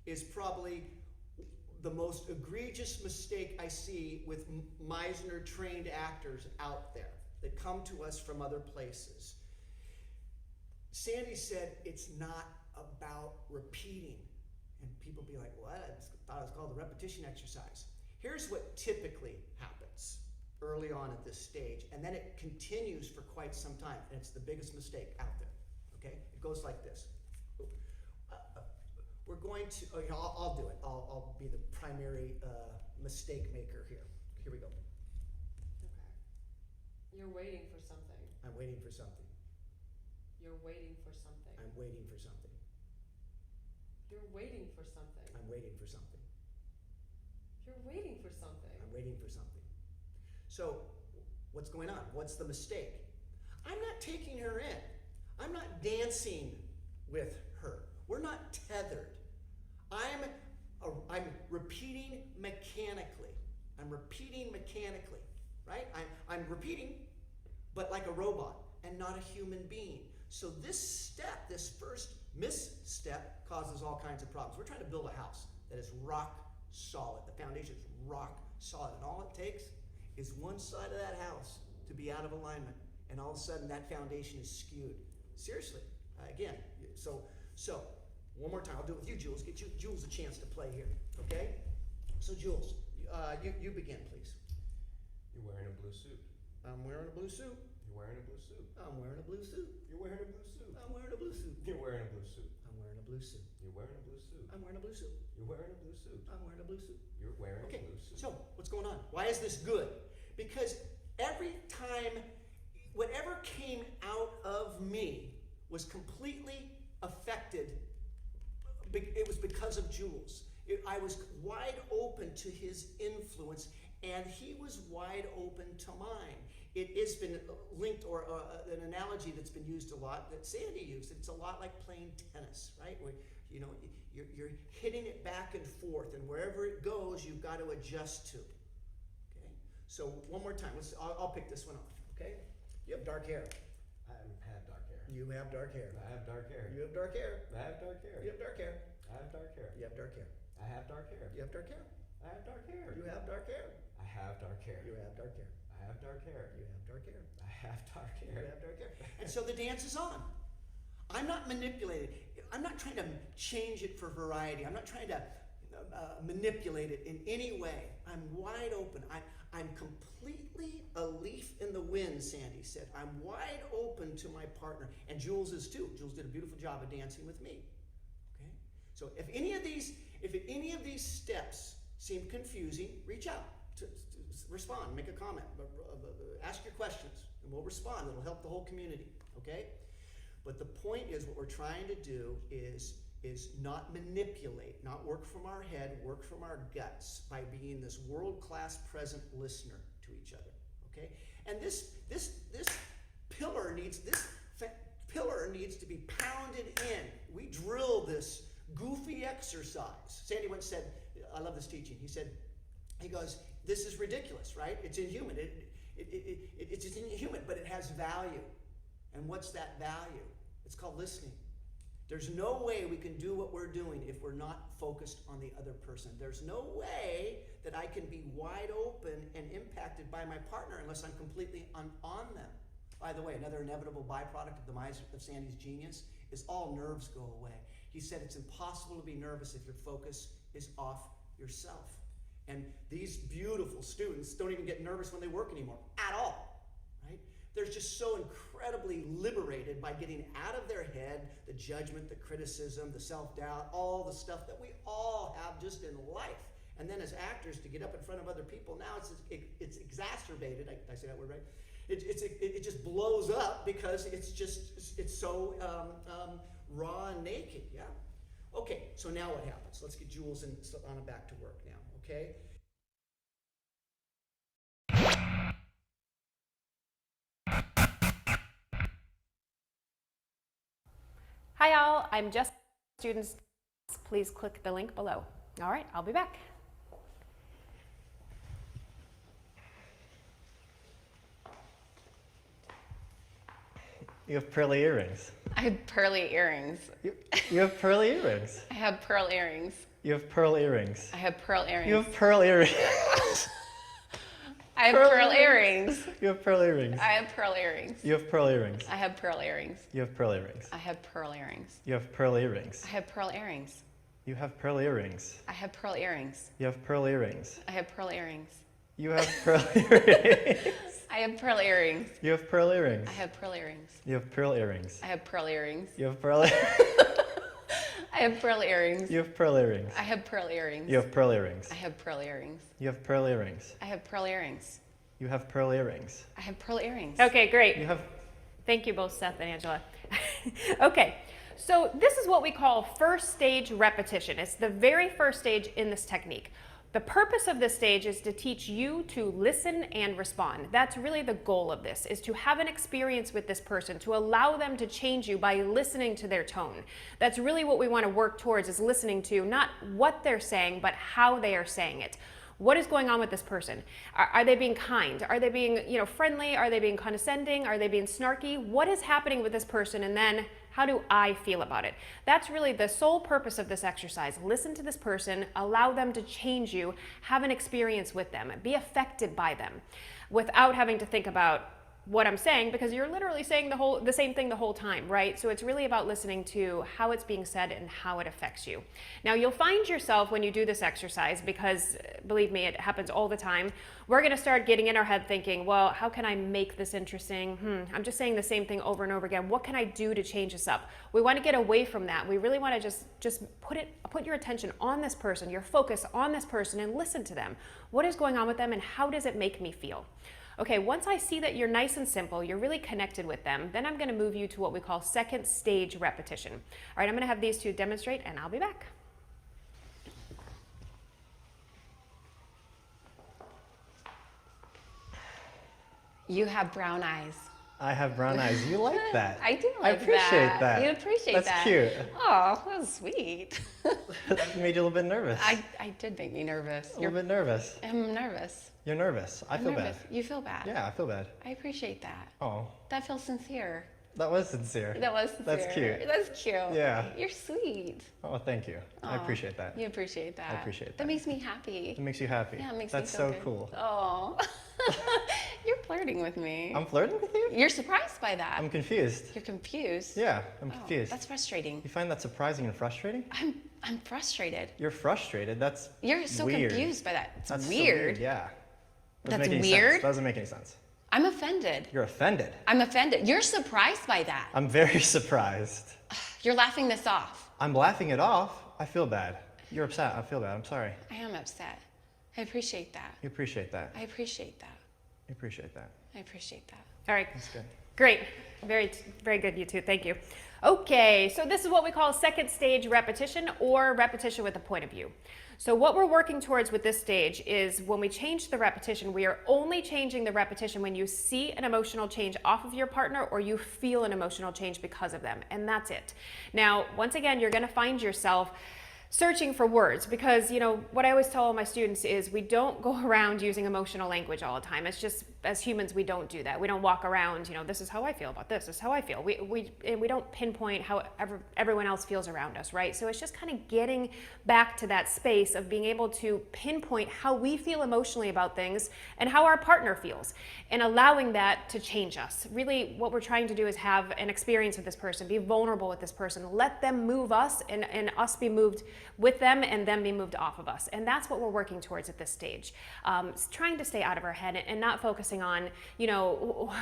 B: is probably the most egregious mistake I see with Meisner trained actors out there that come to us from other places. Sandy said it's not about repeating. And people be like, what? I thought it was called the repetition exercise. Here's what typically happens early on at this stage, and then it continues for quite some time, and it's the biggest mistake out there, okay? It goes like this. We're going to, oh, I'll do it. I'll be the primary mistake maker here. Here we go.
C: Okay. You're waiting for something.
B: I'm waiting for something.
C: You're waiting for something.
B: I'm waiting for something.
C: You're waiting for something.
B: I'm waiting for something.
C: You're waiting for something.
B: I'm waiting for something. So, what's going on? What's the mistake? I'm not taking her in. I'm not dancing with her. We're not tethered. I'm repeating mechanically. I'm repeating mechanically, right? I'm repeating, but like a robot and not a human being. So this step, this first misstep, causes all kinds of problems. We're trying to build a house that is rock solid. The foundation is rock solid, and all it takes is one side of that house to be out of alignment, and all of a sudden that foundation is skewed. Seriously, again, so one more time, I'll do it with you, Jules. Get you, Jules, a chance to play here, okay? So Jules, you begin, please.
D: You're wearing a blue suit.
B: I'm wearing a blue suit.
D: You're wearing a blue suit.
B: I'm wearing a blue suit.
D: You're wearing a blue suit.
B: I'm wearing a blue suit.
D: You're wearing a blue suit.
B: I'm wearing a blue suit.
D: You're wearing a blue suit.
B: I'm wearing a blue suit.
D: You're wearing a blue suit.
B: I'm wearing a blue suit.
D: You're wearing
B: Okay,
D: a blue suit.
B: so what's going on? Why is this good? Because every time, whatever came out of me was completely affected. It was because of Jules. I was wide open to his influence, and he was wide open to mine. It has been linked, or an analogy that's been used a lot that Sandy used. It's a lot like playing tennis, right? Where you're hitting it back and forth, and wherever it goes, you've got to adjust to. Okay. So one more time. I'll pick this one off. Okay. You have dark hair.
D: I have dark hair.
B: You have dark hair.
D: I have dark hair.
B: You have dark hair.
D: I have dark hair.
B: You have dark hair.
D: I have dark hair.
B: You have dark hair.
D: I have dark hair.
B: You have dark hair.
D: I have dark hair.
B: You have dark hair.
D: I have dark hair.
B: You have dark hair.
D: I have dark hair.
B: You have dark hair.
D: I have dark
B: You
D: hair.
B: have dark hair. And so the dance is on. I'm not manipulating. I'm not trying to change it for variety. I'm not trying to manipulate it in any way. I'm wide open. I'm completely a leaf in the wind, Sandy said. I'm wide open to my partner. And Jules is too. Jules did a beautiful job of dancing with me. Okay? So if any of these steps seem confusing, reach out. To respond, make a comment, ask your questions, and we'll respond. It'll help the whole community, okay? But the point is, what we're trying to do is not manipulate, not work from our head, work from our guts by being this world-class present listener to each other, okay? And this pillar needs to be pounded in. We drill this goofy exercise. Sandy once said, I love this teaching. He goes, this is ridiculous, right? It's inhuman. It's inhuman, but it has value. And what's that value? It's called listening. There's no way we can do what we're doing if we're not focused on the other person. There's no way that I can be wide open and impacted by my partner unless I'm completely on them. By the way, another inevitable byproduct of Sandy's genius is all nerves go away. He said it's impossible to be nervous if your focus is off yourself. And these beautiful students don't even get nervous when they work anymore, at all, right? They're just so incredibly liberated by getting out of their head the judgment, the criticism, the self-doubt, all the stuff that we all have just in life. And then as actors, to get up in front of other people, now it's exacerbated. Did I say that word right? It just blows up because it's so raw and naked, yeah? Okay, so now what happens? Let's get Jules and Anna back to work now, okay?
E: Hi y'all, I'm Jess. Students, please click the link below. All right, I'll be back.
F: You have pearly earrings.
G: I have pearly earrings.
F: You have pearly earrings.
G: I have pearl earrings.
F: You have pearl earrings.
G: I have pearl earrings.
F: You have pearl earrings.
G: I have pearl earrings.
F: You have pearl earrings.
G: I have pearl earrings.
F: You have pearl earrings.
G: I have pearl earrings.
F: You have pearl earrings.
G: I have pearl earrings.
F: You have pearl earrings.
G: I have pearl earrings.
F: You have pearl earrings.
G: I have pearl earrings.
F: You have pearl earrings.
G: I have pearl earrings.
F: You have pearl earrings.
G: I have pearl earrings.
F: You have pearl earrings.
G: I have pearl earrings.
F: You have pearl earrings.
G: I have pearl earrings.
F: You have pearl.
G: I have pearl earrings.
F: You have pearl earrings.
G: I have pearl earrings.
F: You have pearl earrings.
G: I have pearl earrings.
F: You have pearl earrings.
G: I have pearl earrings.
F: You have pearl earrings.
G: I have pearl earrings.
E: Okay, great.
F: You have.
E: Thank you both, Seth and Angela. Okay, so this is what we call first stage repetition. It's the very first stage in this technique. The purpose of this stage is to teach you to listen and respond. That's really the goal of this, is to have an experience with this person, to allow them to change you by listening to their tone. That's really what we want to work towards, is listening to not what they're saying, but how they are saying it. What is going on with this person? Are they being kind? Are they being, friendly? Are they being condescending? Are they being snarky? What is happening with this person? And then how do I feel about it? That's really the sole purpose of this exercise. Listen to this person, allow them to change you, have an experience with them, be affected by them without having to think about what I'm saying, because you're literally saying the same thing the whole time, right? So it's really about listening to how it's being said and how it affects you. Now you'll find yourself when you do this exercise, because believe me, it happens all the time, we're gonna start getting in our head thinking, well, how can I make this interesting? I'm just saying the same thing over and over again. What can I do to change this up? We wanna get away from that. We really wanna just put your attention on this person, your focus on this person, and listen to them. What is going on with them and how does it make me feel? Okay, once I see that you're nice and simple, you're really connected with them, then I'm gonna move you to what we call second stage repetition. All right, I'm gonna have these two demonstrate and I'll be back.
G: You have brown eyes.
F: I have brown eyes. You like that?
G: I do
F: I
G: like
F: appreciate that.
G: You appreciate
F: That's
G: that.
F: cute.
G: Oh, that was sweet.
F: That made you a little bit nervous.
G: I did make me nervous.
F: a little bit nervous.
G: I'm nervous.
F: You're nervous. I feel
G: nervous.
F: bad.
G: You feel bad.
F: Yeah, I feel bad.
G: I appreciate that.
F: Oh,
G: That feels sincere.
F: that was sincere.
G: That was sincere.
F: That's cute.
G: That's cute.
F: Yeah.
G: You're sweet.
F: Oh, thank you. I
G: Aw,
F: appreciate that.
G: You appreciate that.
F: I appreciate that.
G: That makes me happy.
F: It makes you happy.
G: Yeah, it makes
F: That's
G: me feel
F: so
G: good.
F: cool.
G: Oh. You're flirting with me.
F: I'm flirting with you?
G: You're surprised by that.
F: I'm confused.
G: You're confused.
F: Yeah, I'm
G: Oh,
F: confused.
G: that's frustrating.
F: You find that surprising and frustrating?
G: I'm frustrated.
F: You're frustrated. That's
G: You're so
F: weird.
G: confused by that. It's
F: That's so
G: weird.
F: Yeah.
G: That's
F: make any
G: weird?
F: Sense. Doesn't make any sense.
G: I'm offended.
F: You're offended.
G: I'm offended. You're surprised by that.
F: I'm very surprised.
G: You're laughing this off.
F: I'm laughing it off. I feel bad. You're upset. I feel bad. I'm sorry.
G: I am upset. I appreciate that.
F: You appreciate that.
G: I appreciate that.
F: You appreciate that.
G: I appreciate that.
E: All right,
F: That's good.
E: great. Very, very good, you two, thank you. Okay, so this is what we call second stage repetition, or repetition with a point of view. So what we're working towards with this stage is when we change the repetition, we are only changing the repetition when you see an emotional change off of your partner or you feel an emotional change because of them, and that's it. Now, once again, you're gonna find yourself searching for words, because what I always tell all my students is we don't go around using emotional language all the time. It's just, as humans, we don't do that. We don't walk around, this is how I feel about this is how I feel. We don't pinpoint how everyone else feels around us, right? So it's just kind of getting back to that space of being able to pinpoint how we feel emotionally about things and how our partner feels, and allowing that to change us. Really, what we're trying to do is have an experience with this person, be vulnerable with this person, let them move us, and us be moved with them, and them be moved off of us. And that's what we're working towards at this stage. Trying to stay out of our head and not focusing on,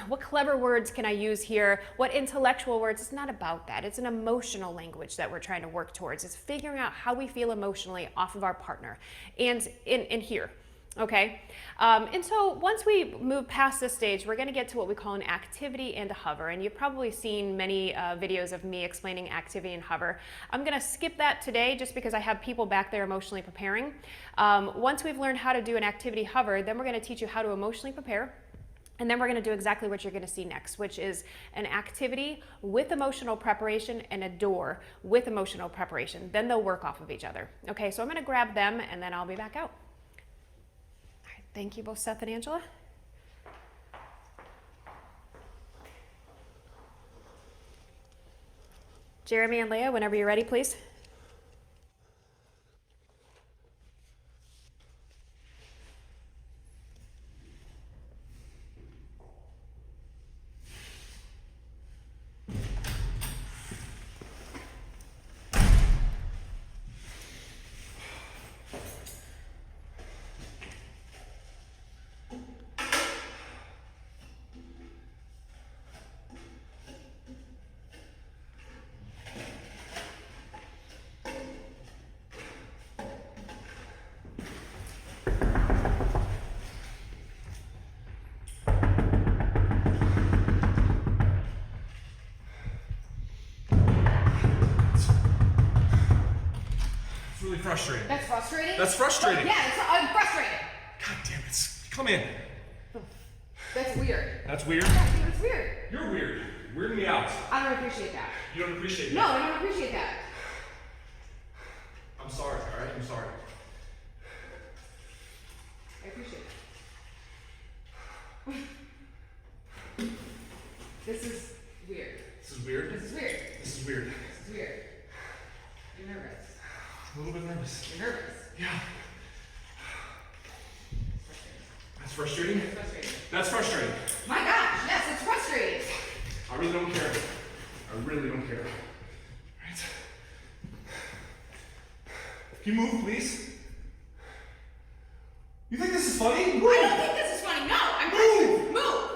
E: what clever words can I use here? What intellectual words? It's not about that. It's an emotional language that we're trying to work towards. It's figuring out how we feel emotionally off of our partner and in here. Okay, and so once we move past this stage, we're going to get to what we call an activity and a hover, and you've probably seen many videos of me explaining activity and hover. I'm going to skip that today just because I have people back there emotionally preparing. Once we've learned how to do an activity hover, then we're going to teach you how to emotionally prepare. And then we're going to do exactly what you're going to see next, which is an activity with emotional preparation and a door with emotional preparation. Then they'll work off of each other. Okay, so I'm going to grab them and then I'll be back out. Thank you both, Seth and Angela. Jeremy and Leah, whenever you're ready, please.
H: frustrating.
E: That's frustrating?
H: That's frustrating.
E: Yeah, I'm frustrated.
H: God damn it. Come in.
E: That's weird.
H: That's weird.
E: Yeah, dude, it's weird.
H: You're weird. Weirding me out.
E: I don't appreciate that.
H: You don't appreciate
E: No,
H: that.
E: I don't appreciate that.
H: I'm sorry, alright? I'm sorry.
E: I appreciate it. This is weird.
H: This is weird.
E: This is weird.
H: This is weird.
E: This is weird. You're nervous.
H: I'm a little bit nervous.
E: You're nervous.
H: Yeah. That's frustrating.
E: It's frustrating.
H: That's frustrating.
E: My gosh, yes, it's frustrating.
H: I really don't care. I really don't care. Right? Can you move, please? You think this is funny? Move!
E: I don't think this is funny. No, I'm
H: Move!
E: Move!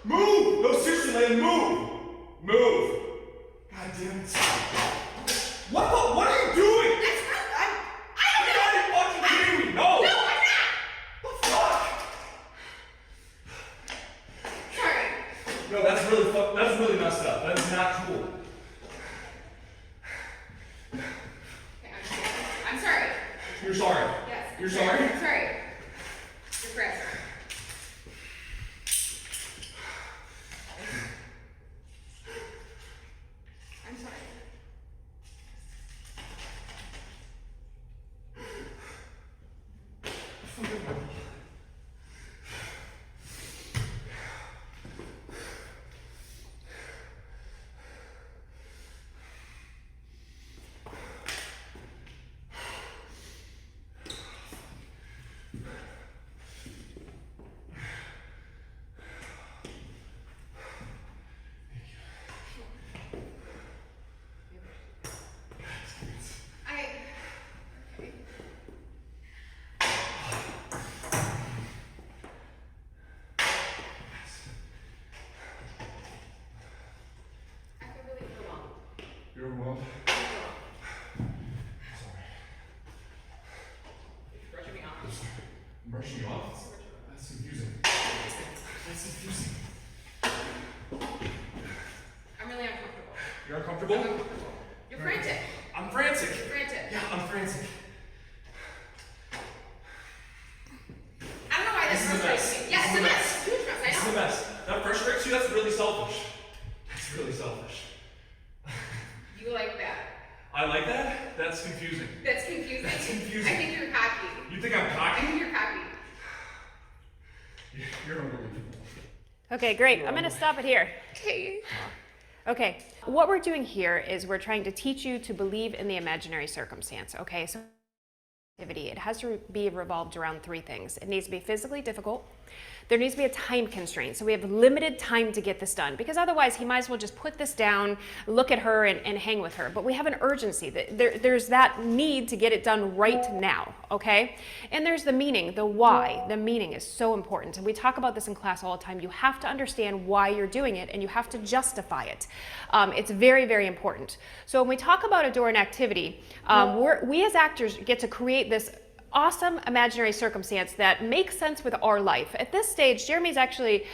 H: Move! No, seriously, Landon, move! Move! God damn it. What are you doing?
E: That's not, I
H: You're
E: don't
H: not
E: know.
H: even fucking kidding me! No!
E: No, I'm not.
H: What the fuck?
E: Sorry.
H: No, that's really messed up. That is not cool.
E: Okay, I'm sorry.
H: You're sorry.
E: Yes.
H: You're sorry?
E: I'm sorry. You're correct. I'm sorry. I feel really overwhelmed.
H: You're overwhelmed. Sorry.
E: You're brushing me off.
H: I'm brushing you off. That's confusing. That's confusing.
E: I'm really uncomfortable.
H: You're uncomfortable?
E: I'm uncomfortable. You're frantic.
H: I'm frantic.
E: You're frantic.
H: Yeah, I'm frantic.
E: I don't know why this
H: This is a
E: frustrates
H: mess.
E: me. Yeah,
H: This
E: it's
H: is
E: a
H: a
E: mess.
H: mess.
E: Huge mess. I
H: This is
E: know.
H: a mess. That frustrates you? That's really selfish. That's really selfish.
E: You like that?
H: I like that? That's confusing.
E: That's confusing.
H: That's confusing.
E: I think you're cocky.
H: You think I'm
E: I
H: cocky?
E: think you're cocky.
H: You're unbelievable.
E: Okay, great. I'm going to stop it here.
G: Okay.
E: Okay, what we're doing here is we're trying to teach you to believe in the imaginary circumstance. Okay, so activity, it has to be revolved around three things. It needs to be physically difficult. There needs to be a time constraint. So we have limited time to get this done because otherwise he might as well just put this down, look at her and hang with her. But we have an urgency. There's that need to get it done right now, okay? And there's the meaning, the why. The meaning is so important. And we talk about this in class all the time. You have to understand why you're doing it and you have to justify it. It's very, very important. So when we talk about a door and activity, we as actors get to create this awesome imaginary circumstance that makes sense with our life. At this stage, Jeremy's actually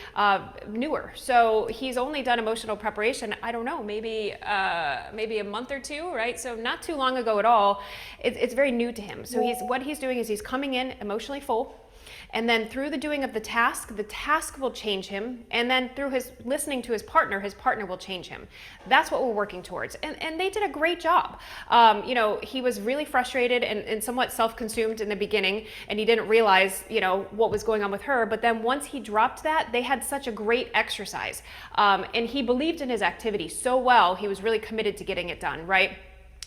E: newer, so he's only done emotional preparation, I don't know, maybe a month or two, right? So not too long ago at all. It's very new to him. So what he's doing is he's coming in emotionally full, and then through the doing of the task will change him, and then through his listening to his partner will change him. That's what we're working towards, and they did a great job. You know, he was really frustrated and somewhat self-consumed in the beginning, and he didn't realize, you know, what was going on with her, but then once he dropped that, they had such a great exercise, and he believed in his activity so well, he was really committed to getting it done, right?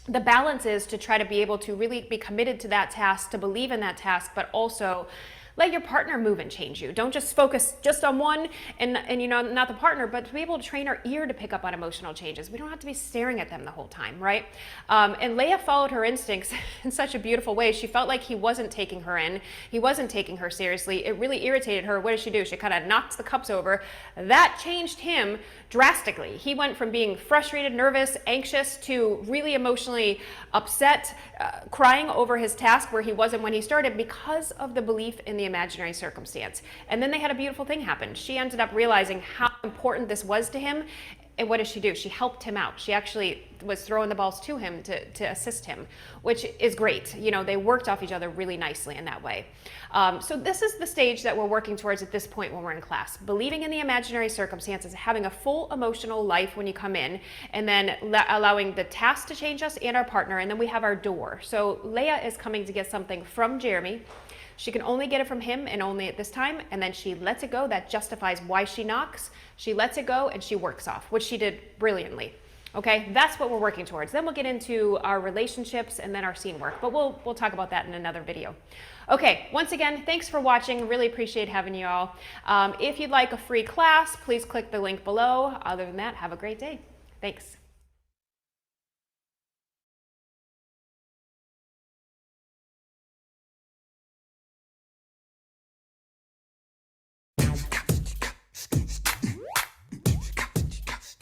E: The balance is to try to be able to really be committed to that task, to believe in that task, but also let your partner move and change you. Don't just focus just on one and you know, not the partner, but to be able to train our ear to pick up on emotional changes. We don't have to be staring at them the whole time, right? And Leia followed her instincts in such a beautiful way. She felt like he wasn't taking her in. He wasn't taking her seriously. It really irritated her. What did she do? She kind of knocked the cups over. That changed him drastically. He went from being frustrated, nervous, anxious to really emotionally upset, crying over his task where he wasn't when he started because of the belief in the imaginary circumstance. And then they had a beautiful thing happen. She ended up realizing how important this was to him, And what does she do? She helped him out. She actually was throwing the balls to him to assist him, which is great. You know, they worked off each other really nicely in that way. So this is the stage that we're working towards at this point when we're in class. Believing in the imaginary circumstances, having a full emotional life when you come in, and then allowing the task to change us and our partner, and then we have our door. So Leia is coming to get something from Jeremy. She can only get it from him and only at this time, and then she lets it go. That justifies why she knocks. She lets it go and she works off, which she did brilliantly. Okay, that's what we're working towards. Then we'll get into our relationships and then our scene work, but we'll talk about that in another video. Okay, once again, thanks for watching. Really appreciate having you all. If you'd like a free class, please click the link below. Other than that, have a great day. Thanks.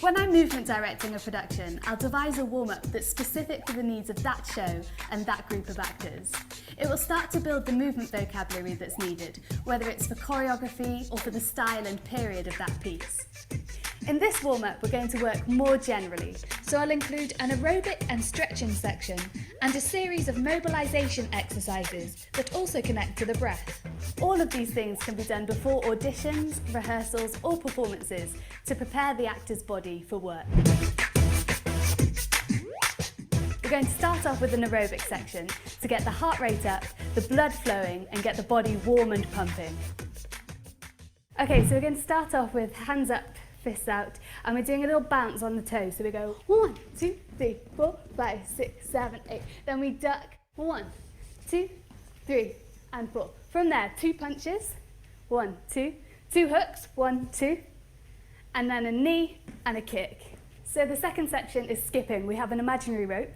I: When I'm movement directing a production, I'll devise a warm-up that's specific for the needs of that show and that group of actors. It will start to build the movement vocabulary that's needed, whether it's for choreography or for the style and period of that piece. In this warm-up, we're going to work more generally, so I'll include an aerobic and stretching section and a series of mobilisation exercises that also connect to the breath. All of these things can be done before auditions, rehearsals or performances to prepare the actor's body for work. We're going to start off with an aerobic section to get the heart rate up, the blood flowing and get the body warm and pumping. Okay, so we're going to start off with hands up, fists out, and we're doing a little bounce on the toes. So we go 1, 2, 3, 4, 5, 6, 7, 8. Then we duck 1, 2, 3, and 4. From there, 2 punches, 1, 2, 2 hooks, 1, 2, and then a knee and a kick. So the second section is skipping. We have an imaginary rope,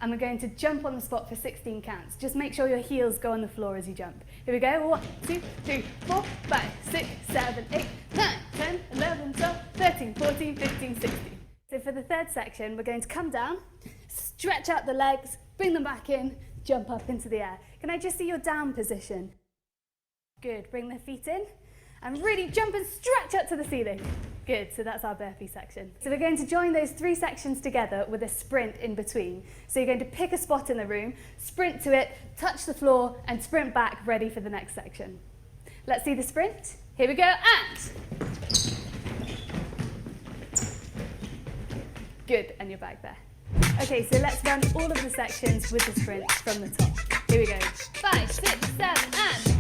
I: and we're going to jump on the spot for 16 counts. Just make sure your heels go on the floor as you jump. Here we go, 1, 2, 3, 4, 5, 6, 7, 8, 9, 10, 11, 12, 13, 14, 15, 16. So for the third section, we're going to come down, stretch out the legs, bring them back in, jump up into the air. Can I just see your down position? Good, bring the feet in, and really jump and stretch up to the ceiling. Good, so that's our burpee section. So we're going to join those 3 sections together with a sprint in between. So you're going to pick a spot in the room, sprint to it, touch the floor, and sprint back, ready for the next section. Let's see the sprint. Here we go, and... Good, and you're back there. Okay, so let's run all of the sections with the sprints from the top. Here we go. 5, 6, 7, and...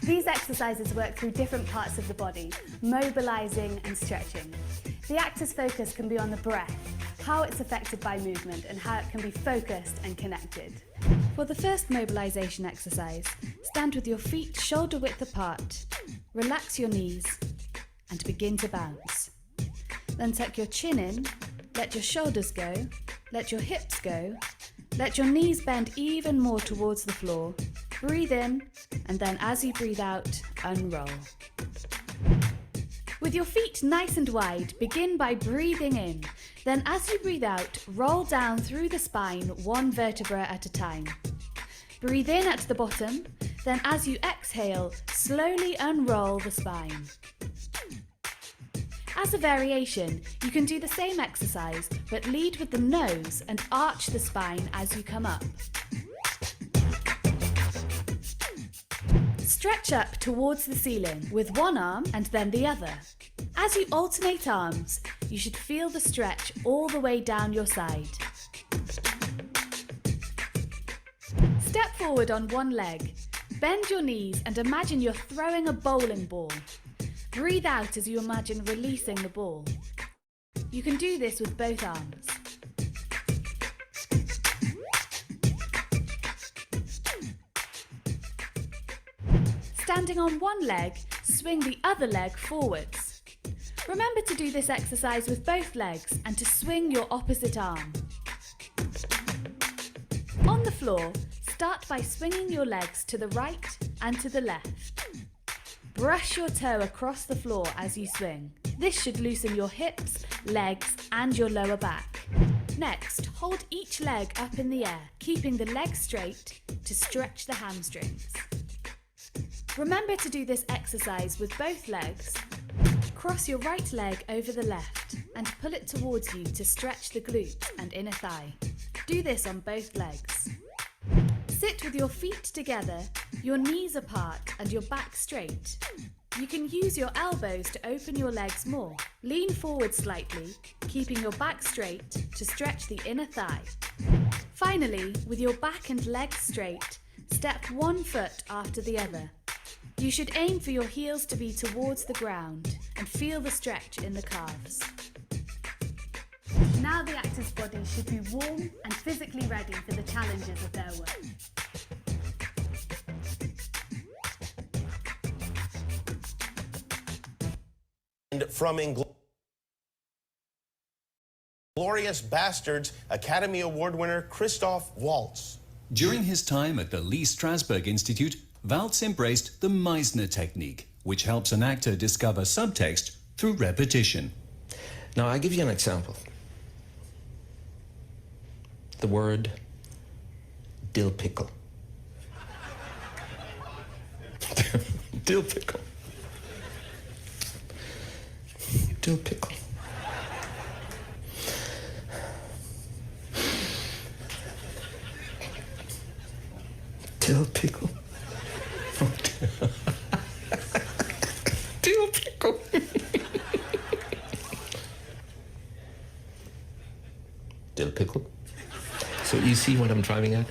I: These exercises work through different parts of the body, mobilising and stretching. The actor's focus can be on the breath, how it's affected by movement and how it can be focused and connected.
J: For the first mobilisation exercise, stand with your feet shoulder width apart, relax your knees and begin to bounce. Then tuck your chin in, let your shoulders go, let your hips go, let your knees bend even more towards the floor. Breathe in, and then as you breathe out, unroll. With your feet nice and wide, begin by breathing in. Then as you breathe out, roll down through the spine 1 vertebra at a time. Breathe in at the bottom, then as you exhale, slowly unroll the spine. As a variation, you can do the same exercise, but lead with the nose and arch the spine as you come up. Stretch up towards the ceiling with one arm and then the other. As you alternate arms, you should feel the stretch all the way down your side. Step forward on one leg. Bend your knees and imagine you're throwing a bowling ball. Breathe out as you imagine releasing the ball. You can do this with both arms.
I: Standing on one leg, swing the other leg forwards. Remember to do this exercise with both legs and to swing your opposite arm. On the floor, start by swinging your legs to the right and to the left. Brush your toe across the floor as you swing. This should loosen your hips, legs, and your lower back. Next, hold each leg up in the air, keeping the legs straight to stretch the hamstrings. Remember to do this exercise with both legs. Cross your right leg over the left and pull it towards you to stretch the glute and inner thigh. Do this on both legs. Sit with your feet together, your knees apart and your back straight. You can use your elbows to open your legs more. Lean forward slightly, keeping your back straight to stretch the inner thigh. Finally, with your back and legs straight, step one foot after the other. You should aim for your heels to be towards the ground and feel the stretch in the calves. Now the actor's body should be warm and physically ready for the challenges of their work.
K: And from Glorious Bastards, Academy Award winner Christoph Waltz.
L: During his time at the Lee Strasberg Institute, Waltz embraced the Meisner technique, which helps an actor discover subtext through repetition.
M: Now, I'll give you an example. The word dill pickle. Dill pickle. Dill pickle. Dill pickle. Dill pickle. Dill pickle. So you see what I'm driving at?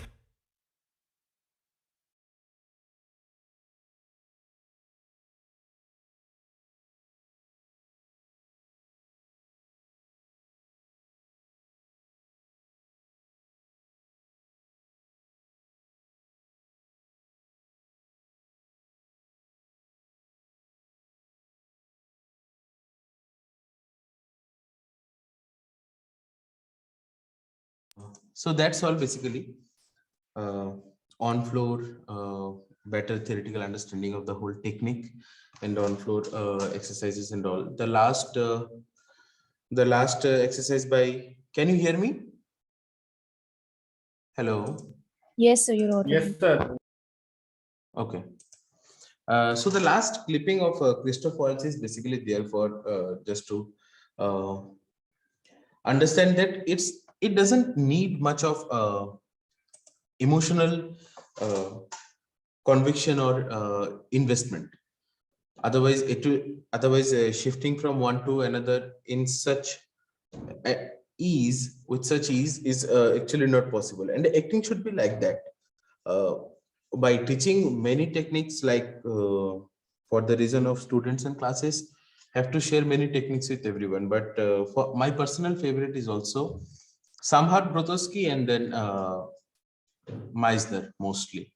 A: So that's all basically. On floor, better theoretical understanding of the whole technique and on floor exercises and all. The last exercise by, can you hear me? Hello.
N: Yes, sir, you're audible.
H: Yes, sir.
A: Okay. So the last clipping of Christoph Waltz is basically there for just to understand that it doesn't need much of emotional conviction or investment. Otherwise, shifting from one to another in such ease is actually not possible. And acting should be like that. By teaching many techniques, like for the reason of students and classes, have to share many techniques with everyone. But for my personal favorite is also Samhart Brotowski and then Meisner mostly,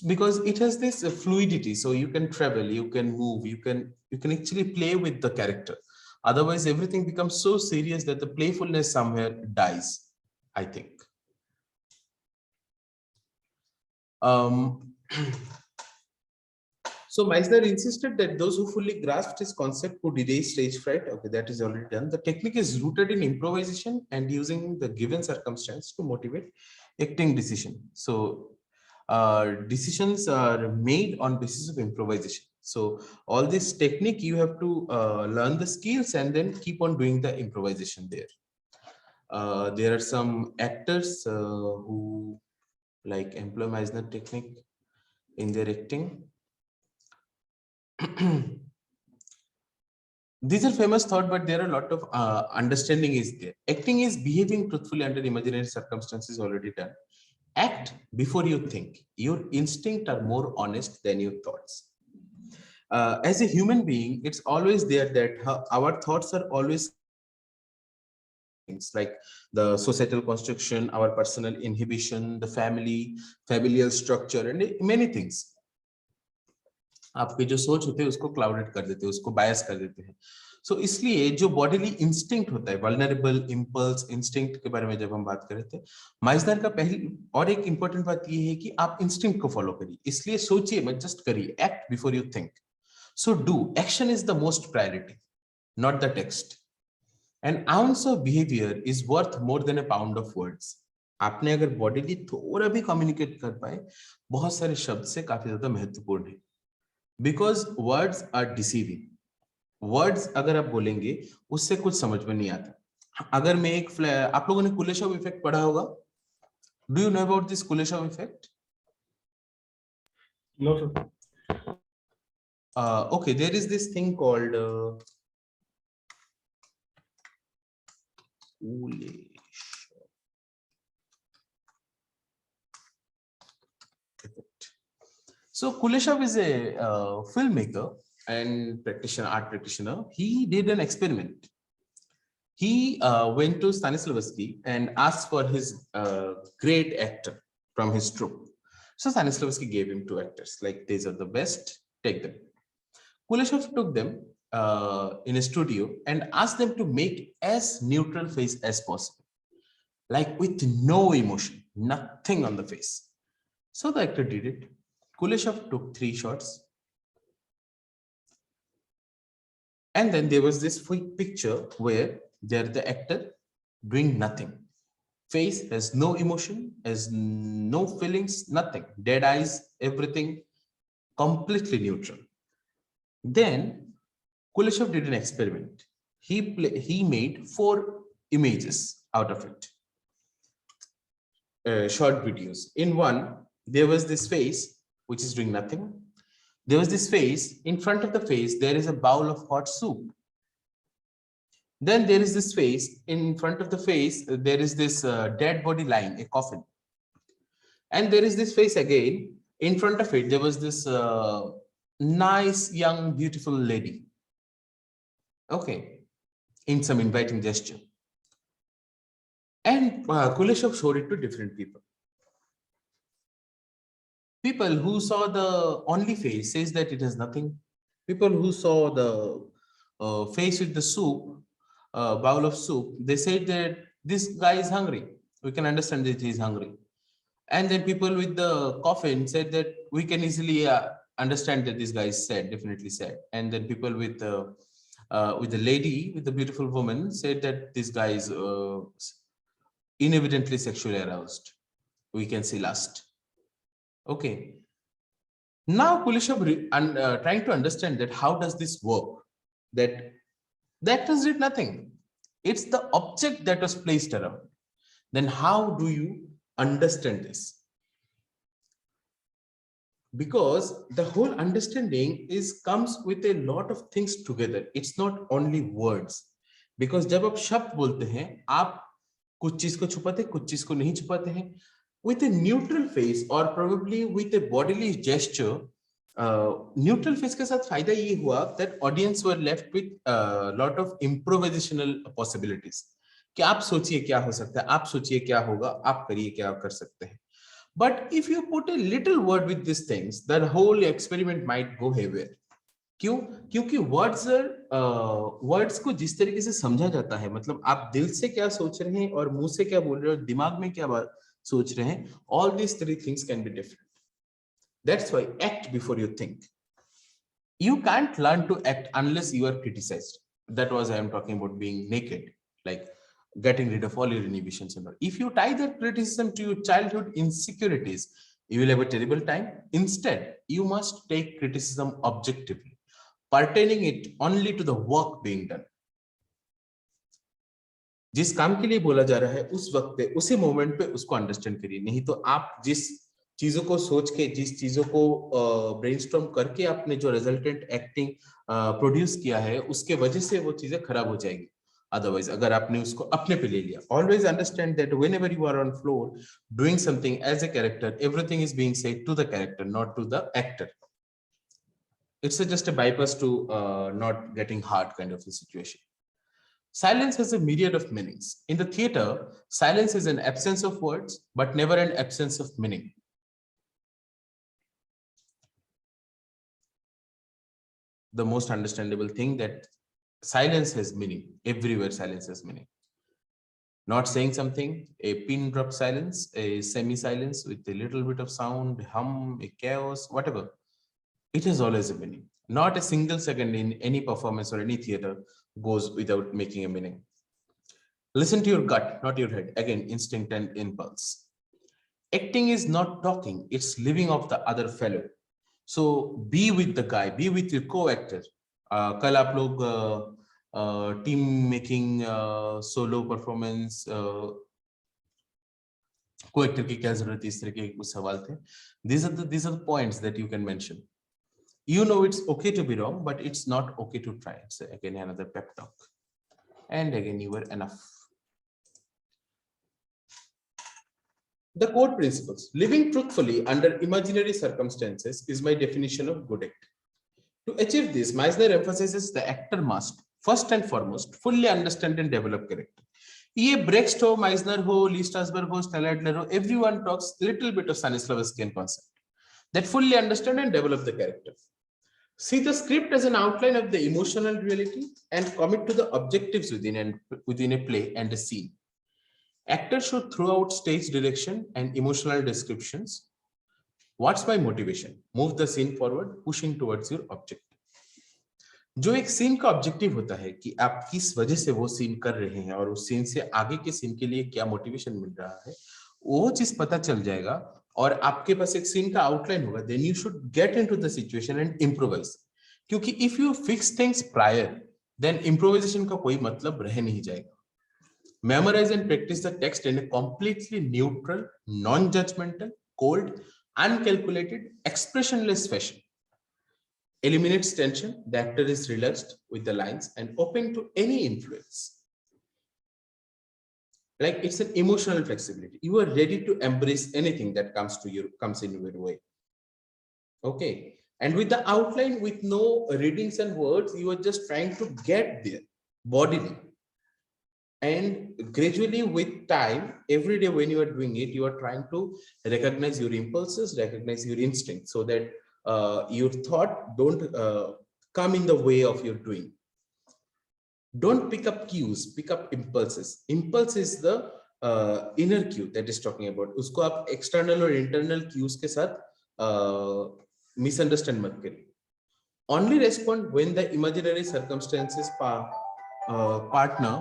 A: because it has this fluidity. So you can travel, you can move, you can actually play with the character. Otherwise, everything becomes so serious that the playfulness somewhere dies, I think. So Meisner insisted that those who fully grasped his concept could erase stage fright. Okay, that is already done. The technique is rooted in improvisation and using the given circumstance to motivate acting decision. So decisions are made on basis of improvisation. So all this technique, you have to learn the skills and then keep on doing the improvisation there. There are some actors who like employ Meisner technique in their acting. These are famous thought, but there are a lot of understanding is there. Acting is behaving truthfully under imaginary circumstances already done. Act before you think. Your instincts are more honest than your thoughts. As a human being, it's always there that our thoughts are always things like the societal construction, our personal inhibition, the family, familial structure, and many things. आपके जो सोच होते हैं उसको clouded कर देते हैं, उसको बायस कर देते हैं। सो इसलिए जो बॉडीली इंस्टिंक्ट होता है, वल्नरेबल इंपल्स इंस्टिंक्ट के बारे में जब हम बात कर रहे थे, माइजनर का पहली और एक इंपॉर्टेंट बात ये है कि आप इंस्टिंक्ट को फॉलो करिए, इसलिए सोचिए मत, जस्ट करिए, act before you think. So do, action is the most priority, not the text. N ounce of behaviour is worth more than a pound of words. आपने अगर बॉडीली थोड़ा भी कम्युनिकेट कर पाए, बहुत सारे शब्द से काफी ज्यादा महत्वपूर्ण है, because words are deceiving. Words अगर आप बोलेंगे उससे कुछ समझ में नहीं आता। अगर मैं एक आप लोगों ने कुलेशोव इफेक्ट पढ़ा होगा, do you know about this Kuleshov effect?
H: No, sir.
A: Okay, there is this thing called Kuleshov effect. So Kuleshov is a filmmaker and art practitioner. He did an experiment. He went to Stanislavski and asked for his great actor from his troupe. So Stanislavski gave him 2 actors, like these are the best, take them. Kuleshov took them in a studio and asked them to make as neutral face as possible, like with no emotion, nothing on the face. So the actor did it. Kuleshov took 3 shots. And then there was this picture where there the actor doing nothing. Face has no emotion, has no feelings, nothing. Dead eyes, everything completely neutral. Then Kuleshov did an experiment. He made 4 images out of it. Short videos. In one, there was this face which is doing nothing. There was this face. In front of the face, there is a bowl of hot soup. Then there is this face. In front of the face, there is this dead body lying, a coffin. And there is this face again. In front of it, there was this nice, young, beautiful lady. Okay. In some inviting gesture. And Kuleshov showed it to different people. People who saw the only face says that it has nothing. People who saw the face with the soup, bowl of soup, they said that this guy is hungry. We can understand that he is hungry. And then people with the coffin said that we can easily understand that this guy is sad, definitely sad. And then people with the lady, with the beautiful woman, said that this guy is inevitably sexually aroused. We can see lust. Okay. Now Kuleshov trying to understand that how does this work? That the actors did nothing. It's the object that was placed around. Then how do you understand this? Because the whole understanding comes with a lot of things together. It's not only words. Because जब आप शब्द बोलते हैं, आप कुछ चीज को छुपाते हैं, कुछ चीज को नहीं छुपाते हैं. With a neutral face or probably with a bodily gesture, neutral face के साथ फायदा ये हुआ that audience were left with a lot of improvisational possibilities. कि आप सोचिए क्या हो सकता है, आप सोचिए क्या होगा, आप करिए क्या कर सकते हैं. But if you put a little word with these things, the whole experiment might go haywire. क्यों? क्योंकि वर्ड्स को जिस तरीके से समझा जाता है, मतलब आप दिल से क्या सोच रहे हैं और मुंह से क्या बोल रहे हो, दिमाग में क्या बात सोच रहे हैं, all these 3 things can be different. That's why act before you think. You can't learn to act unless you are criticized. That was I am talking about being naked, like getting rid of all your inhibitions and all. If you tie that criticism to your childhood insecurities, you will have a terrible time. Instead, you must take criticism objectively, pertaining it only to the work being done. जिस काम के लिए बोला जा रहा है उस वक्त पे, उसी मोमेंट पे उसको अंडरस्टैंड करिए. नहीं तो आप जिस चीजों को सोच के, जिस चीजों को ब्रेनस्टॉर्म करके आपने जो रिजल्टेंट एक्टिंग प्रोड्यूस किया है, उसके वजह से वो चीजें खराब हो जाएंगी. अदरवाइज अगर आपने उसको अपने पे ले लिया, always understand that whenever you are on floor doing something as a character, everything is being said to the character, not to the actor. It's just a bypass to not getting hurt kind of a situation. Silence has a myriad of meanings. In the theater, silence is an absence of words, but never an absence of meaning. the most understandable thing, that silence has meaning. Everywhere silence has meaning. Not saying something, a pin drop silence, a semi-silence with a little bit of sound, hum, a chaos, whatever. It has always a meaning. Not a single second in any performance or any theater goes without making a meaning. Listen to your gut, not your head. Again, instinct and impulse. Acting is not talking, it's living off the other fellow. So be with the guy, be with your co-actor. कल आप लोग team making solo performance co-actor की क्या जरूरत है, इस तरह के कुछ सवाल थे. These are the points that you can mention. You know it's okay to be wrong, but it's not okay to try. It's again another pep talk. And again, you were enough. The core principles. Living truthfully under imaginary circumstances is my definition of good acting. To achieve this, Meisner emphasizes the actor must, first and foremost, fully understand and develop character. ये Brecht हो, Meisner हो, Lee Strasberg हो, Stella Adler हो, everyone talks little bit of Stanislavskian concept. That fully understand and develop the character. See the script as an outline of the emotional reality and commit to the objectives within a play and a scene. Actors should throw out stage direction and emotional descriptions. What's my motivation? Move the scene forward, pushing towards your objective. जो एक scene का objective होता है कि आप किस वजह से वो सीन कर रहे हैं और उस सीन से आगे के सीन के लिए क्या मोटिवेशन मिल रहा है, वो चीज पता चल जाएगा और आपके पास एक सीन का आउटलाइन होगा. Then you should get into the situation and improvise. क्योंकि if you fix things prior, then improvisation का कोई मतलब रह नहीं जाएगा. Memorize and practice the text in a completely neutral, non-judgmental, cold, uncalculated, expressionless fashion. Eliminates tension. The actor is relaxed with the lines and open to any influence. Like it's an emotional flexibility. You are ready to embrace anything that comes in your way. Okay. And with the outline, with no readings and words, you are just trying to get there bodily. And gradually with time, every day when you are doing it, you are trying to recognize your impulses, recognize your instincts, so that your thought don't come in the way of your doing. Don't pick up cues, pick up impulses. Impulse is the inner cue that is talking about. Usko aap external or internal cues ke sath misunderstand mat kariye. Only respond when the imaginary circumstances partner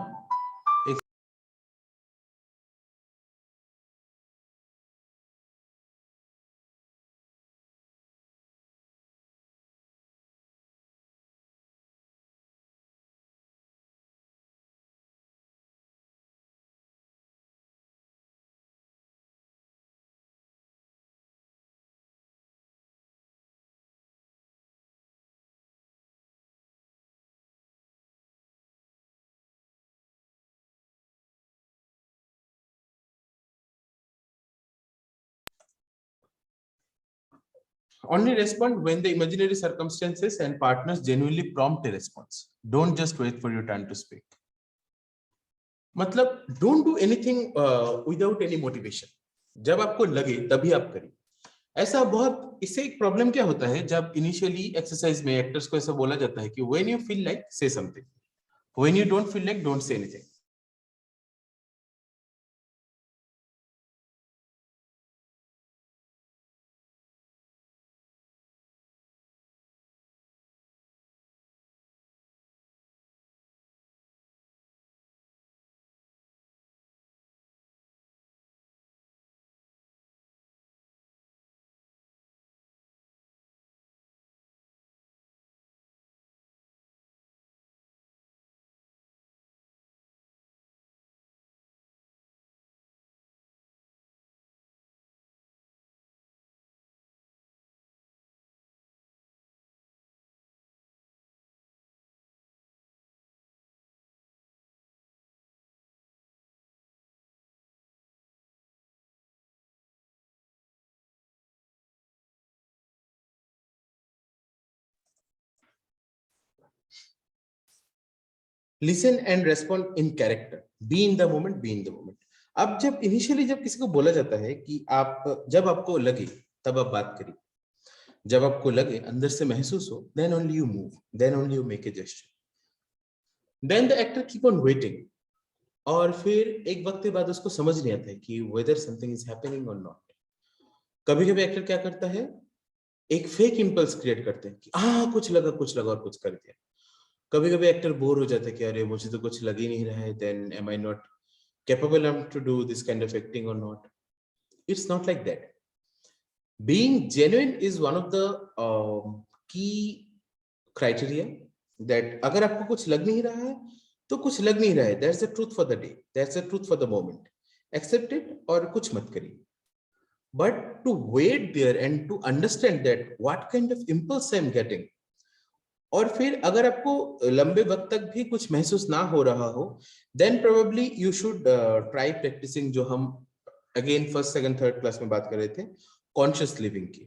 A: only respond when the imaginary circumstances and partners genuinely prompt a response. Don't just wait for your turn to speak. मतलब don't do anything without any motivation. जब आपको लगे तभी आप करिए. ऐसा बहुत, इससे एक प्रॉब्लम क्या होता है, जब इनिशियली एक्सरसाइज में एक्टर्स को ऐसा बोला जाता है कि when you feel like say something, when you don't feel like don't say anything. Listen and respond in character. Be in the moment, be in the moment. अब जब इनिशियली जब किसी को बोला जाता है कि आप जब आपको लगे तब आप बात करिए, जब आपको लगे, अंदर से महसूस हो, then only you move, then only you make a gesture. Then the actor keep on waiting. और फिर एक वक्त के बाद उसको समझ नहीं आता है कि whether something is happening or not. कभी-कभी एक्टर क्या करता है, एक फेक इंपल्स क्रिएट करते हैं कि कुछ लगा और कुछ कर दिया. कभी-कभी एक्टर बोर हो जाता है कि अरे मुझे तो कुछ लग ही नहीं रहा है, then am I not capable enough to do this kind of acting or not? It's not like that. Being genuine is one of the key criteria that अगर आपको कुछ लग नहीं रहा है तो कुछ लग नहीं रहा है. That's the truth for the day. That's the truth for the moment. Accept it और कुछ मत करिए. But to wait there and to understand that what kind of impulse I'm getting, और फिर अगर आपको लंबे वक्त तक भी कुछ महसूस ना हो रहा हो, then probably you should try practicing जो हम again first, second, third class में बात कर रहे थे, conscious living की.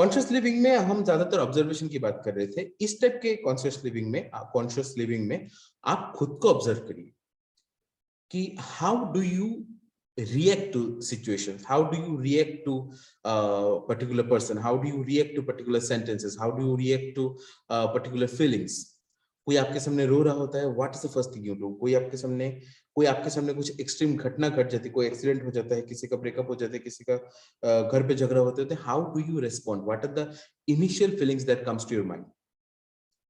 A: Conscious living में हम ज्यादातर ऑब्जर्वेशन की बात कर रहे थे. इस टाइप के conscious living में आप खुद को ऑब्जर्व करिए कि how do you react to situations, how do you react to particular person, how do you react to particular sentences, how do you react to particular feelings. कोई आपके सामने रो रहा होता है, what is the first thing you do? कोई आपके सामने कुछ एक्सट्रीम घटना घट जाती है, कोई एक्सीडेंट हो जाता है, किसी का ब्रेकअप हो जाता है, किसी का घर पे झगड़ा होता है, how do you respond? What are the initial feelings that comes to your mind?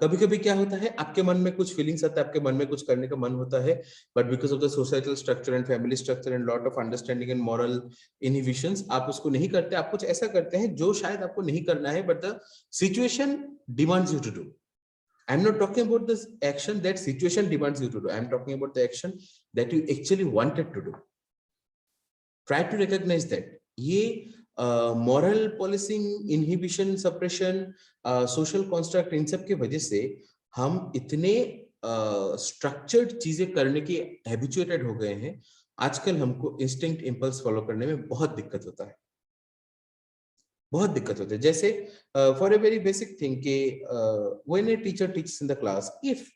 A: कभी-कभी क्या होता है, आपके मन में कुछ फीलिंग्स आता है, आपके मन में कुछ करने का मन होता है, but because of the societal structure and family structure and lot of understanding and moral inhibitions, आप उसको नहीं करते. आप कुछ ऐसा करते हैं जो शायद आपको नहीं करना है, but the situation demands you to do. I am not talking about the action that situation demands you to do. I am talking about the action that you actually wanted to do. Try to recognise that. ये moral policing, inhibition, suppression, social construct, इन सब के वजह से हम इतने structured चीजें करने के हैबिचुएटेड हो गए हैं. आजकल हमको इंस्टिंक्ट इंपल्स फॉलो करने में बहुत दिक्कत होता है, जैसे for a very basic thing के when a teacher teaches in the class, if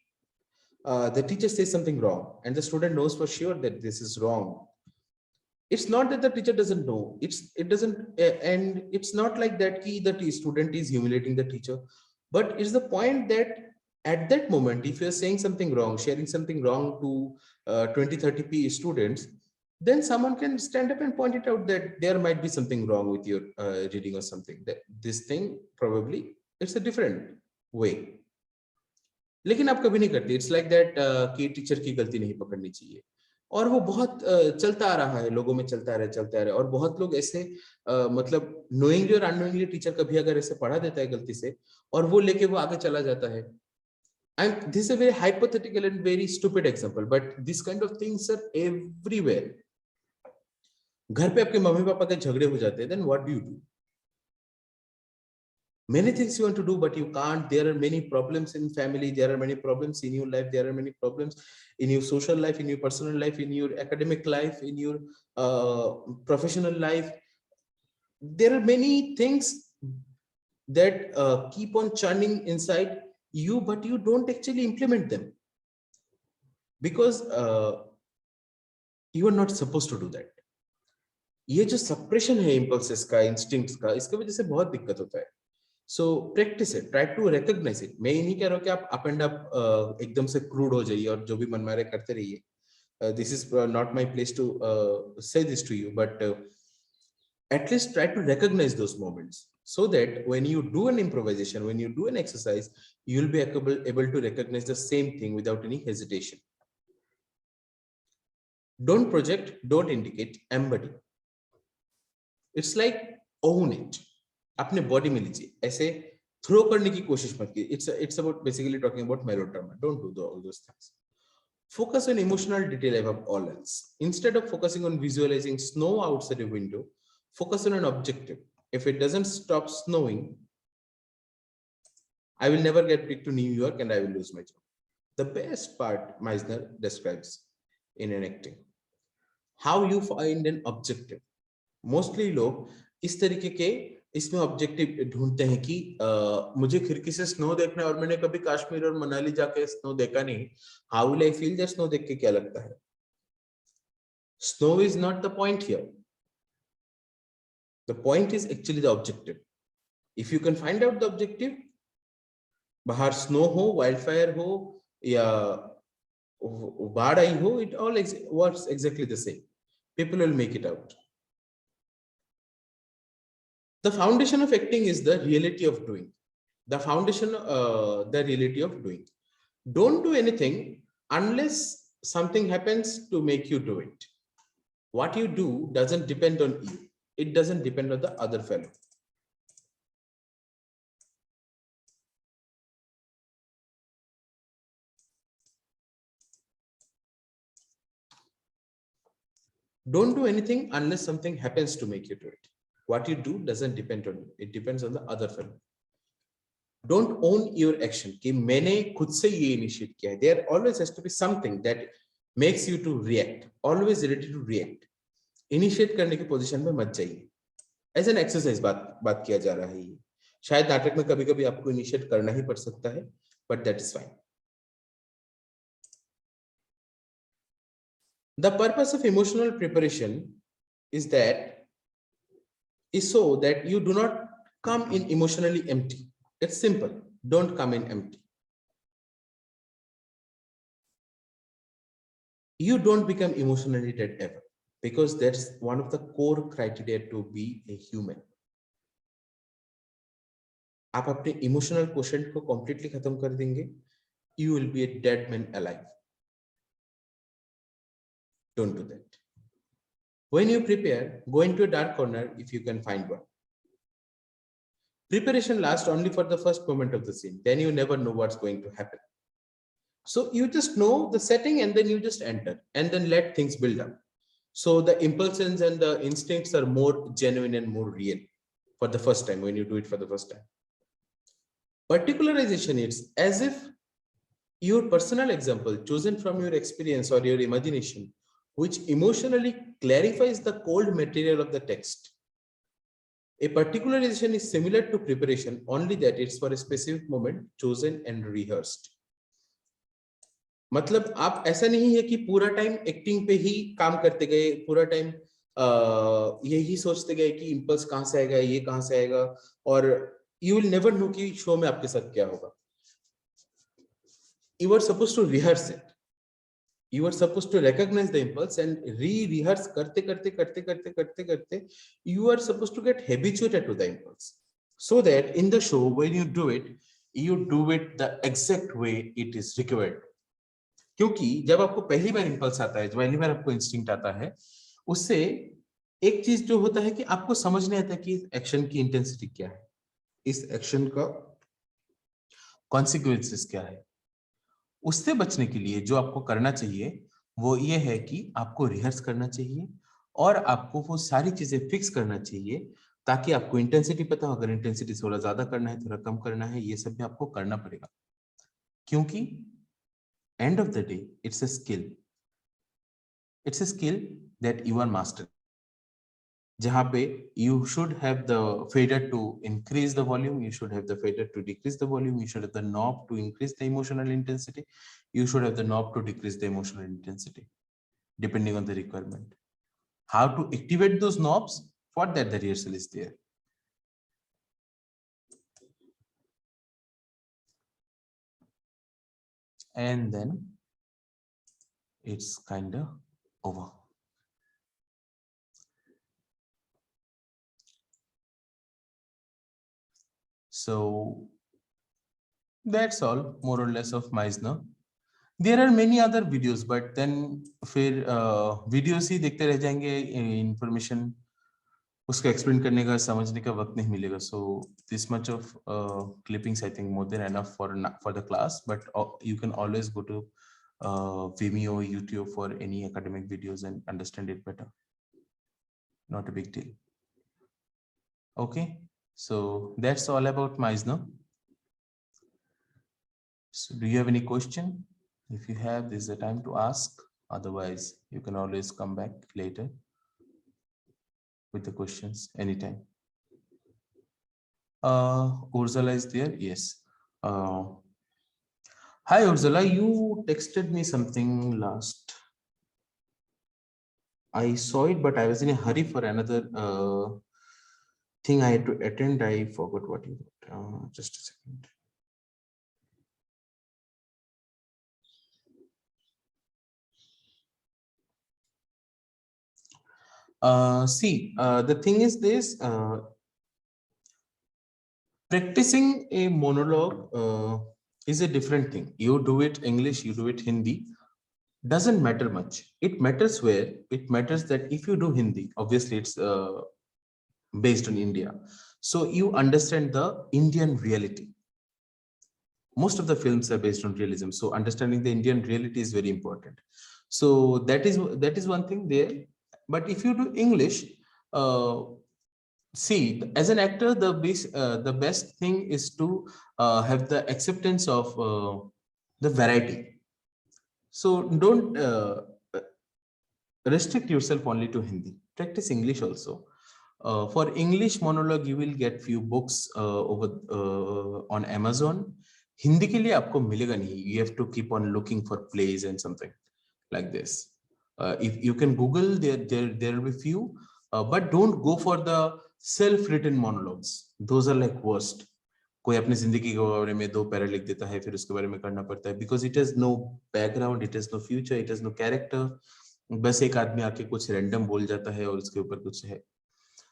A: the teacher says something wrong and the student knows for sure that this is wrong, it's not that the teacher doesn't know, it doesn't and it's not like that ki the student is humiliating the teacher, but it's the point that at that moment if you're saying something wrong, sharing something wrong to 20-30 students, then someone can stand up and point it out that there might be something wrong with your reading or something, that this thing probably it's a different way. लेकिन आप कभी नहीं करते. It's like that कि teacher की गलती नहीं पकड़नी चाहिए, और वो बहुत चलता आ रहा है, लोगों में चलता आ रहा है. और बहुत लोग ऐसे मतलब नोइंगली और अननोइंगली टीचर कभी अगर ऐसे पढ़ा देता है गलती से, और वो लेके वो आगे चला जाता है. And this is a very hypothetical and very stupid example, but this kind of things are everywhere. घर पे आपके मम्मी पापा के झगड़े हो जाते हैं, then what do you do? Many things you want to do, but you can't. There are many problems in family. There are many problems in your life. There are many problems in your social life, in your personal life, in your academic life, in your professional life. There are many things that keep on churning inside you, but you don't actually implement them because you are not supposed to do that. ये जो suppression है impulses का, instincts का, इसके वजह से बहुत दिक्कत होता है. So practice it, try to recognize it. मैं ये नहीं कह रहा हूँ कि आप up and up एकदम से crude हो जाइए और जो भी मन मारे करते रहिए. This is not my place to say this to you, but at least try to recognize those moments so that when you do an improvisation, when you do an exercise, you will be able to recognize the same thing without any hesitation. Don't project, don't indicate, embody. It's like own it. अपने body में लीजिए, ऐसे throw करने की कोशिश मत कीजिए. It's about basically talking about melodrama. Don't do all those things. Focus on emotional detail above all else. Instead of focusing on visualizing snow outside a window, focus on an objective. If it doesn't stop snowing, I will never get back to New York and I will lose my job. The best part Meisner describes in an acting. How you find an objective. Mostly लोग इस तरीके के इसमें objective ढूंढते हैं कि मुझे खिड़की से स्नो देखना है और मैंने कभी कश्मीर और मनाली जाके स्नो देखा नहीं. How will I feel that snow देख के क्या लगता है? Snow is not the point here. The point is actually the objective. If you can find out the objective, bahar snow ho, wildfire ho, ya baad aayi ho, it all works exactly the same. People will make it out. The foundation of acting is the reality of doing. The foundation, the reality of doing. Don't do anything unless something happens to make you do it. What you do doesn't depend on you. It doesn't depend on the other fellow. Don't do anything unless something happens to make you do it. What you do doesn't depend on you. It depends on the other fellow. Don't own your action. कि मैंने खुद से ये initiate किया है. There always has to be something that makes you to react. Always ready to react. Initiate करने की position में मत जाइए. As an exercise बात किया जा रहा है ये. शायद नाटक में कभी-कभी आपको initiate करना ही पड़ सकता है, but that is fine. The purpose of emotional preparation is so that you do not come in emotionally empty. It's simple. Don't come in empty. You don't become emotionally dead ever, because that's one of the core criteria to be a human. आप अपने emotional quotient को completely खत्म कर देंगे, you will be a dead man alive. Don't do that. When you prepare, go into a dark corner if you can find one. Preparation lasts only for the first moment of the scene. Then you never know what's going to happen. So you just know the setting and then you just enter and then let things build up. So the impulsions and the instincts are more genuine and more real for the first time when you do it for the first time. Particularization is as if your personal example chosen from your experience or your imagination, which emotionally clarifies the cold material of the text. A particularization is similar to preparation, only that it's for a specific moment, chosen and rehearsed. मतलब आप ऐसा नहीं है कि पूरा time acting पे ही काम करते गए, पूरा टाइम यही सोचते गए कि इम्पल्स कहाँ से आएगा, ये कहाँ से आएगा, और you will never know कि शो में आपके साथ क्या होगा. You are supposed to rehearse it. You are supposed to recognize the impulse and rehearse करते, you are supposed to get habituated to the impulse, so that in the show when you do it the exact way it is required. क्योंकि जब आपको पहली बार impulse आता है, पहली बार आपको instinct आता है, उससे एक चीज जो होता है कि आपको समझ नहीं आता कि इस एक्शन की इंटेंसिटी क्या है, इस एक्शन का कॉन्सिक्वेंसेस क्या है. उससे बचने के लिए जो आपको करना चाहिए वो ये है कि आपको रिहर्स करना चाहिए और आपको वो सारी चीजें फिक्स करना चाहिए ताकि आपको इंटेंसिटी पता हो. अगर इंटेंसिटी थोड़ा ज्यादा करना है, थोड़ा कम करना है, ये सब भी आपको करना पड़ेगा, क्योंकि end of the day it's a skill that you are master, जहां पे you should have the fader to increase the volume, you should have the fader to decrease the volume, you should have the knob to increase the emotional intensity, you should have the knob to decrease the emotional intensity, depending on the requirement. How to activate those knobs? For that the rehearsal is there. And then it's kind of over. So that's all more or less of Meisner. There are many other videos, but then फिर videos ही देखते रह जाएंगे, information उसको explain करने का, समझने का वक्त नहीं मिलेगा. So this much of clippings I think more than enough for the class, but you can always go to Vimeo, YouTube for any academic videos and understand it better. Not a big deal. Okay. So that's all about Meisner. So do you have any question? If you have, this is the time to ask. Otherwise, you can always come back later with the questions anytime. Ursula is there? Yes. Hi Ursula, you texted me something last. I saw it, but I was in a hurry for another thing I had to attend. I forgot what you wrote. Just a second. The thing is this, practicing a monologue is a different thing. You do it English, you do it Hindi, doesn't matter much. It matters where, it matters that if you do Hindi, obviously it's based on India. So you understand the Indian reality. Most of the films are based on realism. So understanding the Indian reality is very important. So that is one thing there. But if you do English, see, as an actor, the best thing is to have the acceptance of the variety. So don't restrict yourself only to Hindi. Practice English also. For English monologue, you will get few books on Amazon. Hindi के लिए आपको मिलेगा नहीं. You have to keep on looking for plays and something like this. If you can Google, there will be few, but don't go for the self-written monologues. Those are like worst. कोई अपनी जिंदगी के बारे में 2 para लिख देता है, फिर उसके बारे में करना पड़ता है, because it has no background, it has no future, it has no character. बस एक आदमी आके कुछ random बोल जाता है और उसके ऊपर कुछ है.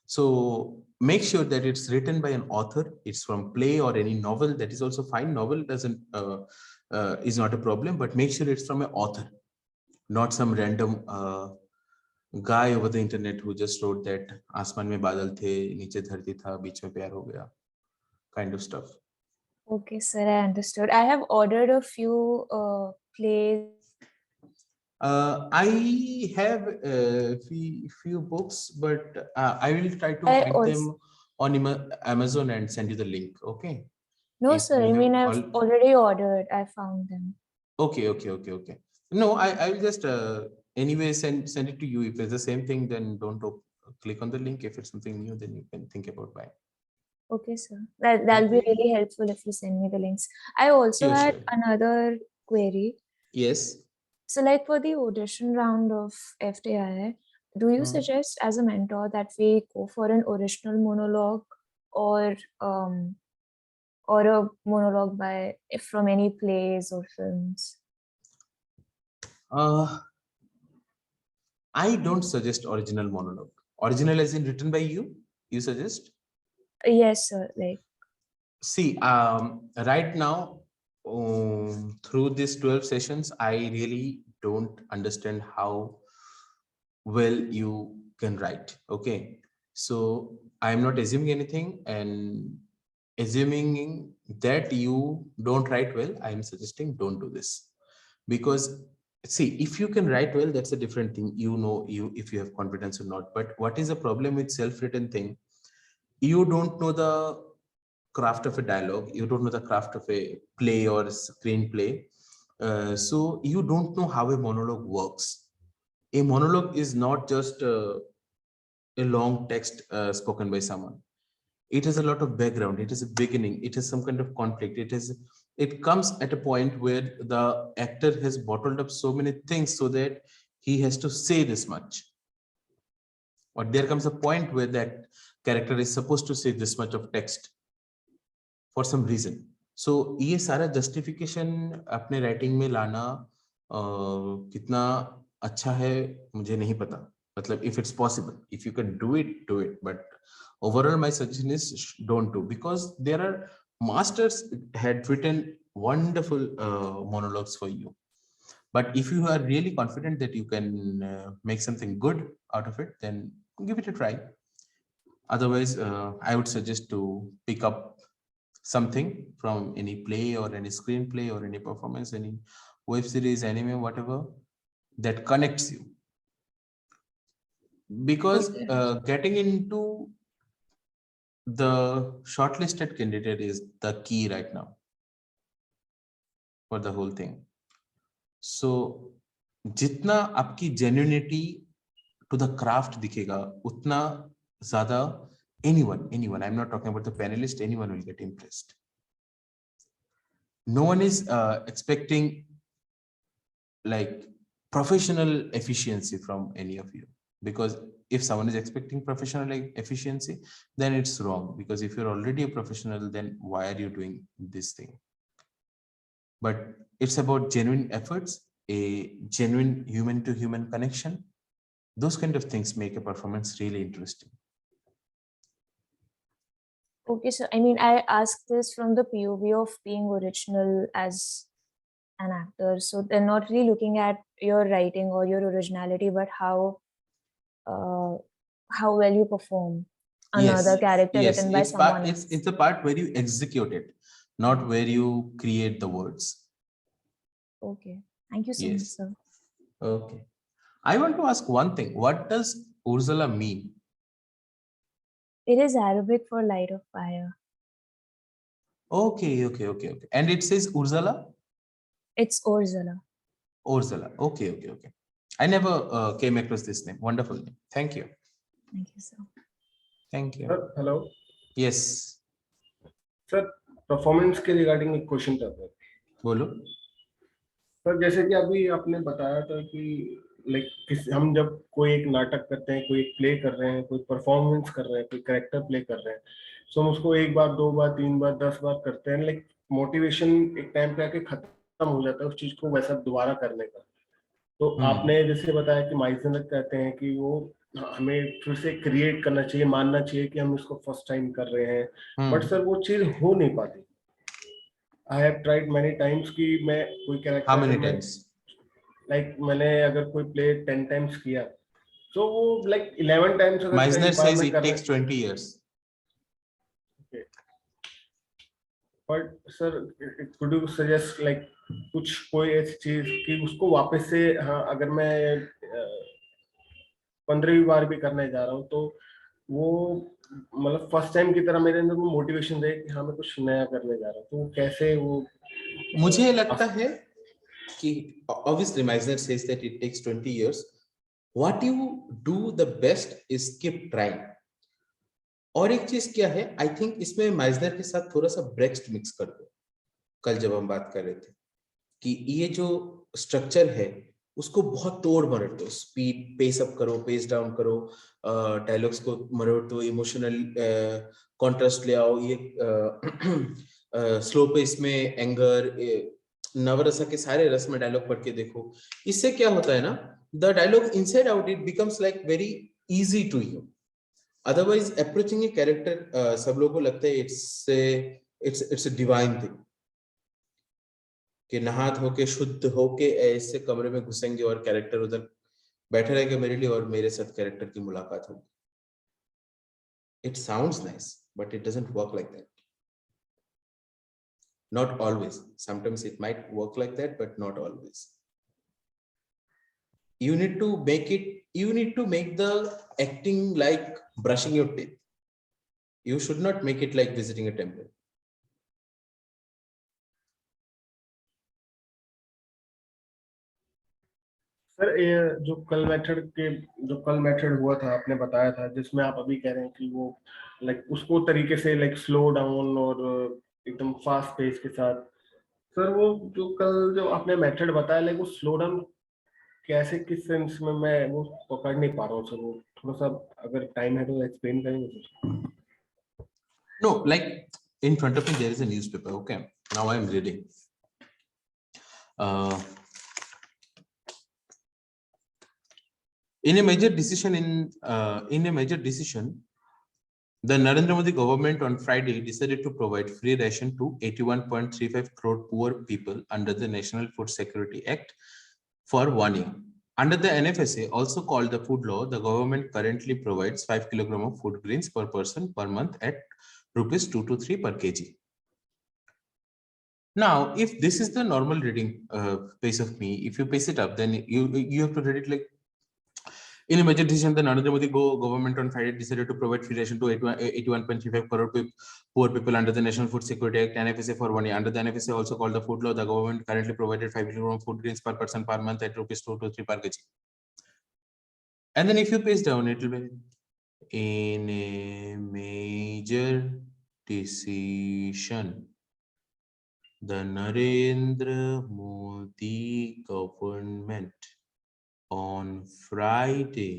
A: So make sure that it's written by an author. It's from play or any novel. That is also fine. Novel doesn't is not a problem, but make sure it's from an author, not some random guy over the internet who just wrote that आसमान में बादल थे, नीचे धरती था, बीच में प्यार हो गया, kind of stuff.
N: Okay, sir, I understood. I have ordered a few plays.
A: I have few books, but I will try to find them on Amazon and send you the link. Okay.
N: No, sir. I mean, I've already ordered. I found them.
A: Okay. No, I will just anyway send it to you. If it's the same thing, then don't click on the link. If it's something new, then you can think about buying.
N: Okay, sir. That'll be really helpful if you send me the links. I also had another query.
A: Yes.
N: So, like for the audition round of FTI, do you suggest as a mentor that we go for an original monologue or a monologue from any plays or films?
A: I don't suggest original monologue. Original as in written by you? You suggest?
N: Yes, sir. Like,
A: see, right now, through these 12 sessions, I really don't understand how well you can write. Okay, so I'm not assuming anything, and assuming that you don't write well, I'm suggesting don't do this. Because see, if you can write well, that's a different thing. You know, if you have confidence or not. But what is the problem with self-written thing? You don't know the craft of a dialogue, you don't know the craft of a play or screenplay, so you don't know how a monologue works. A monologue is not just a long text spoken by someone. It has a lot of background, it is a beginning, it has some kind of conflict, it comes at a point where the actor has bottled up so many things so that he has to say this much, or there comes a point where that character is supposed to say this much of text for some reason. So ये सारा justification अपने writing में लाना कितना अच्छा है मुझे नहीं पता. मतलब if it's possible, if you can do it, do it. But overall my suggestion is don't do, because there are masters had written wonderful monologues for you. But if you are really confident that you can make something good out of it, then give it a try. Otherwise, I would suggest to pick up something from any play or any screenplay or any performance, any web series, anime, whatever, that connects you. Because getting into the shortlisted candidate is the key right now for the whole thing. So, जितना आपकी genuinity to the craft दिखेगा, उतना ज़्यादा anyone, I'm not talking about the panelist, anyone will get impressed. No one is expecting like professional efficiency from any of you. because if someone is expecting professional efficiency, then it's wrong, because if you're already a professional, then why are you doing this thing? But it's about genuine efforts, a genuine human to human connection. Those kind of things make a performance really interesting.
N: Okay, so I mean, I asked this from the POV of being original as an actor. So they're not really looking at your writing or your originality, but how well you perform another character written by someone else.
A: It's the part where you execute it, not where you create the words.
N: Okay, thank you so much, sir.
A: Okay. I want to ask one thing. What does Ursula mean?
N: It is Arabic for light of fire.
A: Okay. And it says Ursula?
N: It's Ursula.
A: Ursula. Okay. I never came across this name. Wonderful name. Thank you.
N: Thank you, sir.
A: Thank you.
O: Sir, hello.
A: Yes.
O: Sir performance के regarding एक question था sir.
A: बोलो.
O: Sir जैसे कि अभी आपने बताया था कि लाइक हम जब कोई एक नाटक करते हैं, कोई प्ले कर रहे हैं, कोई परफॉर्मेंस कर रहे हैं, कोई कैरेक्टर प्ले कर रहे हैं, सो हम उसको एक बार, दो बार, तीन बार, 10 बार करते हैं, लाइक मोटिवेशन एक टाइम पे आके खत्म हो जाता है उस चीज को वैसा दोबारा करने का. तो आपने जैसे बताया कि माइजनर कहते हैं कि वो हमें फिर से क्रिएट करना चाहिए, मानना चाहिए कि हम इसको फर्स्ट टाइम कर रहे हैं, बट सर वो चीज हो नहीं पाती. I have tried many times कि मैं कोई character,
A: how many times,
O: like मैंने अगर कोई प्ले 10 टाइम्स किया, तो वो लाइक 11 टाइम्स अगर
A: Meisner says it takes 20 years.
O: Okay. But sir, could you suggest like कुछ कोई ऐसी चीज कि उसको वापस से, हाँ अगर मैं 15वीं बार भी करने जा रहा हूँ तो वो मतलब फर्स्ट टाइम की तरह मेरे अंदर वो मोटिवेशन रहे कि हाँ मैं कुछ नया करने जा रहा हूँ, तो वो कैसे वो.
A: मुझे लगता है कि obviously Meisner says that it takes 20 years. What you do the best is keep trying. और एक चीज क्या है, आई थिंक इसमें माइजनर के साथ थोड़ा सा ब्रेक्स्ट मिक्स कर दो. कल जब हम बात कर रहे थे कि ये जो स्ट्रक्चर है उसको बहुत तोड़ मरोड़ दो, स्पीड पेस अप करो, पेस डाउन करो, डायलॉग्स को मरोड़ दो, इमोशनल कॉन्ट्रास्ट ले आओ, ये स्लो पेस में एंगर, नवरसा के सारे रस में डायलॉग पढ़ के देखो. इससे क्या होता है ना, the dialogue inside out it becomes like very easy to you. Otherwise, approaching a character, सब लोगों को लगता है it's a divine thing. कि नहा धो के शुद्ध होके ऐसे कमरे में घुसेंगे और कैरेक्टर उधर बैठा रहेगा मेरे लिए और मेरे साथ कैरेक्टर की मुलाकात होगी. It sounds nice, but it doesn't work like that. Not always. Sometimes it might work like that, but not always. You need to make the acting like brushing your teeth. You should not make it like visiting a temple.
O: Sir ये जो कल method हुआ था, आपने बताया था, जिसमें आप अभी कह रहे हैं कि वो लाइक उसको तरीके से लाइक स्लो डाउन और एकदम फास्ट पेस के साथ, सर वो जो कल जो आपने मेथड बताया, लाइक वो स्लो डाउन कैसे, किस सेंस में मैं वो पकड़ नहीं पा रहा हूँ सर. वो थोड़ा सा अगर टाइम है तो एक्सप्लेन करेंगे sir.
A: No, like in front of me there is a newspaper. Okay, now I am reading. In a major decision, the Narendra Modi government on Friday decided to provide free ration to 81.35 crore poor people under the National Food Security Act for 1 year. Under the NFSA, also called the food law, the government currently provides 5 kg of food grains per person per month at rupees 2 to 3 per kg. Now, if this is the normal reading pace of me, if you pace it up, then you have to read it like, in a major decision, the Narendra Modi government on Friday decided to provide free ration to 81.35 crore poor people under the National Food Security Act (NFSA) for 1 year. Under the NFSA, also called the food law, the government currently provided 5 kg of food grains per person per month at rupees 2 to 3 per kg. And then if you pace down, it will be in a major decision, the Narendra Modi government on Friday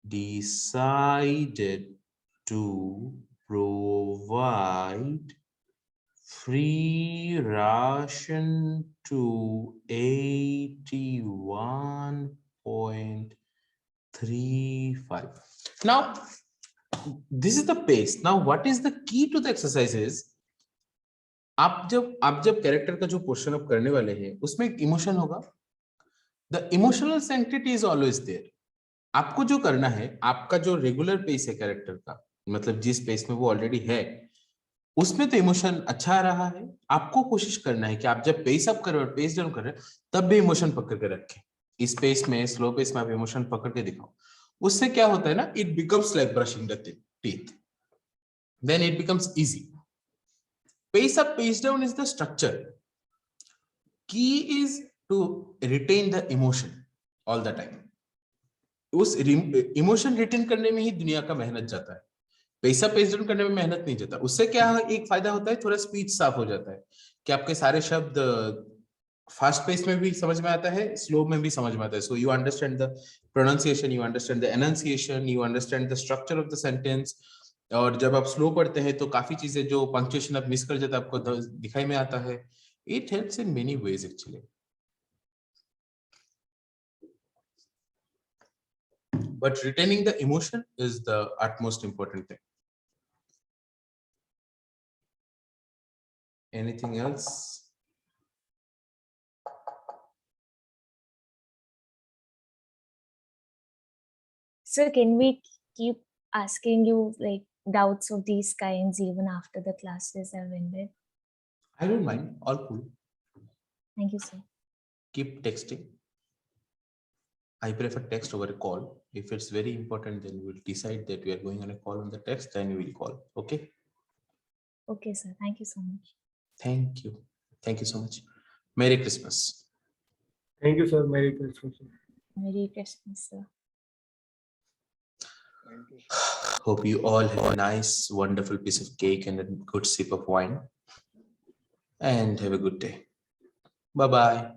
A: decided to provide free ration to 81.35. Now, this is the pace. Now, what is the key to the exercise is, आप जब character का जो portion up करने वाले हैं उसमें एक emotion होगा. The emotional sensitivity is always there. आपको जो करना है, आपका जो रेगुलर पेस है कैरेक्टर का, मतलब जिस पेस में वो ऑलरेडी है, उसमें तो इमोशन अच्छा आ रहा है. आपको कोशिश करना है कि आप जब पेस अप कर रहे हो, पेस डाउन कर रहे हो, तब भी इमोशन पकड़ के रखें. इस पेस में, स्लो पेस में आप इमोशन पकड़ के दिखाओ. उससे क्या होता है ना, it becomes like brushing the teeth, then it becomes easy. Pace up, pace down is the structure. Key is to retain the emotion all the time. उस इमोशन रिटेन करने में ही दुनिया का मेहनत जाता है. पेस अप पेस डाउन करने में मेहनत नहीं जाता. उससे क्या एक फायदा होता है, थोड़ा स्पीच साफ हो जाता है कि आपके सारे शब्द फास्ट पेस में भी समझ में आता है, स्लो में भी समझ में आता है. So you understand the pronunciation, you understand the enunciation, you understand the structure of the sentence. और जब आप स्लो पढ़ते हैं तो काफी चीजें जो पंक्चुएशन आप मिस कर जाते हैं आपको दिखाई में आता है. It helps in many ways actually. But retaining the emotion is the utmost important thing. Anything else?
N: So can we keep asking you like doubts of these kinds even after the classes have ended?
A: I don't mind. All cool.
N: Thank you, sir.
A: Keep texting. I prefer text over a call. If it's very important, then we'll decide that we are going on a call on the text, then we will call. Okay?
N: Okay, sir. Thank you so much.
A: Thank you. Thank you so much. Merry Christmas.
O: Thank you, sir. Merry Christmas.
N: Merry Christmas, sir.
A: Hope you all have a nice, wonderful piece of cake and a good sip of wine. And have a good day. Bye-bye.